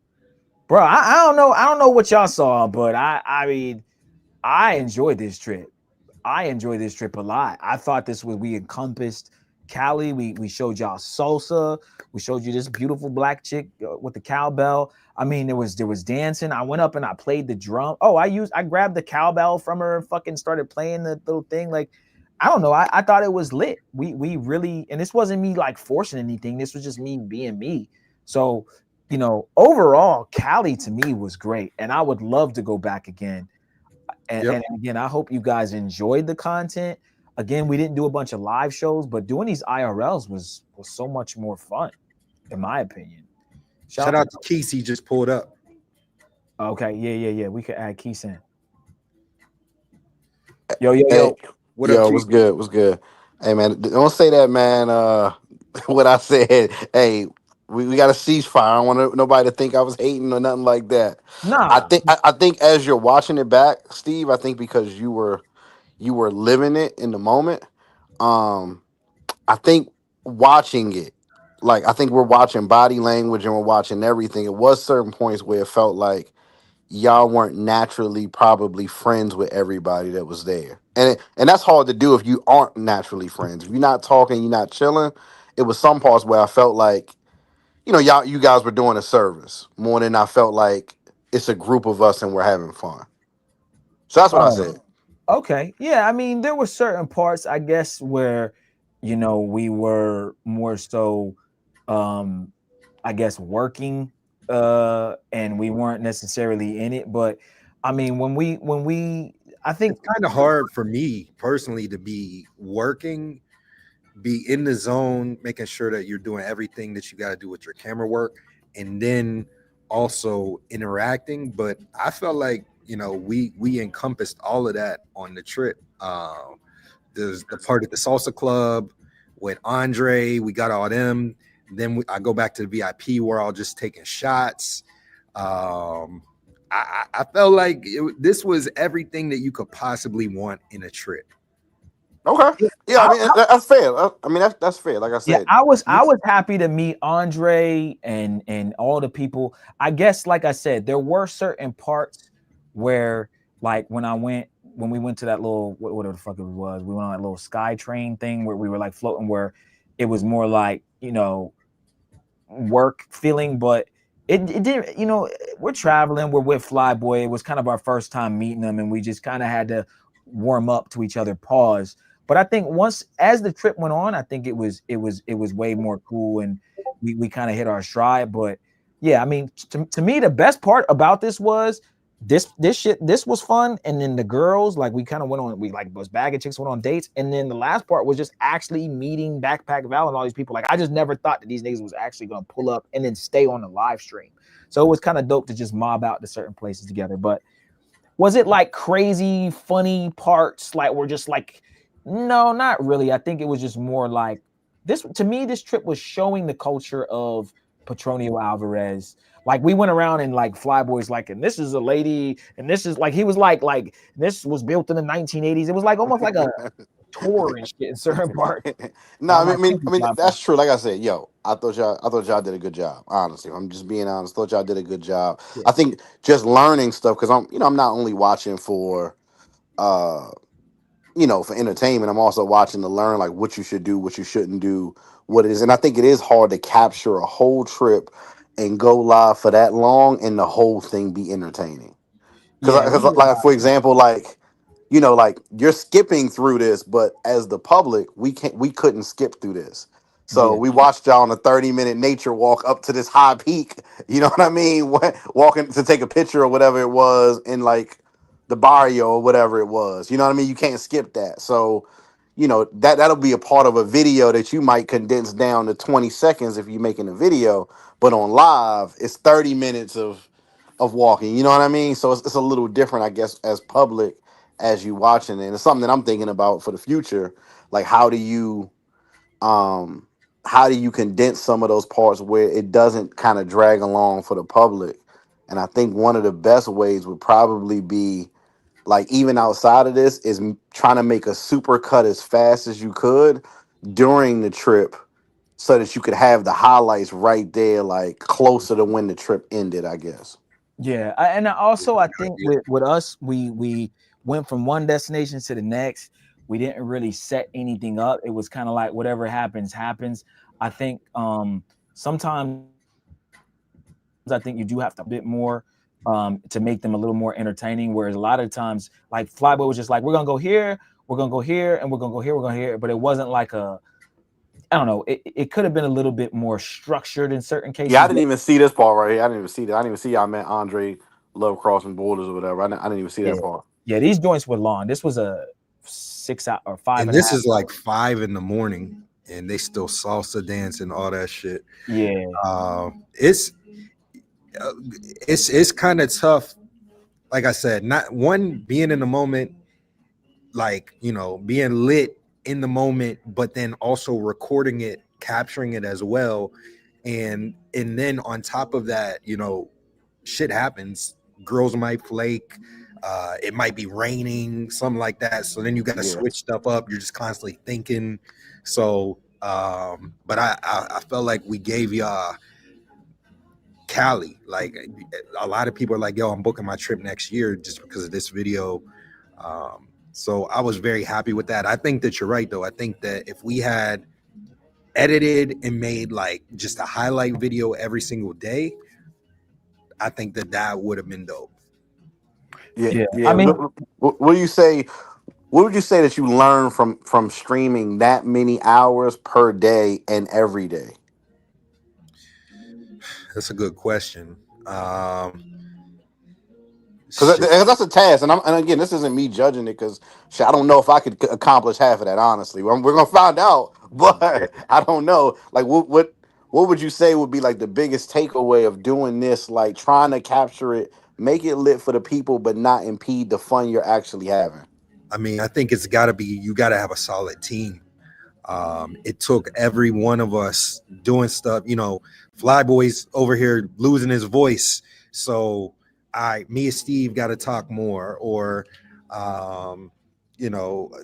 bro. I don't know. I don't know what y'all saw, but I mean, I enjoyed this trip. I enjoyed this trip a lot. I thought we encompassed Cali. We showed y'all salsa. We showed you this beautiful black chick with the cowbell. I mean, there was dancing. I went up and I played the drum. Oh, I grabbed the cowbell from her and fucking started playing the little thing. Like, I don't know. I thought it was lit. We really, and this wasn't me like forcing anything. This was just me being me. So, you know, overall, Cali to me was great, and I would love to go back again. And again, I hope you guys enjoyed the content. Again, we didn't do a bunch of live shows, but doing these IRLs was so much more fun, in my opinion. Shout out to Keith. He just pulled up. Okay, yeah. We could add Keith in. Yo. What's good? What's good? Hey, man, don't say that, man. What I said. Hey, we got a ceasefire. I don't want nobody to think I was hating or nothing like that. Nah. I think as you're watching it back, Steve, I think because you were living it in the moment. I think watching it, like I think we're watching body language and we're watching everything. It was certain points where it felt like y'all weren't naturally probably friends with everybody that was there. And that's hard to do if you aren't naturally friends. If you're not talking, you're not chilling. It was some parts where I felt like, you know, you guys were doing a service more than I felt like it's a group of us and we're having fun. So that's what I said. Okay. Yeah, I mean, there were certain parts, I guess, where, you know, we were more so I guess working and we weren't necessarily in it. But I mean, when we I think it's kind of hard for me personally to be working, be in the zone, making sure that you're doing everything that you got to do with your camera work, and then also interacting. But I felt like, you know, we encompassed all of that on the trip. There's the part at the salsa club with Andre. We got all them. Then I go back to the VIP where I was just taking shots. I I felt like this was everything that you could possibly want in a trip. Okay. Yeah, I mean that's fair. I mean that's fair. Like I Yeah, said, I was happy to meet Andre and all the people. I guess, like I said, there were certain parts where, like when we went to that little whatever the fuck it was, we went on that little sky train thing where we were like floating, where it was more like, you know, work feeling, but it didn't, you know, we're traveling, we're with Flyboy. It was kind of our first time meeting them, and we just kind of had to warm up to each other, pause. But I think once as the trip went on, I think it was way more cool, and we kind of hit our stride. But yeah, I mean, to me, the best part about this was this was fun. And then the girls, like, we kind of went on, we like was bagging chicks, went on dates, and then the last part was just actually meeting Backpack Val and all these people. Like, I just never thought that these niggas was actually gonna pull up and then stay on the live stream. So it was kind of dope to just mob out to certain places together. But was it like crazy funny parts? Like, we're just like, no, not really. I think it was just more like this. To me, this trip was showing the culture of Petronio Alvarez. Like, we went around and like Flyboy's like, and this is a lady, and this is like, he was like this was built in the 1980s. It was like almost like a tour and shit in certain parts. No, I mean that's true. Like I said, yo, I thought y'all did a good job. Honestly, I'm just being honest. Thought y'all did a good job. Yeah. I think just learning stuff, because I'm not only watching for for entertainment. I'm also watching to learn like what you should do, what you shouldn't do, what it is. And I think it is hard to capture a whole trip and go live for that long and the whole thing be entertaining. Because like, for example, like, like you're skipping through this, but as the public, we couldn't skip through this. So we watched y'all on a 30-minute nature walk up to this high peak. You know what I mean? Walking to take a picture or whatever it was in like the barrio or whatever it was. You know what I mean? You can't skip that. So, that'll be a part of a video that you might condense down to 20 seconds if you're making a video. But on live, it's 30 minutes of walking. You know what I mean? So it's a little different, I guess, as public as you watching it. And it's something that I'm thinking about for the future. Like, how do you condense some of those parts where it doesn't kind of drag along for the public? And I think one of the best ways would probably be, like, even outside of this, is trying to make a super cut as fast as you could during the trip, so that you could have the highlights right there, like closer to when the trip ended, I guess. Yeah, and I think with us, we went from one destination to the next. We didn't really set anything up. It was kind of like whatever happens, happens. I think sometimes I think you do have to a bit more to make them a little more entertaining. Whereas a lot of times, like Flyboy was just like, we're gonna go here, we're gonna go here, and we're gonna go here, we're going here. But it wasn't like I don't know. It could have been a little bit more structured in certain cases. Yeah, I didn't even see this part right here. I didn't even see that. I didn't even see y'all met Andre Love Crossing Borders or whatever. I didn't even see that part. Yeah, these joints were long. This was a 6 hour or 5. And this is like 5 in the morning, and they still salsa dance and all that shit. Yeah, it's kind of tough. Like I said, not one being in the moment, like, being lit in the moment, but then also recording it, capturing it as well. And then on top of that, shit happens. Girls might flake. It might be raining, something like that. So then you got to switch stuff up. You're just constantly thinking. So, but I felt like we gave y'all Cali. Like, a lot of people are like, yo, I'm booking my trip next year just because of this video. So I was very happy with that. I think that you're right, though. I think that if we had edited and made like just a highlight video every single day, I think that would have been dope. Yeah. I mean, what do you say? What would you say that you learned from streaming that many hours per day and every day? That's a good question. Because that's a task, and again, this isn't me judging it, because I don't know if I could accomplish half of that. Honestly, we're gonna find out, but I don't know. Like, what would you say would be like the biggest takeaway of doing this? Like, trying to capture it, make it lit for the people, but not impede the fun you're actually having. I mean, I think it's got to be, you got to have a solid team. It took every one of us doing stuff. Flyboy's over here losing his voice, so me and Steve got to talk more, or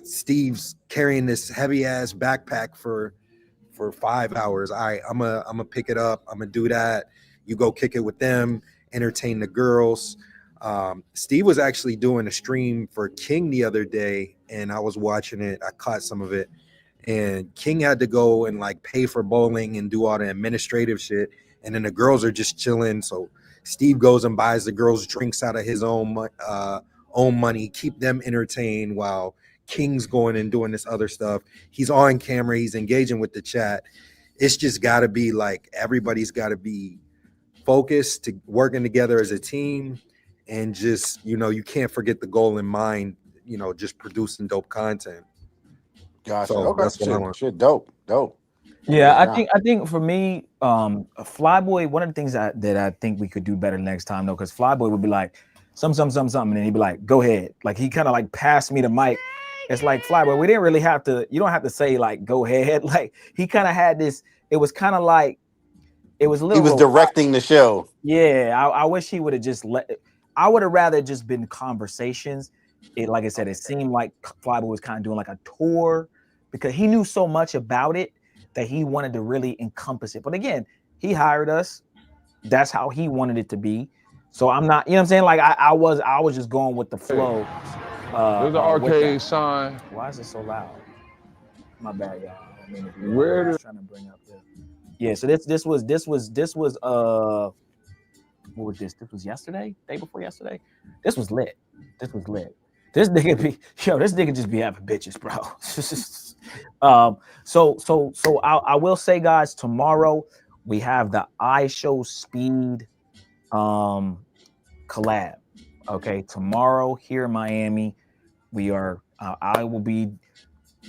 Steve's carrying this heavy ass backpack for 5 hours. I'm gonna pick it up. I'm gonna do that. You go kick it with them, entertain the girls. Steve was actually doing a stream for King the other day, and I was watching it. I caught some of it, and King had to go and like pay for bowling and do all the administrative shit, and then the girls are just chilling. So Steve goes and buys the girls drinks out of his own money, keep them entertained while King's going and doing this other stuff. He's on camera, he's engaging with the chat. It's just got to be like everybody's got to be focused to working together as a team, and just you can't forget the goal in mind. Just producing dope content. Gotcha. So Okay. that's what I want. Shit. Dope. Yeah, I think for me, Flyboy, one of the things that I think we could do better next time though, because Flyboy would be like something, and then he'd be like, go ahead. Like he kind of like passed me the mic. It's like Flyboy, we didn't really have to, you don't have to say like go ahead. Like he kind of had this, it was kind of like it was a little. He was directing the show. Yeah, I wish he would have just I would have rather just been conversations. Like I said, it seemed like Flyboy was kind of doing like a tour because he knew so much about it that he wanted to really encompass it. But again, he hired us. That's how he wanted it to be. So I'm not, you know what I'm saying? Like I was just going with the flow. There's an arcade sign. Why is it so loud? My bad, y'all. I mean, Where I was trying to bring up the. Yeah, so this was what was this? This was yesterday, day before yesterday. This was lit. This nigga just be having bitches, bro. So I will say, guys, tomorrow we have the iShowSpeed collab. Okay, tomorrow here in Miami, we are. I will be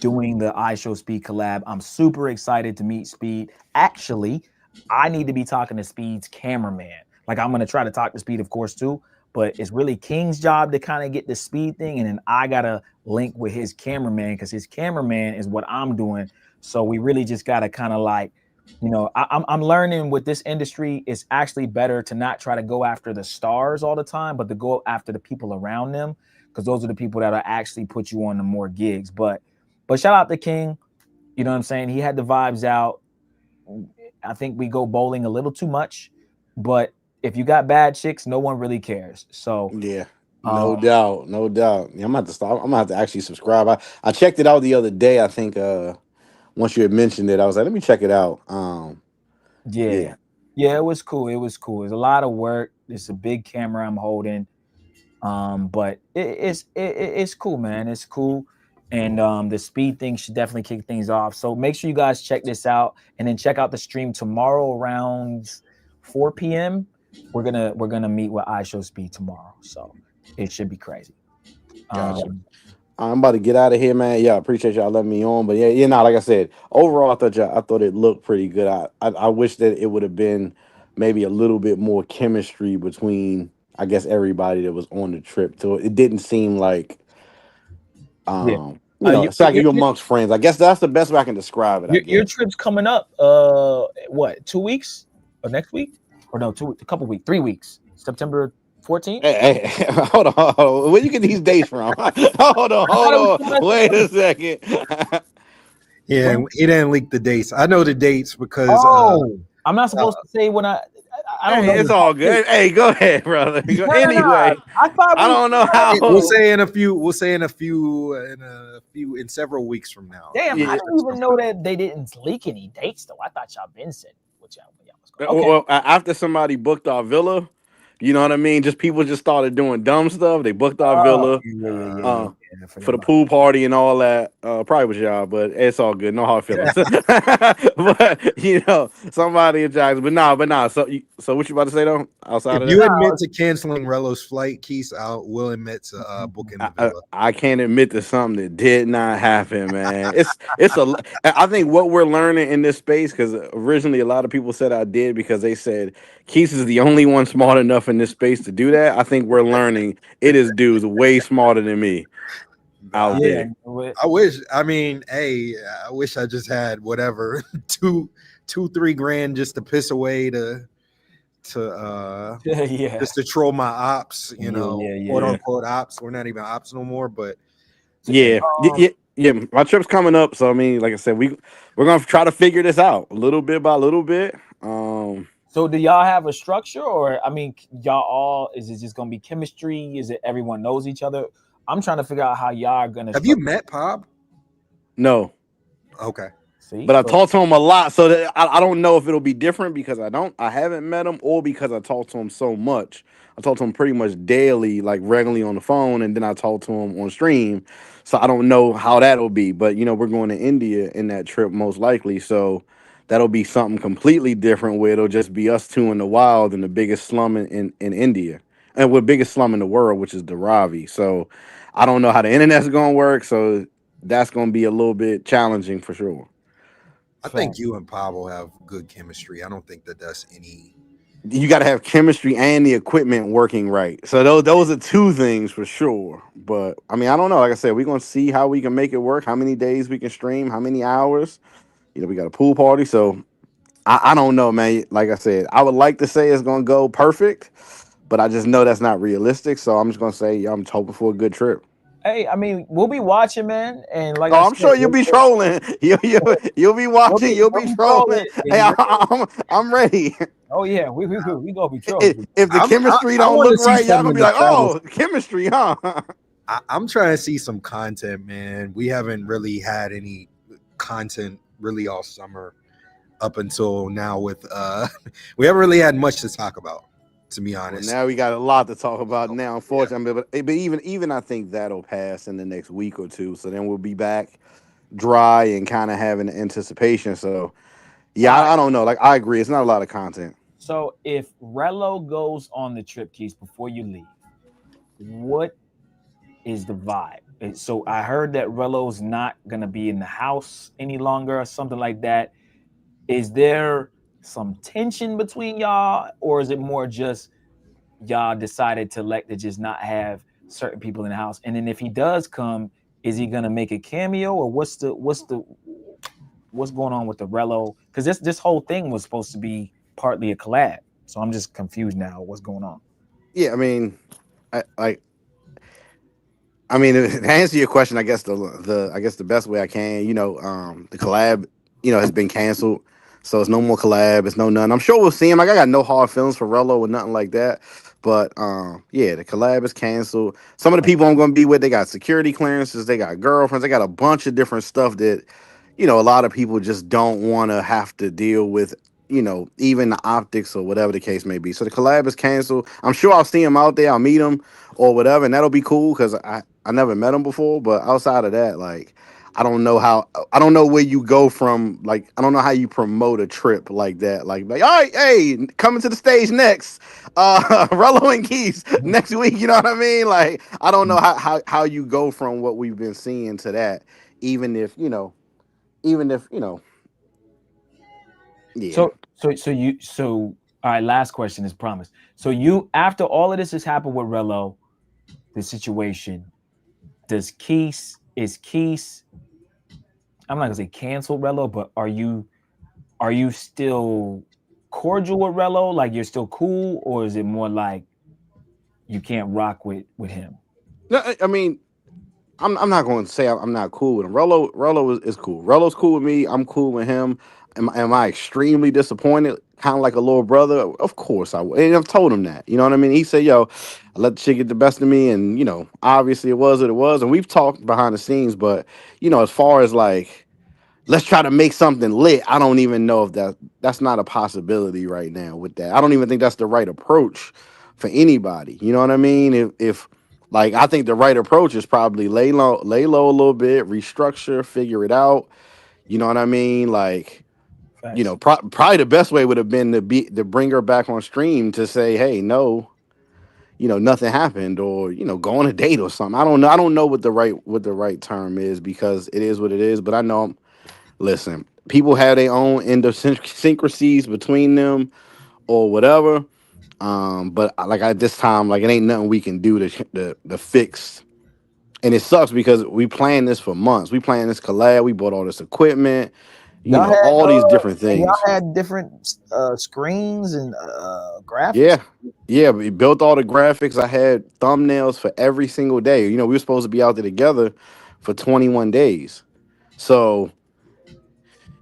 doing the iShowSpeed collab. I'm super excited to meet Speed. Actually, I need to be talking to Speed's cameraman. Like I'm gonna try to talk to Speed, of course, too. But it's really King's job to kind of get the Speed thing, and then I gotta link with his cameraman because his cameraman is what I'm doing. So we really just gotta kind of like, I'm learning with this industry. It's actually better to not try to go after the stars all the time, but to go after the people around them, because those are the people that will actually put you on the more gigs. But shout out to King. You know what I'm saying? He had the vibes out. I think we go bowling a little too much, but if you got bad chicks, no one really cares. So yeah, no doubt. Yeah, I'm gonna have to stop. I'm gonna have to actually subscribe. I checked it out the other day. I think once you had mentioned it, I was like, let me check it out. Yeah, it was cool. It was a lot of work. It's a big camera I'm holding. But it's cool, man. It's cool. And the Speed thing should definitely kick things off. So make sure you guys check this out, and then check out the stream tomorrow around 4 p.m. We're gonna meet with iShowSpeed tomorrow, so it should be crazy. Gotcha. I'm about to get out of here, man. Yeah, I appreciate y'all letting me on, but like I said, overall, I thought it looked pretty good. I wish that it would have been maybe a little bit more chemistry between, I guess, everybody that was on the trip. So it didn't seem like, it's like you're amongst friends. I guess that's the best way I can describe it. Your trip's coming up. What, 2 weeks or next week? Or no, 2 weeks, a couple weeks, 3 weeks. September 14th. Hey, hold on. Where you get these dates from? hold on. Wait a second. Yeah, he didn't leak the dates. I know the dates because I'm not supposed to say when I don't know. It's all good. Hey, go ahead, brother. Anyway, I don't know how. We'll say in several weeks from now. Damn, I didn't even know that they didn't leak any dates though. I thought y'all been said what y'all was going. Okay. Well, after somebody booked our villa, you know what I mean? Just people just started doing dumb stuff. They booked our villa for the pool party and all that. Probably was y'all, but it's all good. No hard feelings. But somebody in Jackson. But nah. So what you about to say though? Outside if of you that, admit to canceling Rello's flight, Keith, will admit to booking the villa. I can't admit to something that did not happen, man. I think what we're learning in this space, because originally a lot of people said I did because they said Keith is the only one smart enough in this space to do that. I think we're learning it is dudes way smarter than me out there. I wish. I mean, hey, I wish I just had whatever $2-3 grand just to piss away to to yeah. just to troll my ops, you know, yeah. quote unquote ops. We're not even ops no more, but Yeah, yeah. My trip's coming up, so I mean, like I said, we're gonna try to figure this out little bit by little bit. So do y'all have a structure, or I mean, y'all all is it just gonna be chemistry? Is it everyone knows each other? I'm trying to figure out how y'all are gonna. Have you met Pop? No. Okay. See, but I talked to him a lot, so that I don't know if it'll be different because I haven't met him, or because I talked to him so much. I talked to him pretty much daily, like regularly on the phone, and then I talked to him on stream. So I don't know how that'll be, but you know, we're going to India in that trip most likely, so that'll be something completely different where it'll just be us two in the wild in the biggest slum in India, and we're biggest slum in the world, which is the Ravi. So I don't know how the internet's gonna work, so that's gonna be a little bit challenging for sure. I think you and Pablo have good chemistry. I don't think that that's any. You got to have chemistry and the equipment working right. So those are two things for sure. But I mean, I don't know. Like I said, we're gonna see how we can make it work. How many days we can stream? How many hours? You know, we got a pool party, so I don't know, man. Like I said, I would like to say it's gonna go perfect, but I just know that's not realistic. So I'm just gonna say, yeah, I'm just hoping for a good trip. Hey, I mean, we'll be watching, man, and like I'm sure you'll be trolling. You'll be watching. You'll be trolling. Hey, I'm ready. Oh yeah, we gonna be trolling. If the chemistry don't look right, y'all gonna be like, oh, chemistry, huh? I'm trying to see some content, man. We haven't really had any content really all summer up until now. With we haven't really had much to talk about, to be honest. Well, now we got a lot to talk about now, unfortunately. Yeah. But even I think that'll pass in the next week or two. So then we'll be back dry and kind of having anticipation. So yeah, I don't know. Like I agree, it's not a lot of content. So if Rello goes on the trip, Keith, before you leave, what is the vibe? So I heard that Rello's not gonna be in the house any longer, or something like that. Is there some tension between y'all, or is it more just y'all decided to just not have certain people in the house? And then if he does come, is he gonna make a cameo, or what's going on with the Rello? Because this whole thing was supposed to be partly a collab, so I'm just confused now. What's going on? Yeah, I mean, I mean, to answer your question, I guess the best way I can, you know, the collab, you know, has been canceled, so it's no more collab. It's no none. I'm sure we'll see him. Like I got no hard feelings for Rello or nothing like that. But yeah, the collab is canceled. Some of the people I'm going to be with, they got security clearances, they got girlfriends, they got a bunch of different stuff that, you know, a lot of people just don't want to have to deal with. You know, even the optics or whatever the case may be. So the collab is canceled. I'm sure I'll see him out there. I'll meet him or whatever, and that'll be cool because I never met him before. But outside of that, like, I don't know where you go from. Like, I don't know how you promote a trip like that. Like all right, hey, coming to the stage next, Rello and Keys next week. You know what I mean? Like, I don't know how you go from what we've been seeing to that, even if you know. Yeah. So all right, last question is promised. So you, after all of this has happened with Rello, the situation, is Keys, I'm not gonna say cancel Rello, but are you still cordial with Rello? Like you're still cool, or is it more like you can't rock with him? No, I mean, I'm not going to say I'm not cool with him. Rello is cool. Rello's cool with me. I'm cool with him. Am I extremely disappointed? Kind of like a little brother? Of course I would. And I've told him that. You know what I mean? He said, yo, I let the shit get the best of me. And, you know, obviously it was what it was. And we've talked behind the scenes. But, you know, as far as like, let's try to make something lit, I don't even know if that's not a possibility right now with that. I don't even think that's the right approach for anybody. You know what I mean? If like, I think the right approach is probably lay low a little bit, restructure, figure it out. You know what I mean? Like, you know, probably the best way would have been to bring her back on stream to say, hey, no, you know, nothing happened, or, you know, go on a date or something. I don't know. I don't know what the right term is, because it is what it is. But I know, listen, people have their own idiosyncrasies between them or whatever. But like at this time, like it ain't nothing we can do to fix. And it sucks because we planned this for months. We planned this collab. We bought all this equipment. You know, all these different y'all things. had different screens and graphics. Yeah. Yeah, we built all the graphics. I had thumbnails for every single day. You know, we were supposed to be out there together for 21 days. So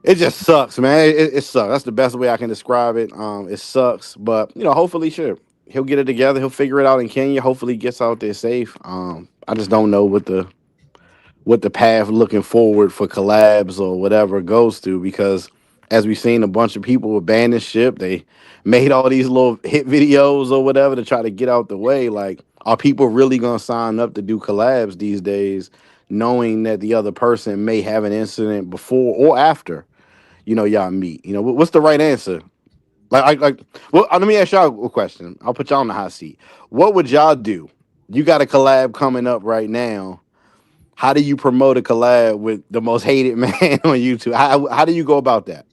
it just sucks, man. It sucks. That's the best way I can describe it. It sucks, but you know, hopefully, sure, he'll get it together. He'll figure it out in Kenya. Hopefully, he gets out there safe. I just don't know what the path looking forward for collabs or whatever goes to, because as we've seen, a bunch of people abandoned ship. They made all these little hit videos or whatever to try to get out the way. Like, are people really gonna sign up to do collabs these days, knowing that the other person may have an incident before or after, you know, y'all meet? You know, what's the right answer? Well, let me ask y'all a question. I'll put y'all on the hot seat. What would y'all do? You got a collab coming up right now. How do you promote a collab with the most hated man on YouTube? How do you go about that?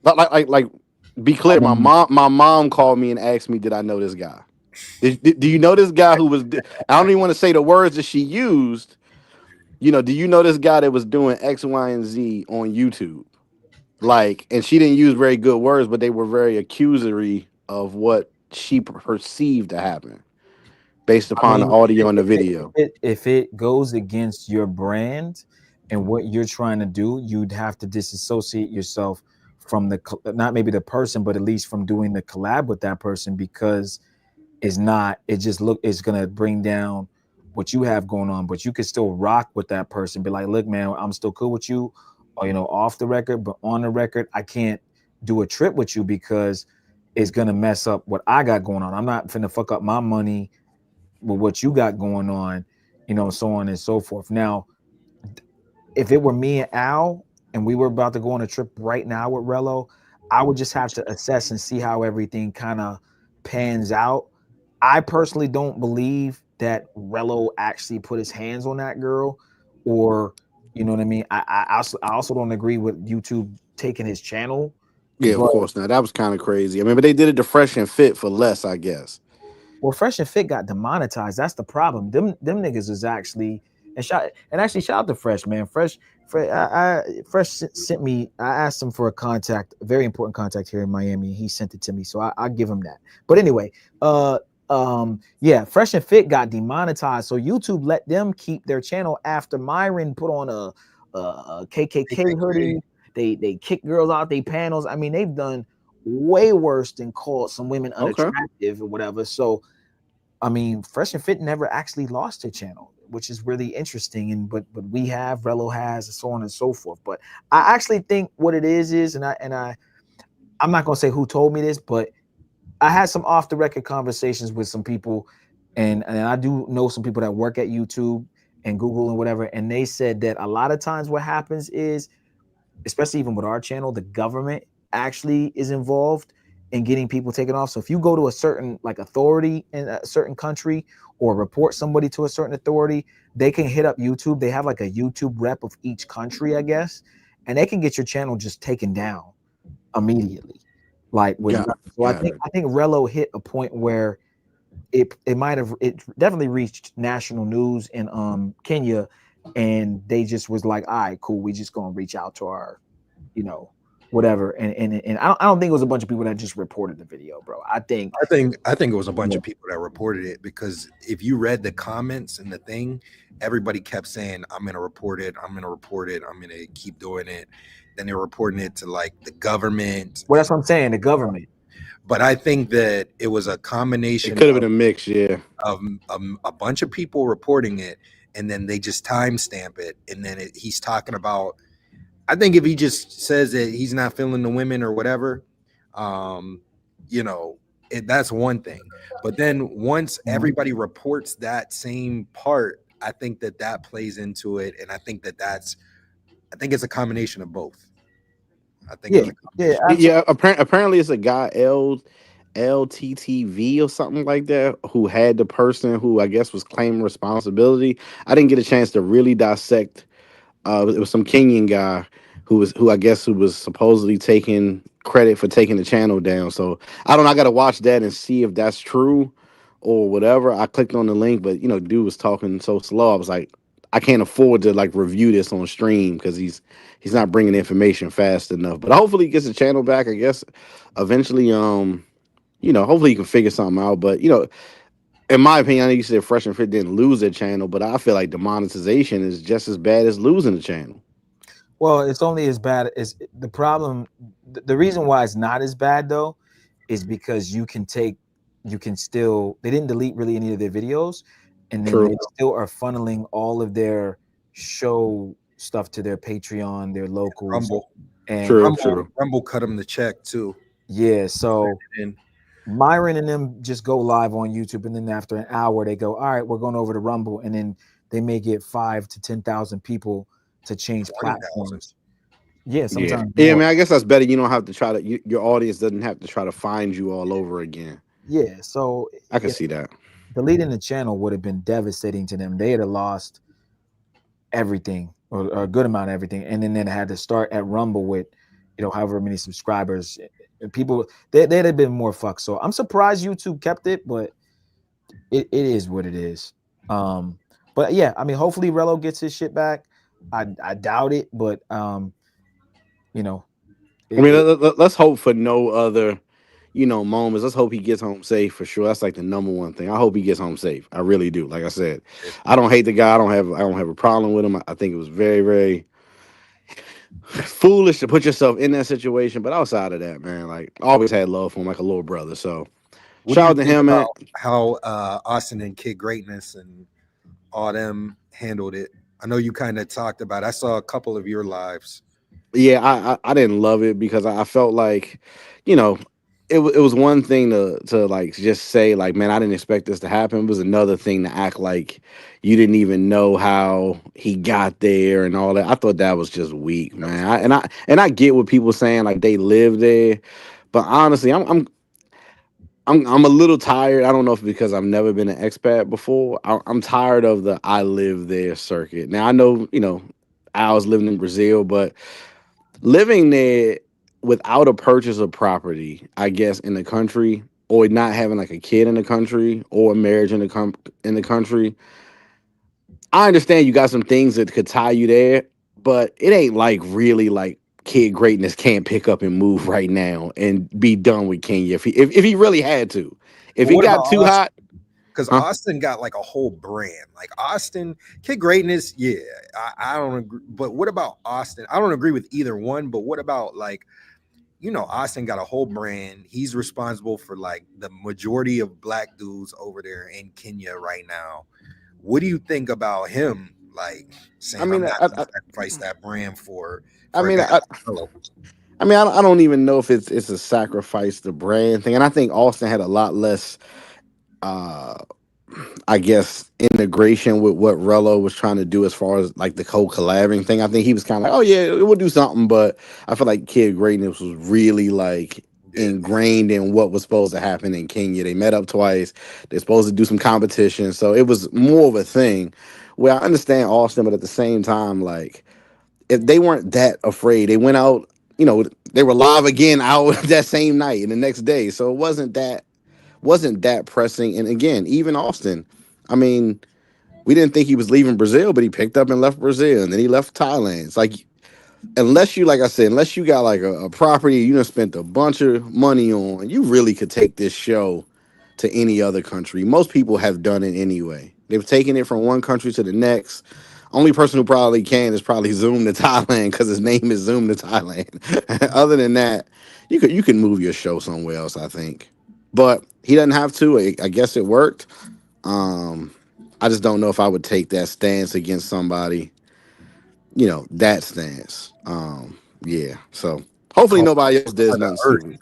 Like, be clear. My mom called me and asked me, did I know this guy? Do you know this guy who was? I don't even want to say the words that she used. You know, do you know this guy that was doing X, Y, and Z on YouTube? Like, and she didn't use very good words, but they were very accusory of what she perceived to happen based upon the audio and the video. If it goes against your brand and what you're trying to do, you'd have to disassociate yourself from not maybe the person, but at least from doing the collab with that person, because it's gonna bring down what you have going on. But you can still rock with that person, be like, look, man, I'm still cool with you, or, you know, off the record, but on the record, I can't do a trip with you because it's gonna mess up what I got going on. I'm not finna fuck up my money with what you got going on, you know, so on and so forth. Now, if it were me and Al and we were about to go on a trip right now with Rello, I would just have to assess and see how everything kind of pans out. I personally don't believe that Rello actually put his hands on that girl, or, you know what I mean? I also don't agree with YouTube taking his channel. Yeah, of course not. That was kind of crazy. I mean, but they did it to Fresh and Fit for less, I guess. Well, Fresh and Fit got demonetized. That's the problem. Them niggas is actually shout out to Fresh, man. Fresh sent me. I asked him for a contact, a very important contact here in Miami. He sent it to me, so I give him that. But anyway, yeah, Fresh and Fit got demonetized, so YouTube let them keep their channel after Myron put on a KKK hoodie. They kick girls out they panels. I mean, they've done way worse than called some women unattractive or whatever. So, I mean, Fresh and Fit never actually lost their channel, which is really interesting. And but we have, Rello has, and so on and so forth. But I actually think what it is, and I'm not gonna say who told me this, but I had some off the record conversations with some people, and I do know some people that work at YouTube and Google and whatever, and they said that a lot of times what happens is, especially even with our channel, the government actually is involved in getting people taken off. So if you go to a certain authority in a certain country or report somebody to a certain authority, they can hit up YouTube. They have like a YouTube rep of each country, I guess, and they can get your channel just taken down immediately. I think Rello hit a point where it definitely reached national news in Kenya, and they just was like, all right, cool, we just gonna reach out to our, you know, whatever. And I don't think it was a bunch of people that just reported the video, bro. I think it was a bunch of people that reported it, because if you read the comments and the thing, everybody kept saying, I'm gonna report it, I'm gonna keep doing it. Then they're reporting it to like the government. Well, that's what I'm saying, the government. But I think that it was a combination. It could have been a mix, yeah, of a bunch of people reporting it, and then they just timestamp it, and then he's talking about. I think if he just says that he's not feeling the women or whatever, you know, that's one thing. But then once everybody reports that same part, I think that plays into it, and I think it's a combination of both. I think apparently it's a guy LTTV or something like that who had the person who I guess was claiming responsibility. I didn't get a chance to really dissect. It was some Kenyan guy who was supposedly taking credit for taking the channel down. So I got to watch that and see if that's true or whatever. I clicked on the link, but you know, dude was talking so slow. I was like, I can't afford to like review this on stream because he's not bringing the information fast enough. But hopefully he gets the channel back. I guess eventually, hopefully he can figure something out. But in my opinion, I know you said Fresh and Fit didn't lose their channel, but I feel like demonetization is just as bad as losing the channel. Well, it's only as bad as the problem. The reason why it's not as bad though is because they didn't delete really any of their videos, and then they still are funneling all of their show stuff to their Patreon, their locals. Rumble. And Rumble cut them the check too. Yeah, so Myron and them just go live on YouTube, and then after an hour they go, all right, we're going over to Rumble, and then they may get 5,000 to 10,000 people to change platforms. Yeah, sometimes. Yeah, man, I guess that's better. You don't have to try to. Your audience doesn't have to try to find you all over again. Yeah, so I can see that. Deleting the channel would have been devastating to them. They'd have lost everything, or a good amount of everything, and then they had to start at Rumble with, however many subscribers. People, they'd have been more fucked. So I'm surprised YouTube kept it, but it is what it is. But yeah, I mean, hopefully Rello gets his shit back. I doubt it, but let's hope for no other, moments. Let's hope he gets home safe for sure. That's like the number one thing. I hope he gets home safe. I really do. Like I said, I don't hate the guy. I don't have a problem with him. I think it was very, very foolish to put yourself in that situation. But outside of that, man, like I always had love for him, like a little brother. So shout out to him, man. How Austin and Kid Greatness and all them handled it. I know you kind of talked about it. I saw a couple of your lives. Yeah, I didn't love it because I felt like, it was one thing to like just say like, man, I didn't expect this to happen. It was another thing to act like you didn't even know how he got there and all that. I thought that was just weak, man. I get what people saying like they live there, but honestly, I'm a little tired. I don't know if because I've never been an expat before. I'm tired of the I live there circuit. Now I know I was living in Brazil, but living there without a purchase of property, I guess, in the country, or not having like a kid in the country or a marriage in the country, I understand you got some things that could tie you there, but it ain't like really like Kid Greatness can't pick up and move right now and be done with Kenya if he really had to. If he got too hot. Because Austin got like a whole brand. Like Austin, Kid Greatness, yeah, I don't agree. But what about Austin? I don't agree with either one, but what about like, Austin got a whole brand. He's responsible for like the majority of black dudes over there in Kenya right now. What do you think about him? Like saying, I'm not gonna sacrifice that brand for I don't even know if it's a sacrifice the brand thing. And I think Austin had a lot less I guess integration with what Rello was trying to do as far as like the co-collabing thing. I think he was kind of like, oh yeah, we'll do something, but I feel like Kid Greatness was really like ingrained in what was supposed to happen in Kenya. They met up twice. They're supposed to do some competition, so it was more of a thing. Where I understand Austin, but at the same time, like if they weren't that afraid, they went out. They were live again out that same night and the next day, so it wasn't that pressing. And again, even Austin, I mean, we didn't think he was leaving Brazil, but he picked up and left Brazil, and then he left Thailand. It's like, unless you got like a property you done spent a bunch of money on, you really could take this show to any other country. Most people have done it anyway. They've taken it from one country to the next. Only person who probably can is probably Zoom to Thailand because his name is Zoom to Thailand. Other than that, you can move your show somewhere else, I think. But he doesn't have to. I guess it worked. I just don't know if I would take that stance against somebody, that stance. Yeah. So hopefully nobody else does nothing stupid.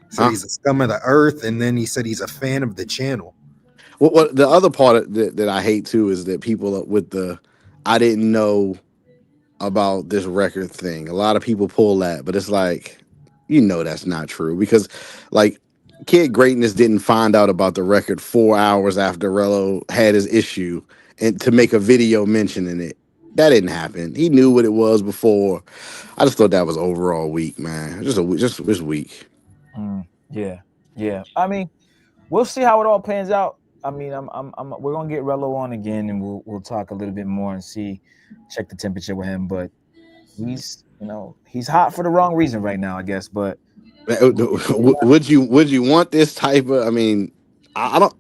So he's a scum of the earth, and then he said he's a fan of the channel. Well, the other part that I hate too is that people with I didn't know about this record thing. A lot of people pull that, but it's like, that's not true because like Kid Greatness didn't find out about the record 4 hours after Rello had his issue and to make a video mentioning it. That didn't happen. He knew what it was before. I just thought that was overall weak, man. Just weak. Yeah. I mean, we'll see how it all pans out. I mean, we're gonna get Rello on again, and we'll talk a little bit more and check the temperature with him. But he's hot for the wrong reason right now, I guess. But Would you want this type of? I mean, I don't.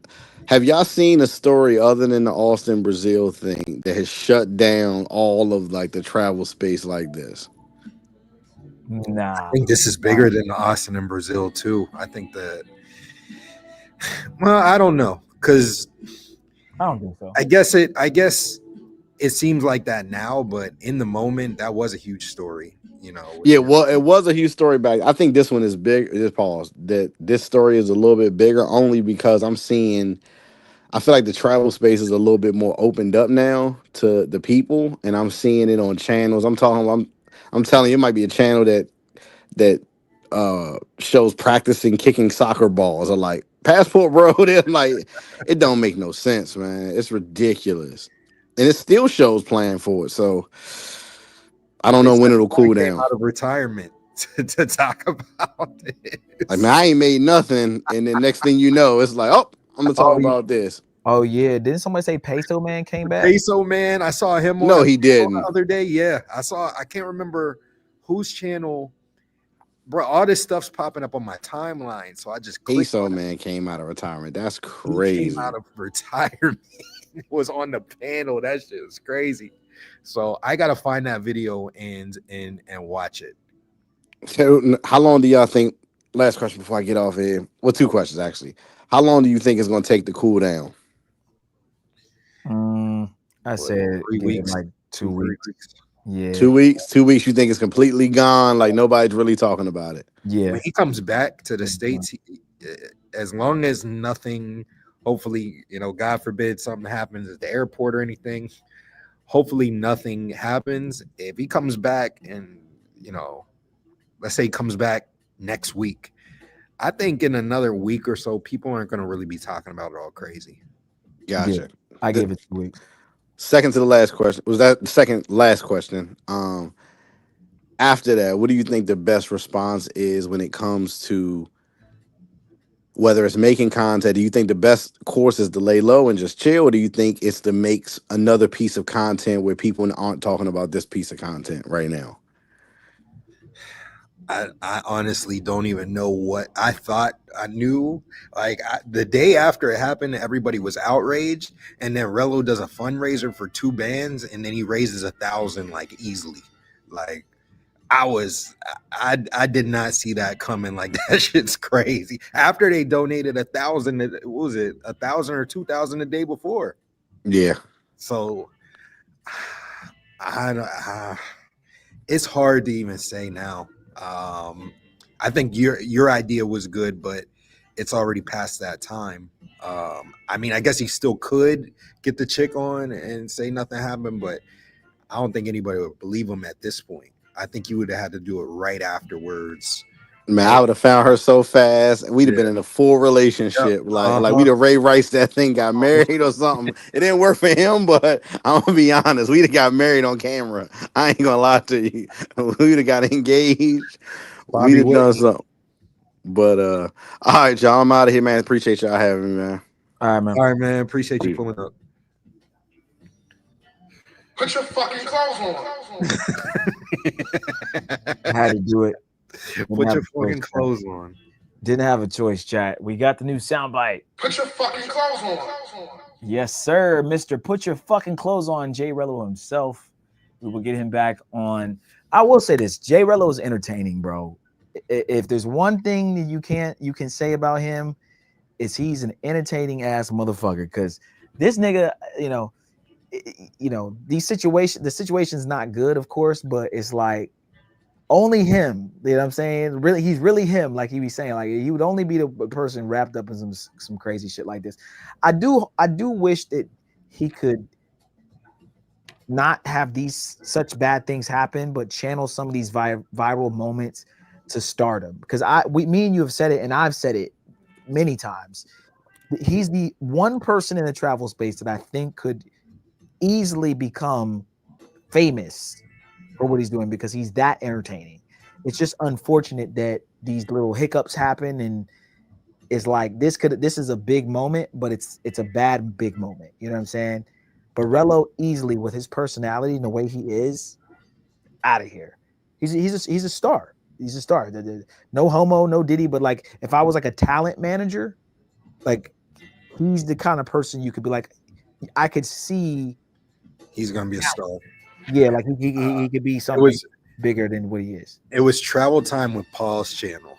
Have y'all seen a story other than the Austin Brazil thing that has shut down all of like the travel space like this? Nah, I think this is bigger than the Austin and Brazil too. I think that. Well, I don't know, because I don't think so. I guess it seems like that now, but in the moment, that was a huge story. Yeah, well, it was a huge story back. I think this one is big. Just pause. That this story is a little bit bigger only because I'm seeing. I feel like the travel space is a little bit more opened up now to the people, and I'm seeing it on channels. I'm telling you, it might be a channel that shows practicing kicking soccer balls or like passport bro. They're like, it don't make no sense, man. It's ridiculous, and it still shows playing for it. So I don't They know when said it'll Brian cool came down. out of retirement to talk about it. I mean, I ain't made nothing, and then next thing you know, it's like, oh, I'm gonna talk about this. Oh yeah, didn't somebody say Peso Man came back? Peso Man, I saw him No, on he didn't. the other day. Yeah, I can't remember whose channel. Bro, all this stuff's popping up on my timeline, so I just clicked. Peso Man came out of retirement. That's He crazy. came out of retirement. Was on the panel. That shit was crazy. So I gotta find that video and watch it. So, how long do y'all think? Last question before I get off here. Well, two questions actually. How long do you think it's going to take to cool down? I said 3 weeks, like 2 weeks. Yeah, 2 weeks. 2 weeks. You think it's completely gone? Like nobody's really talking about it. Yeah. When he comes back to the States, as long as nothing, hopefully, God forbid something happens at the airport or anything, hopefully nothing happens. If he comes back and, let's say he comes back next week, I think in another week or so, people aren't going to really be talking about it all crazy. Gotcha. Yeah, I gave it 2 weeks. Second to the last question. Was that the second last question? After that, what do you think the best response is when it comes to whether it's making content? Do you think the best course is to lay low and just chill, or do you think it's to make another piece of content where people aren't talking about this piece of content right now? I honestly don't even know what I thought. I knew, like, the day after it happened, everybody was outraged, and then Rello does a fundraiser for 2 bands, and then he raises 1,000 like easily. Like, I did not see that coming. Like, that shit's crazy. After they donated 1,000, what was it, 1,000 or 2,000 a day before? Yeah. So I don't. It's hard to even say now. I think your idea was good, but it's already past that time. I mean, I guess he still could get the chick on and say nothing happened, but I don't think anybody would believe him at this point. I think you would have had to do it right afterwards. Man, I would have found her so fast. We'd have been in a full relationship. Like we'd have Ray Rice that thing, got married or something. It didn't work for him, but I'm gonna be honest. We'd have got married on camera. I ain't gonna lie to you. We'd have got engaged. We'd have done something. But all right, y'all. I'm out of here, man. Appreciate y'all having me, man. All right, man. Appreciate you pulling up. Put your fucking clothes on. I had to do it. Put your fucking clothes on. Didn't have a choice, chat. We got the new soundbite. Put your fucking clothes on. Yes, sir. Mr. Put Your Fucking Clothes On, J-RELLO himself. We will get him back on. I will say this. J-RELLO is entertaining, bro. If there's one thing that you can say about him, is he's an entertaining ass motherfucker. Because this nigga, the situation's not good, of course, but it's like only him. You know what I'm saying? Really, he's really him. Like he be saying, like he would only be the person wrapped up in some crazy shit like this. I do wish that he could not have such bad things happen, but channel some of these viral moments to stardom. Because me and you have said it, and I've said it many times. He's the one person in the travel space that I think could easily become famous for what he's doing because he's that entertaining. It's just unfortunate that these little hiccups happen, and is like this is a big moment, but it's a bad big moment. You know what I'm saying? But Rello easily, with his personality and the way he is, out of here. He's a star. He's a star. No homo, no Diddy. But like, if I was like a talent manager, like he's the kind of person you could be like, I could see he's gonna be a star. Yeah, like he could be something bigger than what he is. It was Travel Time with Paul's channel,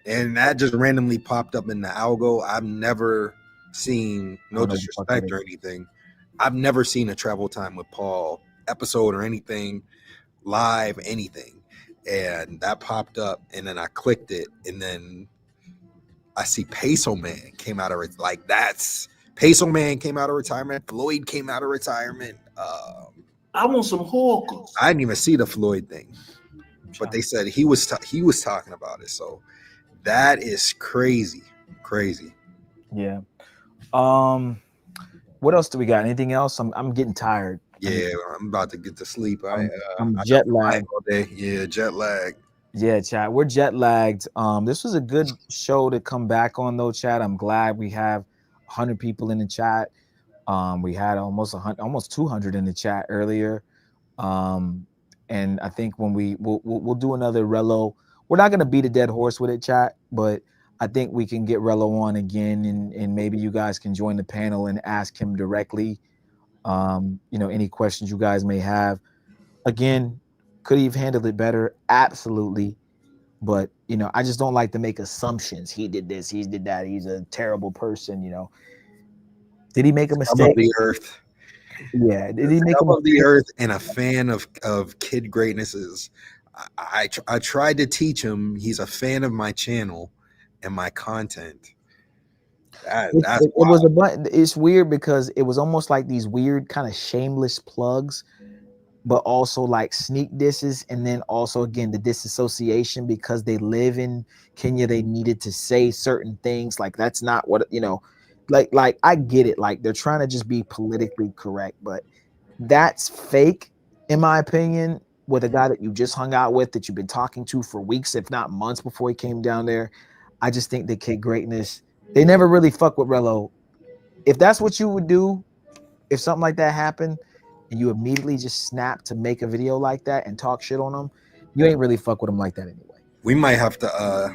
and that just randomly popped up in the algo. I've never seen, no disrespect or anything, I've never seen a Travel Time with Paul episode or anything live, anything, and that popped up, and then I clicked it, and then I see Peso Man came out of it. Like, that's Peso Man came out of retirement. Floyd came out of retirement. I want some hawkers. I didn't even see the Floyd thing, but they said he was talking about it. So that is crazy. Yeah. What else do we got? Anything else? I'm getting tired. Yeah, I'm about to get to sleep. I'm jet lagged all day. Yeah, jet lag. Yeah, chat. We're jet lagged. This was a good show to come back on, though, chat. I'm glad we have 100 people in the chat. We had almost 200 in the chat earlier. And I think when we'll do another Rello. We're not gonna beat a dead horse with it, chat, but I think we can get Rello on again, and maybe you guys can join the panel and ask him directly. Any questions you guys may have. Again, could he have handled it better? Absolutely. But I just don't like to make assumptions. He did this, he did that, he's a terrible person. Did he make a mistake? The earth. Yeah, did he make the earth? And a fan of Kid Greatness's. I tried to teach him. He's a fan of my channel and my content. It's weird because it was almost like these weird kind of shameless plugs, but also like sneak disses, and then also again the disassociation because they live in Kenya. They needed to say certain things. Like that's not what like I get it. Like they're trying to just be politically correct, but that's fake in my opinion. With a guy that you just hung out with, that you've been talking to for weeks, if not months, before he came down there. I just think that Kid Greatness, they never really fuck with Rello. If that's what you would do, if something like that happened, and you immediately just snap to make a video like that and talk shit on them, you ain't really fuck with them like that anyway. We might have to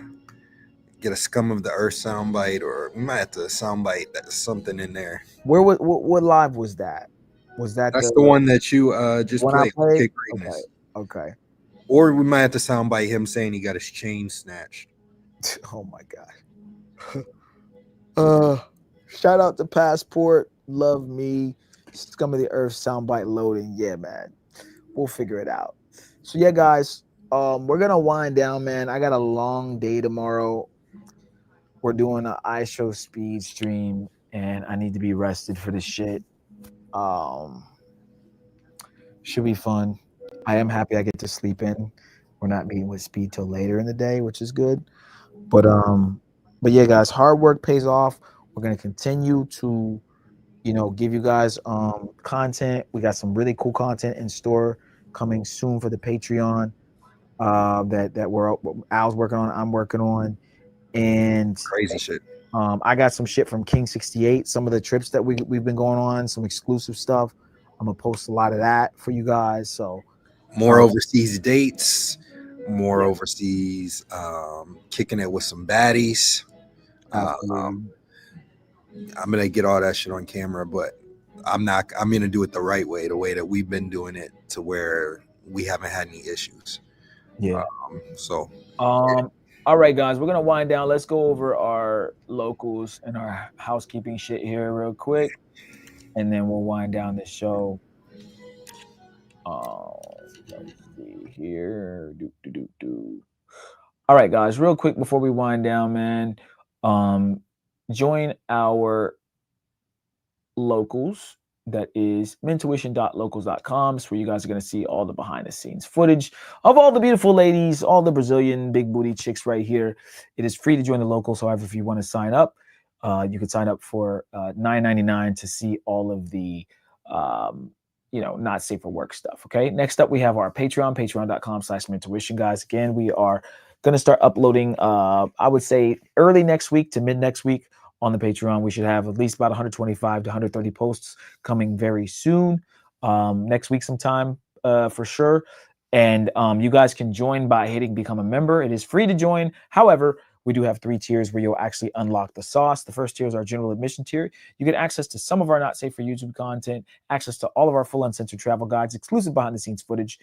get a Scum of the Earth soundbite, or we might have to soundbite something in there. What live was that? Was that that's the one that you just played? Kid Greatness. Okay. Or we might have to soundbite him saying he got his chain snatched. Oh my god. Shout out to Passport. Love me. Scum of the Earth soundbite loading. Yeah, man. We'll figure it out. So yeah, guys. We're gonna wind down, man. I got a long day tomorrow. We're doing an iShow speed stream, and I need to be rested for this shit. Should be fun. I am happy I get to sleep in. We're not meeting with Speed till later in the day, which is good. But yeah, guys, hard work pays off. We're gonna continue to, give you guys content. We got some really cool content in store coming soon for the Patreon. That Al's working on, I'm working on, and crazy shit. I got some shit from King 68. Some of the trips that we've been going on, some exclusive stuff. I'm gonna post a lot of that for you guys. So. More overseas dates, more overseas kicking it with some baddies. I'm gonna get all that shit on camera, but I'm gonna do it the right way, the way that we've been doing it, to where we haven't had any issues. Yeah. All right, guys, we're gonna wind down. Let's go over our locals and our housekeeping shit here real quick, and then we'll wind down the show. Let's see here. All right, guys, real quick before we wind down, man. Join our locals. That is mentuition.locals.com. It's where you guys are going to see all the behind the scenes footage of all the beautiful ladies, all the Brazilian big booty chicks right here. It is free to join the locals. However, if you want to sign up, you can sign up for $9.99 to see all of the not safe for work stuff. Okay. Next up, we have our Patreon, patreon.com/mentuition, guys. Again, we are Going to start uploading, I would say early next week to mid next week on the Patreon. We should have at least about 125 to 130 posts coming very soon. Next week sometime for sure. And you guys can join by hitting become a member. It is free to join. However, we do have 3 tiers where you'll actually unlock the sauce. The first tier is our general admission tier. You get access to some of our not safe for YouTube content, access to all of our full uncensored travel guides, exclusive behind the scenes footage,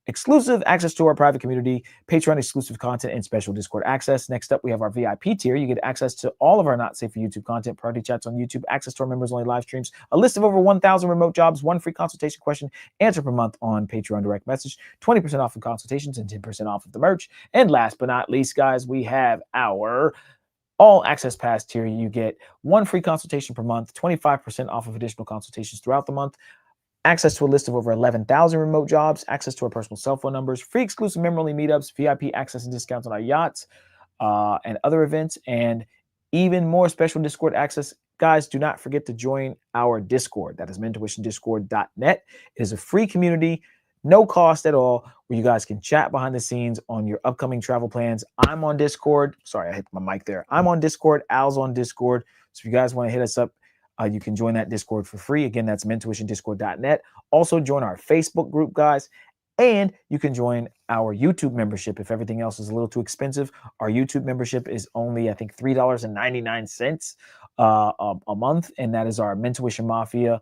exclusive access to our private community, Patreon exclusive content, and special Discord access. Next up, we have our VIP tier. You get access to all of our not safe for YouTube content, party chats on YouTube, access to our members only live streams, a list of over 1,000 remote jobs, 1 free consultation question answer per month on Patreon direct message, 20% off of consultations, and 10% off of the merch. And last but not least, guys, we have our all access pass tier. You get 1 free consultation per month, 25% off of additional consultations throughout the month, access to a list of over 11,000 remote jobs, access to our personal cell phone numbers, free exclusive member-only meetups, VIP access and discounts on our yachts and other events, and even more special Discord access. Guys, do not forget to join our Discord. That is mentorwishingdiscord.net. It is a free community, no cost at all, where you guys can chat behind the scenes on your upcoming travel plans. I'm on Discord. Sorry, I hit my mic there. I'm on Discord. Al's on Discord. So if you guys want to hit us up, you can join that Discord for free. Again, that's mentorwishingdiscord.net. Also, join our Facebook group, guys. And you can join our YouTube membership if everything else is a little too expensive. Our YouTube membership is only, I think, $3.99 a month. And that is our Mentuition Mafia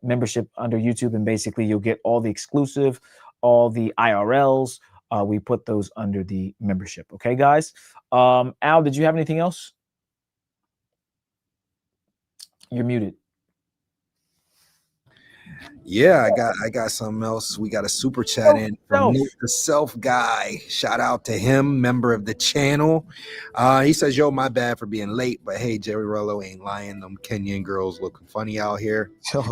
membership under YouTube. And basically, you'll get all the exclusive, all the IRLs. We put those under the membership. Okay, guys? Al, did you have anything else? You're muted. Yeah, I got something else. We got a super chat in from Note to Self Guy. Shout out to him, member of the channel. He says, "Yo, my bad for being late, but hey, J-RELLO ain't lying. Them Kenyan girls looking funny out here." Shout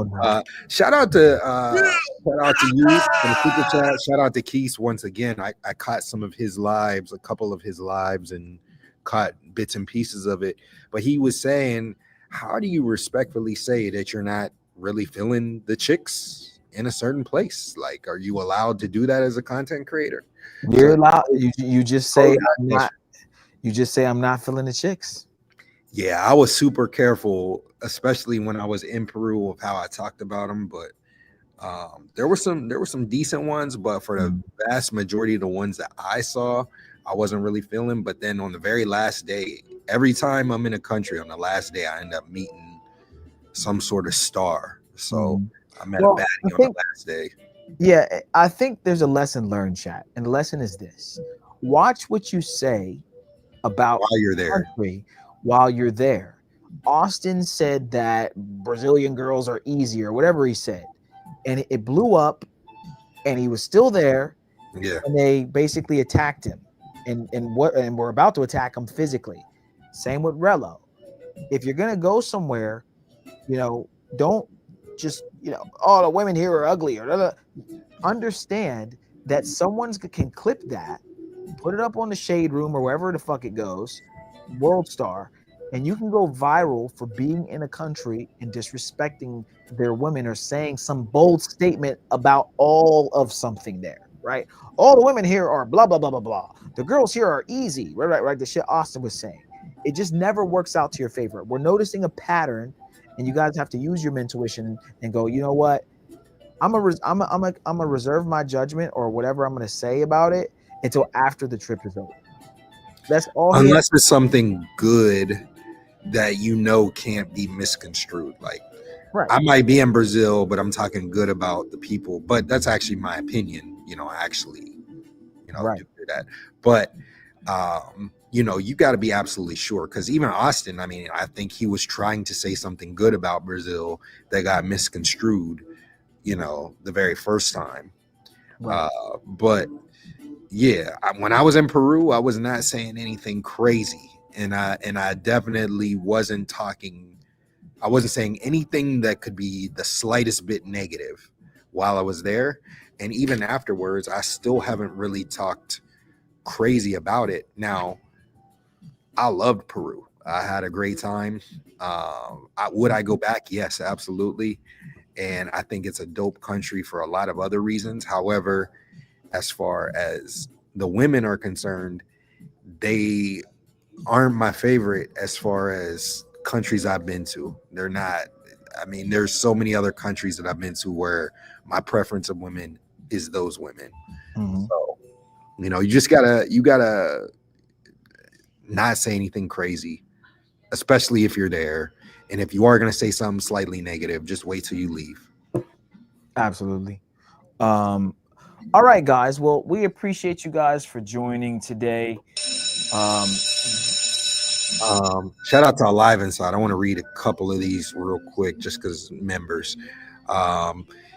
out to you for the super chat. Shout out to Keith once again. I caught some of his lives, a couple of his lives, and caught bits and pieces of it. But he was saying, how do you respectfully say that you're not really feeling the chicks in a certain place? Like, are you allowed to do that as a content creator? You're allowed. You just say I'm not. You just say I'm not feeling the chicks. Yeah, I was super careful, especially when I was in Peru, of how I talked about them. But there were some decent ones, but for the vast majority of the ones that I saw, I wasn't really feeling. But then on the very last day, every time I'm in a country, on the last day, I end up meeting some sort of star. So I met a baddie on the last day. Yeah, I think there's a lesson learned, chat. And the lesson is this: watch what you say about while you're there. While you're there. Austin said that Brazilian girls are easy or whatever he said. And it blew up, and he was still there. Yeah. And they basically attacked him. And we're about to attack him physically. Same with Rello. If you're gonna go somewhere, don't just oh, the women here are ugly or understand that someone can clip that, put it up on the Shade Room or wherever the fuck it goes, World Star, and you can go viral for being in a country and disrespecting their women or saying some bold statement about all of something there, right? All the women here are blah blah blah blah blah. The girls here are easy, right? The shit Austin was saying. It just never works out to your favor. We're noticing a pattern, and you guys have to use your intuition and go, you know what? I'm gonna reserve my judgment or whatever I'm gonna say about it until after the trip is over. That's all. Unless it's something good that can't be misconstrued. Like, right. I might be in Brazil, but I'm talking good about the people. But that's actually my opinion. Right. Do that. But you got to be absolutely sure, because even Austin, I mean, I think he was trying to say something good about Brazil that got misconstrued, the very first time. Right. But yeah, when I was in Peru, I was not saying anything crazy, and I definitely wasn't saying anything that could be the slightest bit negative while I was there. And even afterwards, I still haven't really talked crazy about it. Now, I loved Peru. I had a great time. Would I go back? Yes, absolutely. And I think it's a dope country for a lot of other reasons. However, as far as the women are concerned, they aren't my favorite as far as countries I've been to. They're not. I mean, there's so many other countries that I've been to where my preference of women is those women. So, you know, you gotta not say anything crazy, especially if you're there. And if you are gonna say something slightly negative, just wait till you leave. Absolutely. All right, guys. Well, we appreciate you guys for joining today. Shout out to our live inside. I want to read a couple of these real quick just because members.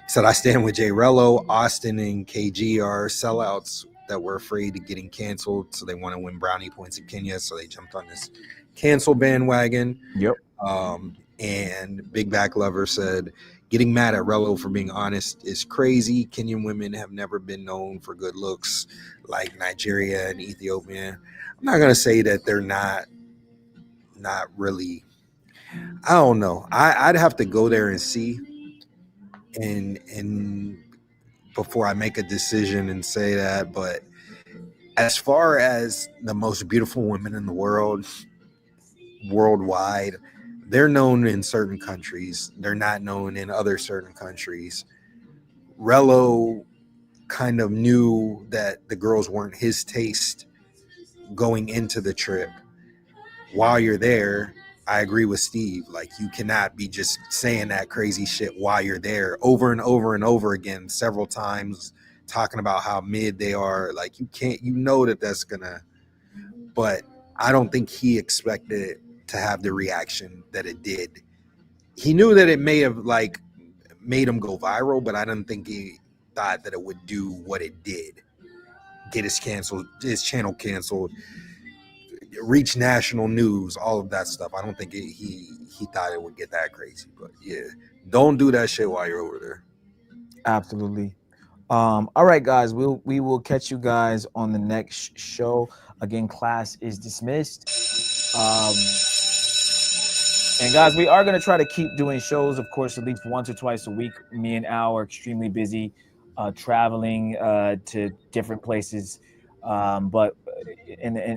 Said I stand with J-RELLO. Austin and KG are sellouts that were afraid of getting canceled, so they want to win brownie points in Kenya, so they jumped on this cancel bandwagon. Yep. And Big Back Lover said, getting mad at Rello for being honest is crazy. Kenyan women have never been known for good looks like Nigeria and Ethiopia. I'm not gonna say that they're not really. I don't know. I'd have to go there and see, and before I make a decision and say that. But as far as the most beautiful women in the world, worldwide, they're known in certain countries. They're not known in other certain countries. Rello kind of knew that the girls weren't his taste going into the trip. While you're there, I agree with Steve. Like, you cannot be just saying that crazy shit while you're there over and over and over again, several times, talking about how mid they are. Like, you can't, you know that that's gonna, but I don't think he expected it to have the reaction that it did. He knew that it may have like made him go viral, but I don't think he thought that it would do what it did. Get his channel canceled, reach national news, all of that stuff. I don't think he thought it would get that crazy. But yeah, don't do that shit while you're over there. Absolutely. All right, guys, we will catch you guys on the next show. Again, class is dismissed. And guys, we are going to try to keep doing shows, of course, at least once or twice a week. Me and Al are extremely busy traveling to different places, but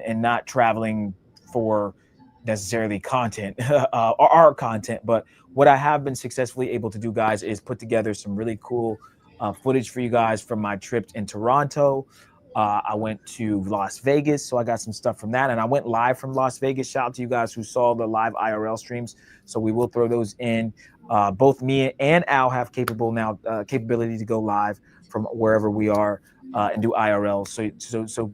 not traveling for necessarily content or our content. But what I have been successfully able to do, guys, is put together some really cool footage for you guys from my trip in Toronto. I went to Las Vegas, so I got some stuff from that, and I went live from Las Vegas. Shout out to you guys who saw the live IRL streams. So we will throw those in. Both me and Al have capability to go live from wherever we are and do IRL. So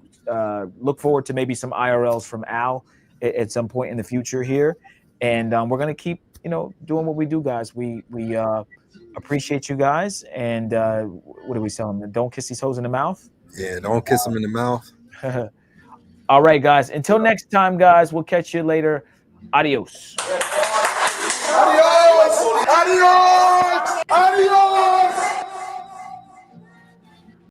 look forward to maybe some IRLs from Al at some point in the future here, and we're gonna keep doing what we do, guys. We appreciate you guys, and what do we tell them? Don't kiss these hoes in the mouth. Yeah, don't kiss them in the mouth. All right, guys. Until next time, guys. We'll catch you later. Adios.